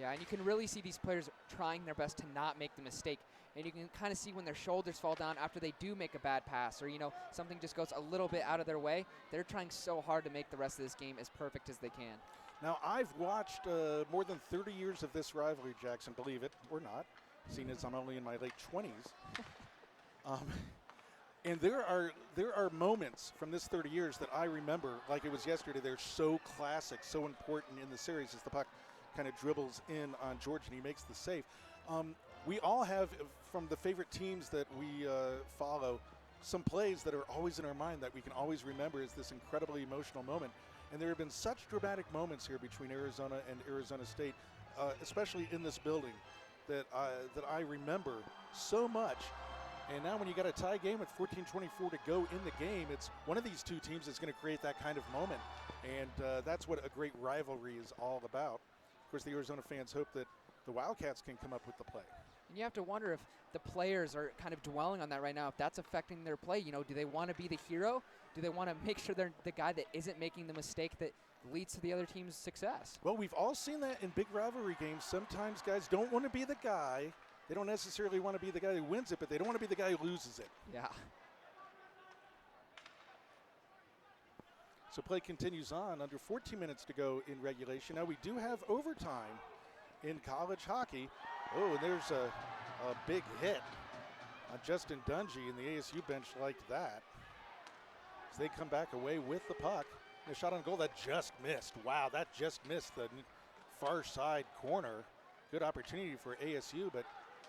Yeah, and you can really see these players trying their best to not make the mistake. And you can kind of see when their shoulders fall down after they do make a bad pass, or, you know, something just goes a little bit out of their way. They're trying so hard to make the rest of this game as perfect as they can.
Now, I've watched more than 30 years of this rivalry, Jackson, believe it or not, seeing as I'm only in my late 20s. And there are moments from this 30 years that I remember like it was yesterday. They're so classic, so important in the series as the puck kind of dribbles in on George and he makes the save. We all have, from the favorite teams that we follow, some plays that are always in our mind that we can always remember as this incredibly emotional moment. And there have been such dramatic moments here between Arizona and Arizona State, especially in this building, that I remember so much. And now when you got a tie game with 14:24 to go in the game, it's one of these two teams that's going to create that kind of moment. And that's what a great rivalry is all about. Of course, the Arizona fans hope that the Wildcats can come up with the play.
And you have to wonder if the players are kind of dwelling on that right now, if that's affecting their play. You know, do they want to be the hero? Do they want to make sure they're the guy that isn't making the mistake that leads to the other team's success?
Well, we've all seen that in big rivalry games. Sometimes guys don't want to be the guy. They don't necessarily want to be the guy who wins it, but they don't want to be the guy who loses it.
Yeah.
So play continues on. Under 14 minutes to go in regulation. Now we do have overtime in college hockey. Oh, and there's a big hit on Justin Dungy, and the ASU bench liked that. As they come back away with the puck. And a shot on goal that just missed. Wow, that just missed the far side corner. Good opportunity for ASU, but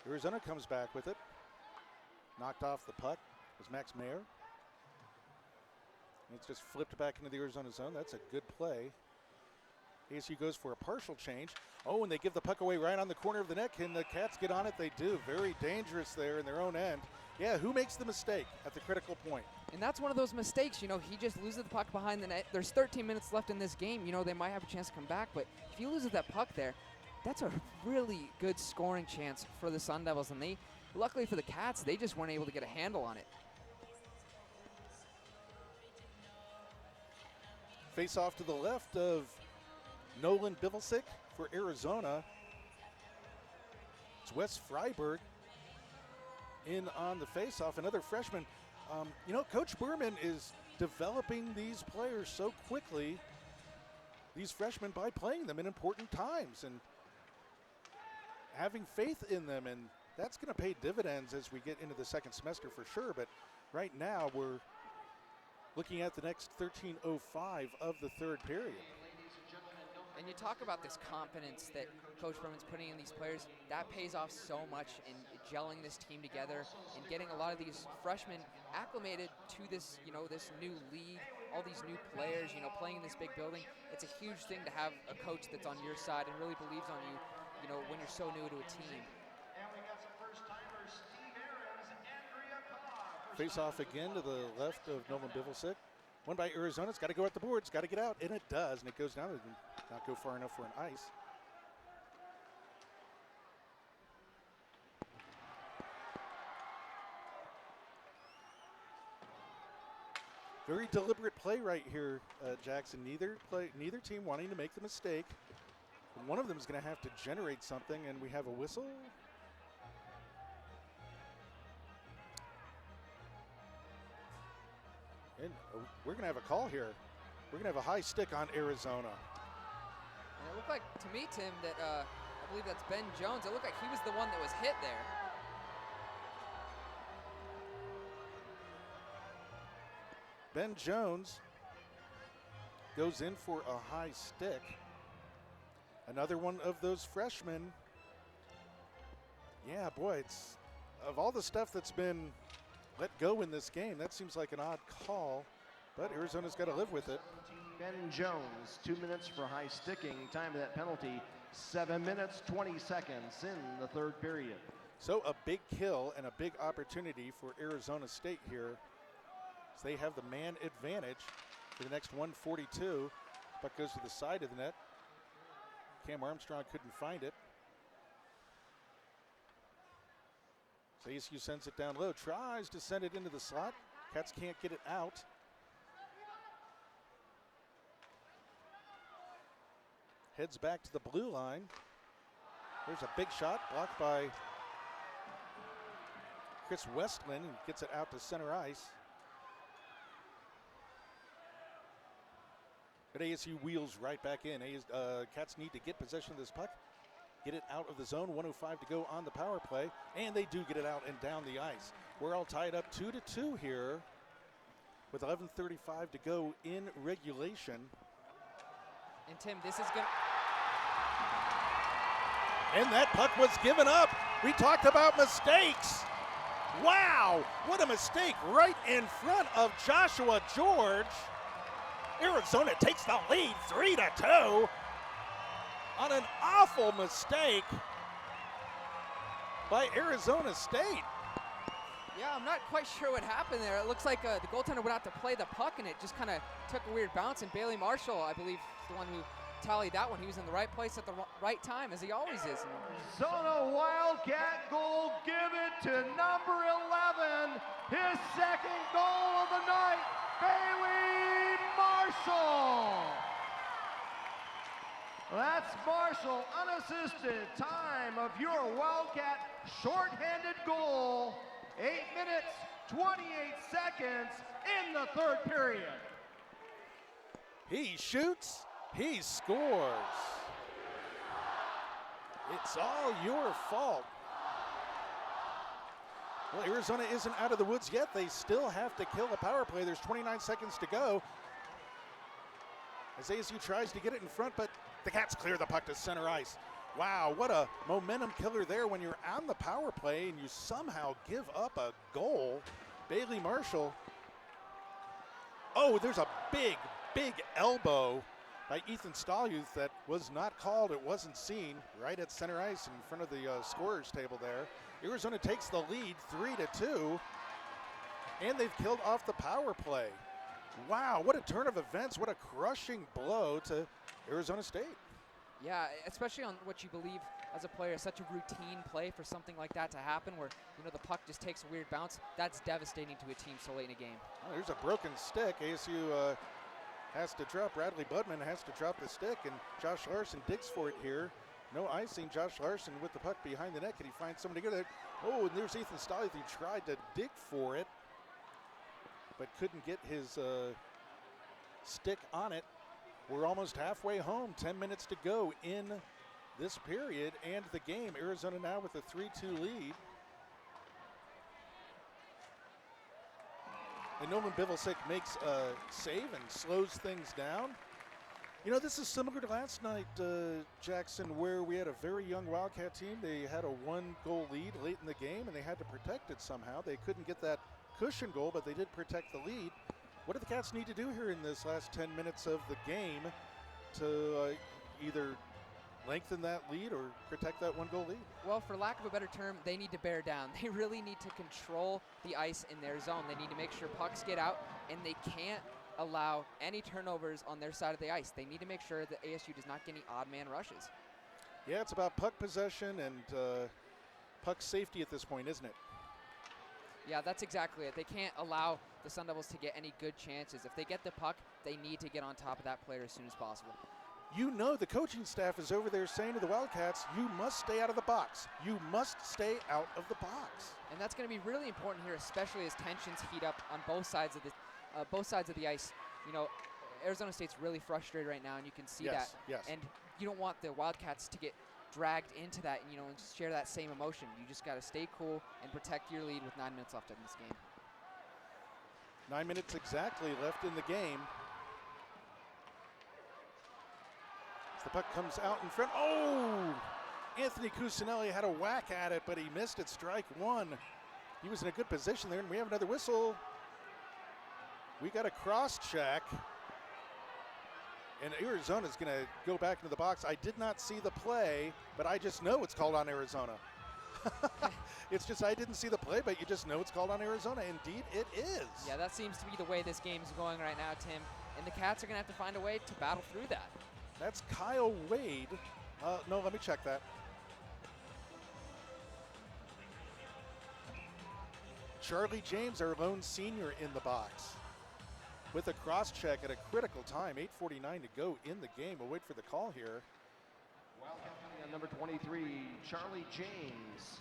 Arizona comes back with it. Knocked off the puck was Max Mayer. And it's just flipped back into the Arizona zone. That's a good play. ASU goes for a partial change. Oh, and they give the puck away right on the corner of the net. Can the Cats get on it? They do. Very dangerous there in their own end. Yeah, who makes the mistake at the critical point?
And that's one of those mistakes. You know, he just loses the puck behind the net. There's 13 minutes left in this game. You know, they might have a chance to come back, but if he loses that puck there, that's a really good scoring chance for the Sun Devils, and they, luckily for the Cats, they just weren't able to get a handle on it.
Face off to the left of Nolan Bivelsick for Arizona. It's Wes Freiberg in on the face-off, another freshman. You know, Coach Berman is developing these players so quickly, these freshmen, by playing them in important times and having faith in them, and that's going to pay dividends as we get into the second semester for sure. But right now we're looking at the next 13:05 of the third period.
And you talk about this confidence that Coach Berman's putting in these players, that pays off so much in gelling this team together and getting a lot of these freshmen acclimated to this, you know, this new league, all these new players, you know, playing in this big building. It's a huge thing to have a coach that's on your side and really believes on you, you know, when you're so new to a team.
Face off again to the left of Nolan Bivelsick. One by Arizona. It's got to go at the boards, got to get out, and it does, and it goes down. It did not go far enough for an ice. Very deliberate play right here, Jackson. Neither team wanting to make the mistake. And one of them is going to have to generate something, and we have a whistle. And we're going to have a call here. We're going to have a high stick on Arizona.
And it looked like, to me, Tim, that I believe that's Ben Jones. It looked like he was the one that was hit there.
Ben Jones goes in for a high stick. Another one of those freshmen. Yeah, boy, it's of all the stuff that's been let go in this game, that seems like an odd call, but Arizona's got to live with it.
Ben Jones, 2 minutes for high sticking. Time of that penalty, 7 minutes, 20 seconds in the third period.
So a big kill and a big opportunity for Arizona State here. So they have the man advantage for the next 142. Puck goes to the side of the net. Cam Armstrong couldn't find it. So ASU sends it down low, tries to send it into the slot. Cats can't get it out. Heads back to the blue line. There's a big shot blocked by Chris Westland and gets it out to center ice. But ASU wheels right back in. Cats need to get possession of this puck, get it out of the zone. 1:05 to go on the power play, and they do get it out and down the ice. We're all tied up 2-2 here with 11:35 to go in regulation.
And Tim, this is going
And that puck was given up. We talked about mistakes. Wow, what a mistake right in front of Joshua George. Arizona takes the lead 3-2 on an awful mistake by Arizona State.
Yeah, I'm not quite sure what happened there. It looks like the goaltender went out to play the puck, and it just kind of took a weird bounce, and Bailey Marshall, I believe, is the one who tallied that one. He was in the right place at the right time, as he always is.
Arizona Wildcat goal, give it to number 11, his second goal of the night, Bailey Marshall. That's Marshall, unassisted. Time of your Wildcat shorthanded goal, 8 minutes, 28 seconds in the third period.
He shoots, he scores. It's all your fault. Well, Arizona isn't out of the woods yet. They still have to kill a power play. There's 29 seconds to go. As ASU tries to get it in front, but the Cats clear the puck to center ice. Wow, what a momentum killer there when you're on the power play and you somehow give up a goal. Bailey Marshall. Oh, there's a big, big elbow by Ethan Stahluth that was not called. It wasn't seen right at center ice in front of the scorer's table there. Arizona takes the lead 3-2, and they've killed off the power play. Wow, what a turn of events. What a crushing blow to Arizona State.
Yeah, especially on what you believe as a player, such a routine play for something like that to happen where, the puck just takes a weird bounce. That's devastating to a team so late in a game.
Oh, there's a broken stick. ASU has to drop. Bradley Budman has to drop the stick, and Josh Larson digs for it here. No icing. Josh Larson with the puck behind the net. Can he find someone to get it? Oh, and there's Ethan Stolly who tried to dig for it, but couldn't get his stick on it. We're almost halfway home. 10 minutes to go in this period and the game. Arizona now with a 3-2 lead. And Nolan Bivelsick makes a save and slows things down. This is similar to last night, Jackson, where we had a very young Wildcat team. They had a 1-goal lead late in the game, and they had to protect it somehow. They couldn't get that cushion goal, but they did protect the lead. What do the Cats need to do here in this last 10 minutes of the game to either lengthen that lead or protect that 1-goal lead?
Well, for lack of a better term, they need to bear down. They really need to control the ice in their zone. They need to make sure pucks get out, and they can't allow any turnovers on their side of the ice. They need to make sure that ASU does not get any odd man rushes.
Yeah, it's about puck possession and puck safety at this point, isn't it?
Yeah, that's exactly it. They can't allow the Sun Devils to get any good chances. If they get the puck, they need to get on top of that player as soon as possible.
The coaching staff is over there saying to the Wildcats, you must stay out of the box. You must stay out of the box.
And that's going to be really important here, especially as tensions heat up on both sides of the ice. Arizona State's really frustrated right now, and you can see that.
Yes.
And you don't want the Wildcats to get dragged into that and just share that same emotion. You just got to stay cool and protect your lead with 9 minutes left in this game.
9 minutes exactly left in the game. As the puck comes out in front. Oh! Anthony Cusinelli had a whack at it, but he missed it. Strike one. He was in a good position there, and we have another whistle. We got a cross check. And Arizona's going to go back into the box. I did not see the play, but I just know it's called on Arizona. It's just I didn't see the play, but you just know it's called on Arizona. Indeed, it is.
Yeah, that seems to be the way this game's going right now, Tim. And the Cats are going to have to find a way to battle through that.
That's Kyle Wade. No, let me check that. Charlie James, our lone senior, in the box with a cross check at a critical time. 8:49 to go in the game. We'll wait for the call here.
Wildcat on number 23, Charlie James.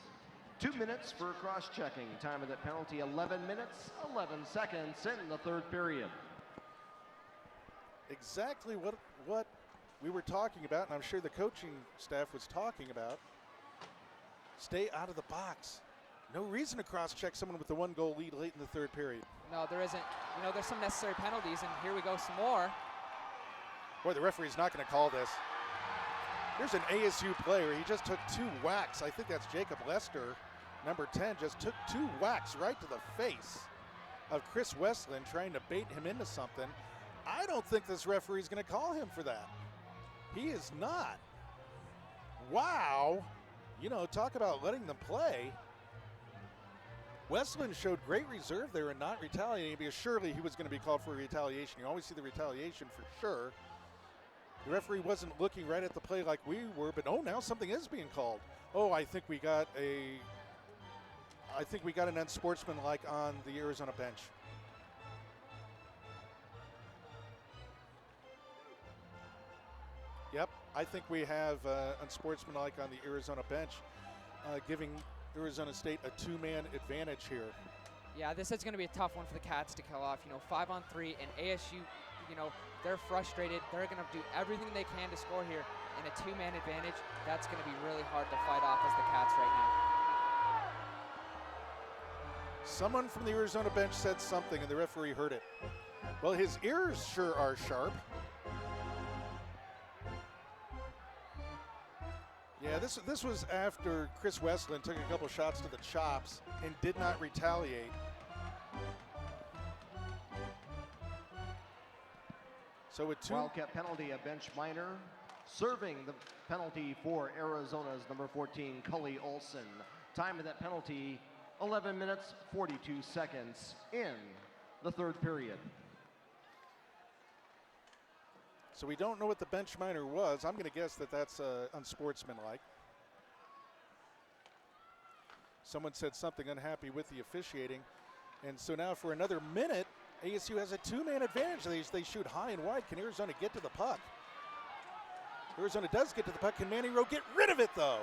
2 minutes for cross-checking. Time of that penalty, 11 minutes, 11 seconds in the third period.
Exactly what we were talking about, and I'm sure the coaching staff was talking about. Stay out of the box. No reason to cross-check someone with the 1-goal lead late in the third period.
No, there isn't. There's some necessary penalties, and here we go some more.
Boy, the referee's not going to call this. Here's an ASU player. He just took 2 whacks. I think that's Jacob Lester, number 10, just took 2 whacks right to the face of Chris Westland, trying to bait him into something. I don't think this referee's going to call him for that. He is not. Wow. Talk about letting them play. Westland showed great reserve there and not retaliating, because surely he was going to be called for retaliation. You always see the retaliation for sure. The referee wasn't looking right at the play like we were, but now something is being called. I think we got an unsportsmanlike on the Arizona bench. Yep, I think we have unsportsmanlike on the Arizona bench, giving Arizona State a 2-man advantage here.
Yeah, this is going to be a tough one for the Cats to kill off. 5-on-3, and ASU, they're frustrated. They're going to do everything they can to score here. And a 2-man advantage, that's going to be really hard to fight off as the Cats right now.
Someone from the Arizona bench said something, and the referee heard it. Well, his ears sure are sharp. Yeah, this was after Chris Westland took a couple shots to the chops and did not retaliate. So with 2
Wildcat penalty, a bench minor. Serving the penalty for Arizona's number 14, Cully Olson. Time of that penalty, 11 minutes, 42 seconds in the third period.
So we don't know what the bench minor was. I'm going to guess that that's unsportsmanlike. Someone said something unhappy with the officiating. And so now for another minute, ASU has a two-man advantage. They shoot high and wide. Can Arizona get to the puck? Arizona does get to the puck. Can Manny Rowe get rid of it, though?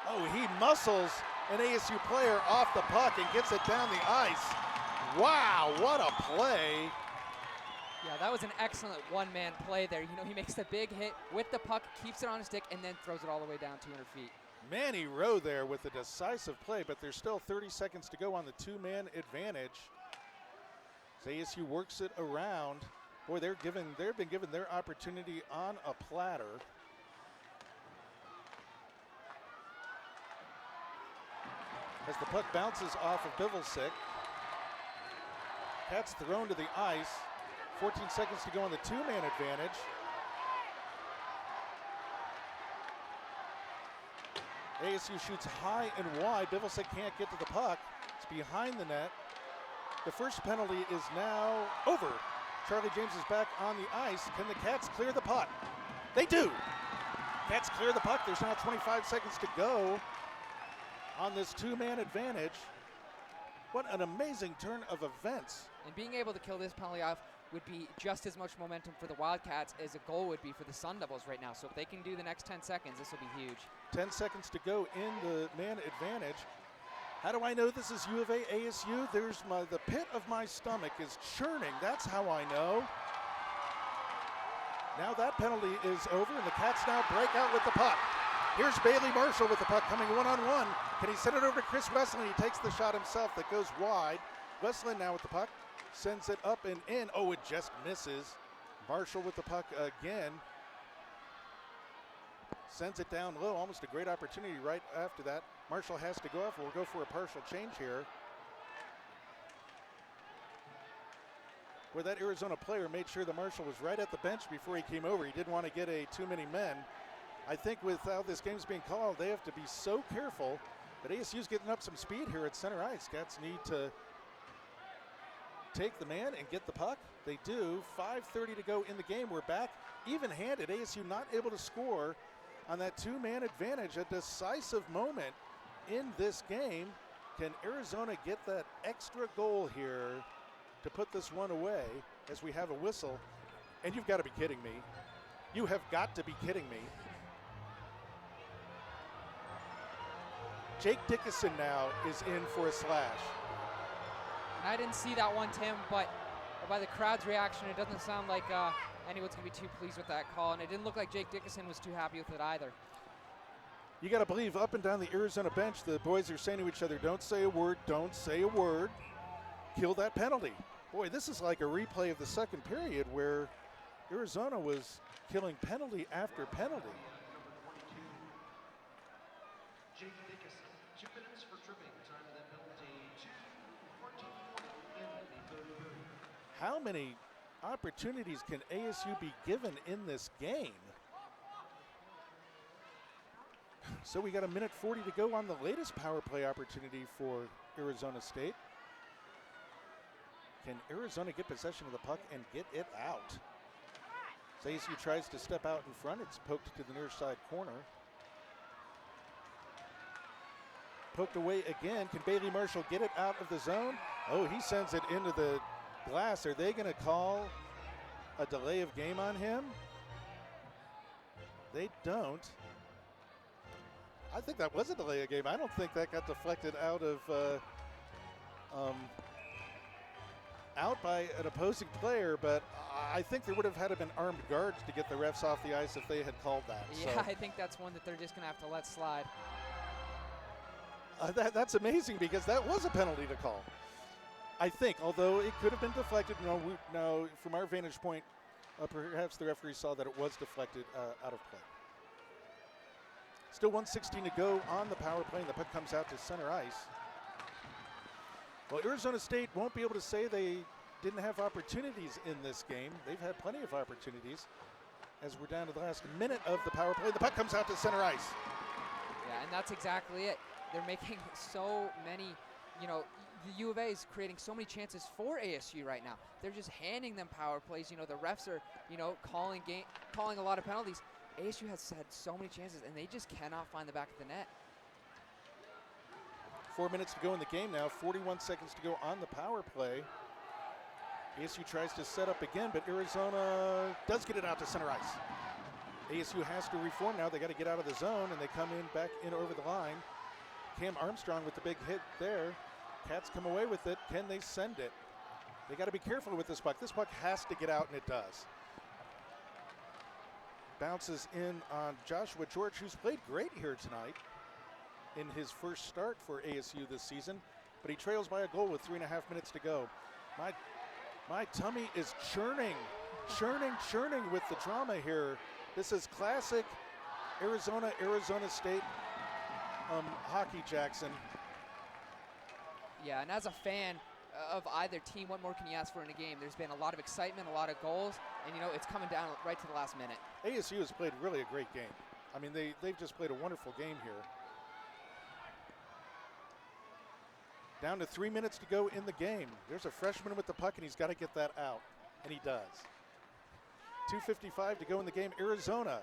Oh, he muscles an ASU player off the puck and gets it down the ice. Wow, what a play.
Yeah, that was an excellent one-man play there. You know, he makes the big hit with the puck, keeps it on his stick, and then throws it all the way down 200 feet.
Manny Rowe there with a decisive play, but there's still 30 seconds to go on the two-man advantage. As ASU works it around. Boy, they've been given their opportunity on a platter. As the puck bounces off of Bivelsick, Cats thrown to the ice. 14 seconds to go on the two-man advantage. ASU shoots high and wide. Bivelsick can't get to the puck. It's behind the net. The first penalty is now over. Charlie James is back on the ice. Can the Cats clear the puck? They do. Cats clear the puck. There's now 25 seconds to go on this two-man advantage. What an amazing turn of events.
And being able to kill this penalty off would be just as much momentum for the Wildcats as a goal would be for the Sun Devils right now. So if they can do the next 10 seconds, this will be huge.
10 seconds to go in the man advantage. How do I know this is U of A ASU? The pit of my stomach is churning. That's how I know. Now that penalty is over, and the Cats now break out with the puck. Here's Bailey Marshall with the puck coming one-on-one. Can he send it over to Chris Westland? He takes the shot himself that goes wide. Westland now with the puck. Sends it up and in. Oh, it just misses. Marshall with the puck again. Sends it down low. Almost a great opportunity right after that. Marshall has to go off. We'll go for a partial change here. Where that Arizona player made sure that Marshall was right at the bench before he came over. He didn't want to get too many men. I think with how this game's being called, they have to be so careful. But ASU's getting up some speed here at center ice. Cats need to take the man and get the puck. They do. 5:30 to go in the game. We're back even-handed. ASU not able to score on that two-man advantage. A decisive moment in this game. Can Arizona get that extra goal here to put this one away as we have a whistle? And you've got to be kidding me. You have got to be kidding me. Jake Dickinson now is in for a slash.
And I didn't see that one, Tim, but by the crowd's reaction, it doesn't sound like anyone's going to be too pleased with that call. And it didn't look like Jake Dickinson was too happy with it either.
You got to believe up and down the Arizona bench, the boys are saying to each other, don't say a word, don't say a word. Kill that penalty. Boy, this is like a replay of the second period where Arizona was killing penalty after penalty.
Jake Dickinson, 2 minutes for tripping. Time of that penalty, 2:14 in the third period.
How many opportunities can ASU be given in this game? So we got 1:40 to go on the latest power play opportunity for Arizona State. Can Arizona get possession of the puck and get it out? So ASU tries to step out in front. It's poked to the near side corner. Poked away again. Can Bailey Marshall get it out of the zone? Oh, he sends it into the glass. Are they going to call a delay of game on him? They don't. I think that was a delay of game. I don't think that got deflected out of out by an opposing player, but I think there would have had to been armed guards to get the refs off the ice if they had called that.
Yeah,
so.
I think that's one that they're just going to have to let slide.
That's amazing because that was a penalty to call. I think, although it could have been deflected. No, from our vantage point, perhaps the referee saw that it was deflected out of play. Still 1:16 to go on the power play, and the puck comes out to center ice. Well, Arizona State won't be able to say they didn't have opportunities in this game. They've had plenty of opportunities as we're down to the last minute of the power play. The puck comes out to center ice.
Yeah, and that's exactly it. They're making so many you know, the U of A is creating so many chances for ASU right now. They're just handing them power plays. You know, the refs are, you know, calling a lot of penalties. ASU has had so many chances, and they just cannot find the back of the net.
4 minutes to go in the game now, 41 seconds to go on the power play. ASU tries to set up again, but Arizona does get it out to center ice. ASU has to reform now. They got to get out of the zone, and they come in back in over the line. Cam Armstrong with the big hit there. Cats come away with it. Can they send it? They got to be careful with this puck. This puck has to get out, and it does. Bounces in on Joshua George, who's played great here tonight in his first start for ASU this season, but he trails by a goal with 3.5 minutes to go. My tummy is churning with the drama here. This is classic Arizona State hockey, Jackson.
Yeah, and as a fan of either team, what more can you ask for in a game? There's been a lot of excitement, a lot of goals, and you know, it's coming down right to the last minute.
ASU has played really a great game. I mean, they've just played a wonderful game here. Down to 3 minutes to go in the game. There's a freshman with the puck, and he's got to get that out, and he does. 2:55 to go in the game. Arizona,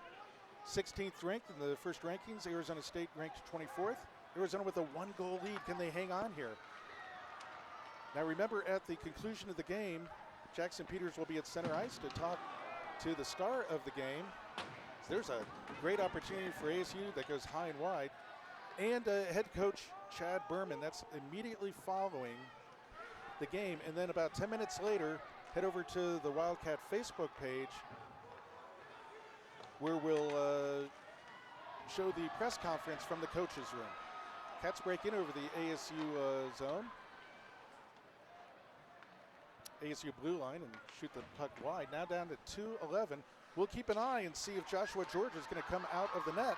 16th ranked in the first rankings. Arizona State ranked 24th. Arizona with a 1-goal lead. Can they hang on here? Now remember, at the conclusion of the game, Jackson Peters will be at center ice to talk to the star of the game. There's a great opportunity for ASU that goes high and wide. And head coach Chad Berman. That's immediately following the game. And then about 10 minutes later, head over to the Wildcat Facebook page where we'll show the press conference from the coaches' room. Cats break in over the ASU zone. ASU blue line and shoot the puck wide. Now down to 2:11. We'll keep an eye and see if Joshua George is going to come out of the net.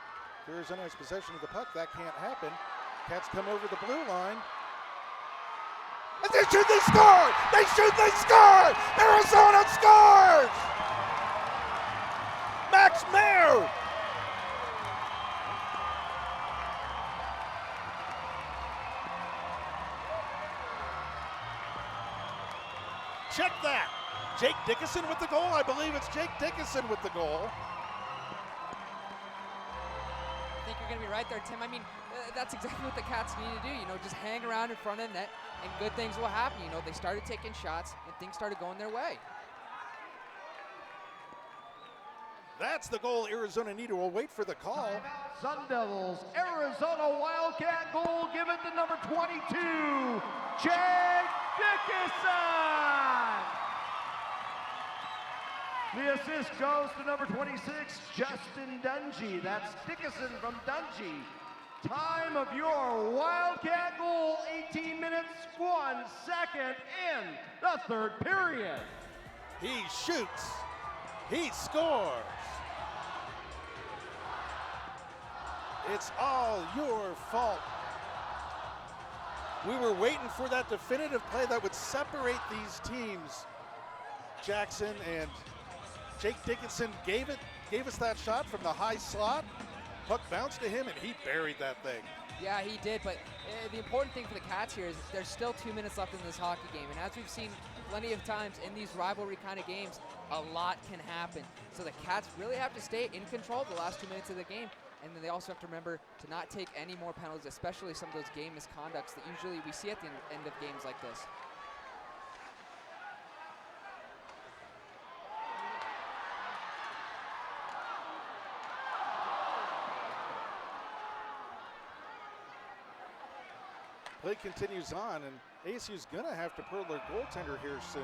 Arizona has possession of the puck. That can't happen. Cats come over the blue line. And they shoot, they score! They shoot, they score! Arizona scores! Max Mayer! Check that. Jake Dickinson with the goal. I believe it's Jake Dickinson with the goal.
I think you're going to be right there, Tim. I mean, that's exactly what the Cats need to do. You know, just hang around in front of the net, and good things will happen. You know, they started taking shots, and things started going their way.
That's the goal Arizona needed. We'll wait for the call.
Sun Devils, Arizona Wildcat goal given to number 22, Jake Dickinson. The assist goes to number 26, Justin Dungy. That's Dickinson from Dungy. Time of your Wildcat goal, 18 minutes, 1 second in the third period.
He shoots. He scores. It's all your fault. We were waiting for that definitive play that would separate these teams. Jackson and Jake Dickinson gave us that shot from the high slot. Puck bounced to him, and he buried that thing.
Yeah, he did, but the important thing for the Cats here is there's still 2 minutes left in this hockey game, and as we've seen plenty of times in these rivalry kind of games, a lot can happen. So the Cats really have to stay in control the last 2 minutes of the game, and then they also have to remember to not take any more penalties, especially some of those game misconducts that usually we see at the end of games like this.
Play continues on, and ASU's gonna have to pull their goaltender here soon.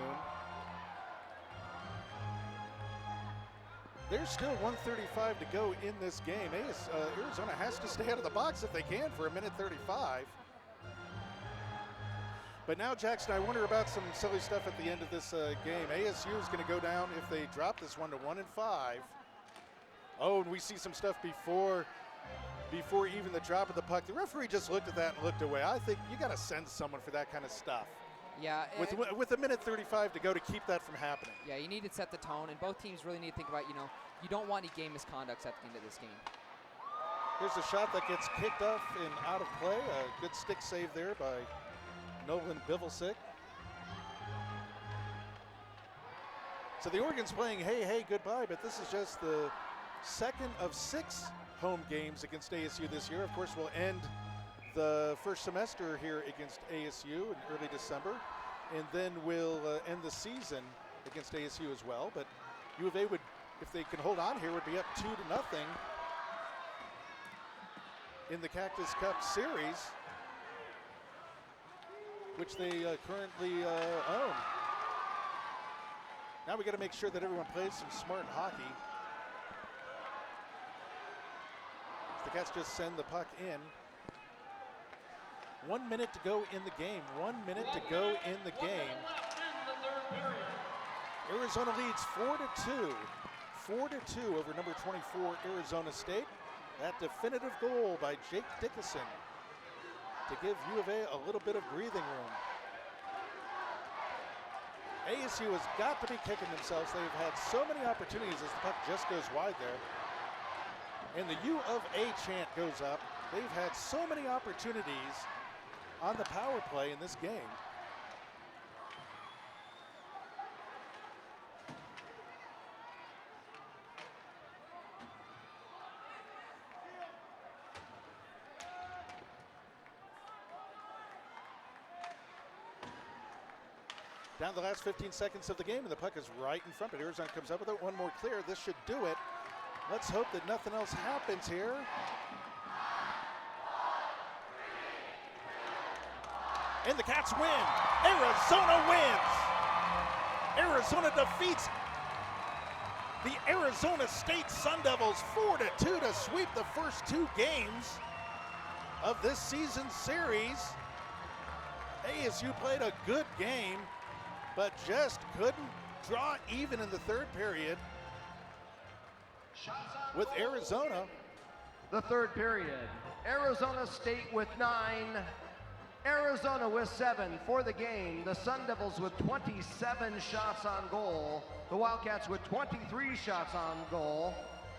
There's still 1:35 to go in this game. Arizona has to stay out of the box if they can for 1:35. But now, Jackson, I wonder about some silly stuff at the end of this game. ASU is going to go down if they drop this one to 1-5. Oh, and we see some stuff before even the drop of the puck. The referee just looked at that and looked away. I think you got to send someone for that kind of stuff.
Yeah.
With 1:35 to go to keep that from happening.
Yeah, you need to set the tone, and both teams really need to think about, you know, you don't want any game misconducts at the end of this game.
Here's a shot that gets kicked off and out of play. A good stick save there by Nolan Bivelsick. So the Oregon's playing hey, hey, goodbye, but this is just the second of 6 home games against ASU this year. Of course, we'll end the first semester here against ASU in early December, and then we'll end the season against ASU as well. But U of A would, if they can hold on here, would be up 2-0 in the Cactus Cup Series, which they currently own. Now we got to make sure that everyone plays some smart hockey. The Cats just send the puck in. 1 minute to go in the game. 1 minute to go in the game. Arizona leads 4-2. 4-2 over number 24 Arizona State. That definitive goal by Jake Dickinson to give U of A a little bit of breathing room. ASU has got to be kicking themselves. They've had so many opportunities as the puck just goes wide there. And the U of A chant goes up. They've had so many opportunities on the power play in this game. Down the last 15 seconds of the game, and the puck is right in front, but Arizona comes up with it. One more clear. This should do it. Let's hope that nothing else happens here. And the Cats win. Arizona wins. Arizona defeats the Arizona State Sun Devils 4-2 to sweep the first 2 games of this season's series. ASU played a good game, but just couldn't draw even in the third period with Arizona.
The third period, Arizona State with 9, Arizona with 7 for the game. The Sun Devils with 27 shots on goal. The Wildcats with 23 shots on goal.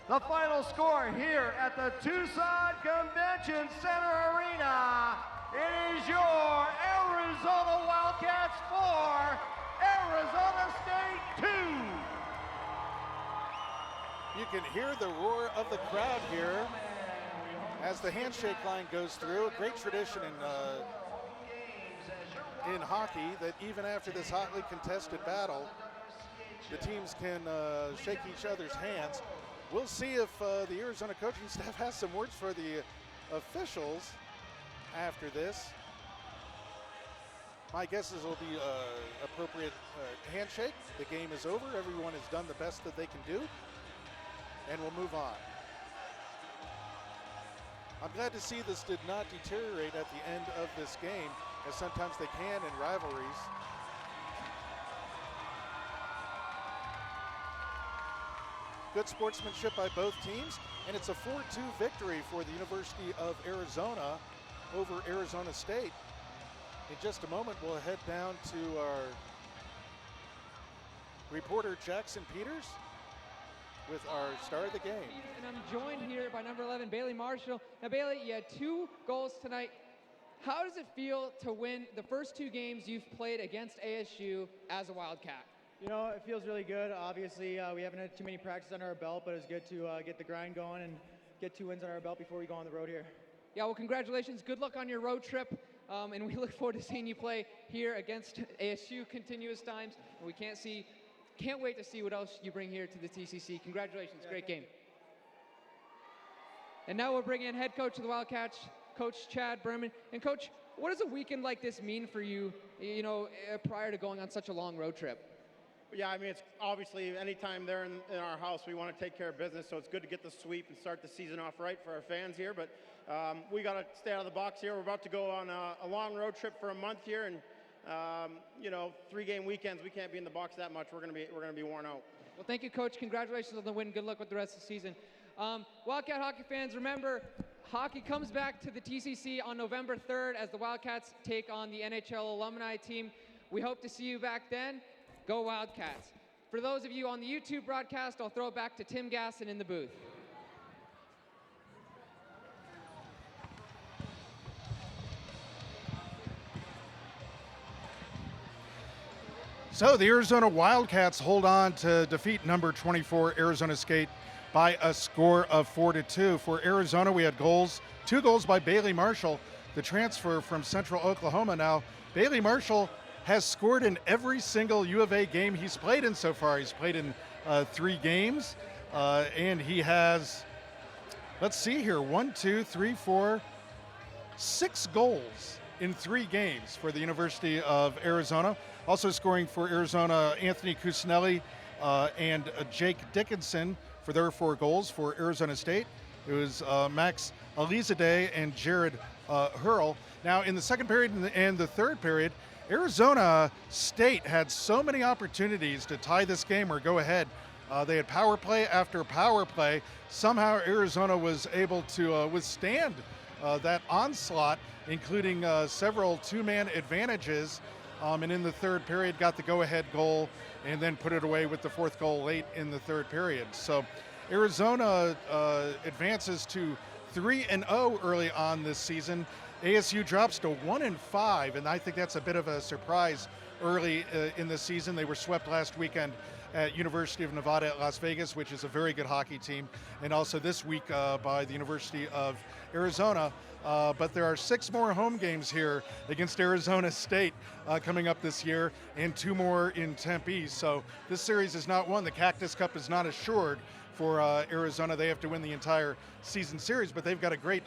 The final score here at the Tucson Convention Center Arena, it is your Arizona Wildcats 4, Arizona State 2.
You can hear the roar of the crowd here as the handshake line goes through. A great tradition in hockey that even after this hotly contested battle, the teams can shake each other's hands. We'll see if the Arizona coaching staff has some words for the officials after this. My guess is it'll be appropriate handshake. The game is over. Everyone has done the best that they can do, and we'll move on. I'm glad to see this did not deteriorate at the end of this game, as sometimes they can in rivalries. Good sportsmanship by both teams, and it's a 4-2 victory for the University of Arizona over Arizona State. In just a moment, we'll head down to our reporter Jackson Peters with our star of the game.
And I'm joined here by number 11, Bailey Marshall. Now, Bailey, you had 2 goals tonight. How does it feel to win the first 2 games you've played against ASU as a Wildcat?
You know, it feels really good. Obviously, we haven't had too many practices under our belt, but it's good to get the grind going and get 2 wins under our belt before we go on the road here.
Yeah, well, congratulations. Good luck on your road trip. And we look forward to seeing you play here against ASU continuous times. And we can't wait to see what else you bring here to the TCC. Congratulations, great game. And now we'll bring in head coach of the Wildcats, Coach Chad Berman. And Coach, what does a weekend like this mean for you, prior to going on such a long road trip?
Yeah, I mean, it's obviously anytime they're in our house, we want to take care of business, so it's good to get the sweep and start the season off right for our fans here, but we got to stay out of the box here. We're about to go on a long road trip for a month here, and 3-game weekends, we can't be in the box that much. We're going to be worn out.
Well, thank you, Coach. Congratulations on the win. Good luck with the rest of the season. Wildcat hockey fans, remember, hockey comes back to the TCC on November 3rd as the Wildcats take on the NHL alumni team. We hope to see you back then. Go Wildcats. For those of you on the YouTube broadcast, I'll throw it back to Tim Gasson in the booth.
So the Arizona Wildcats hold on to defeat number 24 Arizona State by a score of 4-2. For Arizona, we had two goals by Bailey Marshall, the transfer from Central Oklahoma. Now, Bailey Marshall has scored in every single U of A game he's played in so far. He's played in 3 games, and he has, let's see here, 6 goals in 3 games for the University of Arizona. Also scoring for Arizona, Anthony Cusinelli and Jake Dickinson for their 4 goals. For Arizona State, it was Max Elizade and Jared Hurl. Now, in the second period and the third period, Arizona State had so many opportunities to tie this game or go ahead. They had power play after power play. Somehow Arizona was able to withstand that onslaught, including several 2-man advantages. And in the third period, got the go-ahead goal and then put it away with the 4th goal late in the third period. So Arizona advances to 3-0 early on this season. ASU drops to 1-5, and I think that's a bit of a surprise early in the season. They were swept last weekend at University of Nevada at Las Vegas, which is a very good hockey team, and also this week by the University of Arizona. But there are 6 more home games here against Arizona State coming up this year, and 2 more in Tempe. So this series is not won. The Cactus Cup is not assured for Arizona. They have to win the entire season series, but they've got a great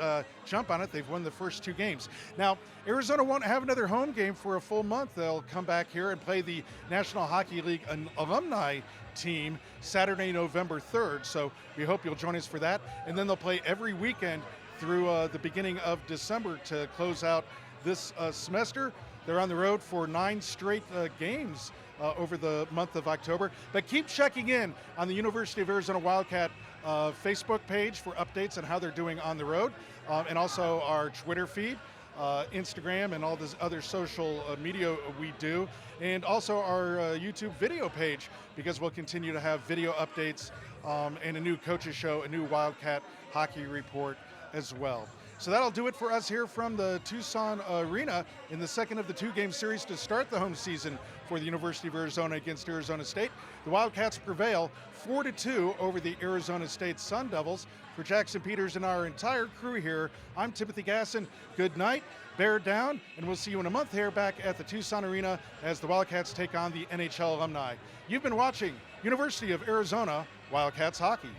jump on it. They've won the first 2 games. Now, Arizona won't have another home game for a full month. They'll come back here and play the National Hockey League alumni team Saturday, November 3rd. So we hope you'll join us for that. And then they'll play every weekend through the beginning of December to close out this semester. They're on the road for 9 straight games over the month of October. But keep checking in on the University of Arizona Wildcat Facebook page for updates on how they're doing on the road, and also our Twitter feed, Instagram, and all this other social media we do, and also our YouTube video page, because we'll continue to have video updates and a new coaches show, a new Wildcat hockey report as well. So that'll do it for us here from the Tucson Arena in the second of the 2-game series to start the home season for the University of Arizona against Arizona State. The Wildcats prevail 4-2 over the Arizona State Sun Devils. For Jackson Peters and our entire crew here, I'm Timothy Gasson. Good night, bear down, and we'll see you in a month here back at the Tucson Arena as the Wildcats take on the NHL alumni. You've been watching University of Arizona Wildcats Hockey.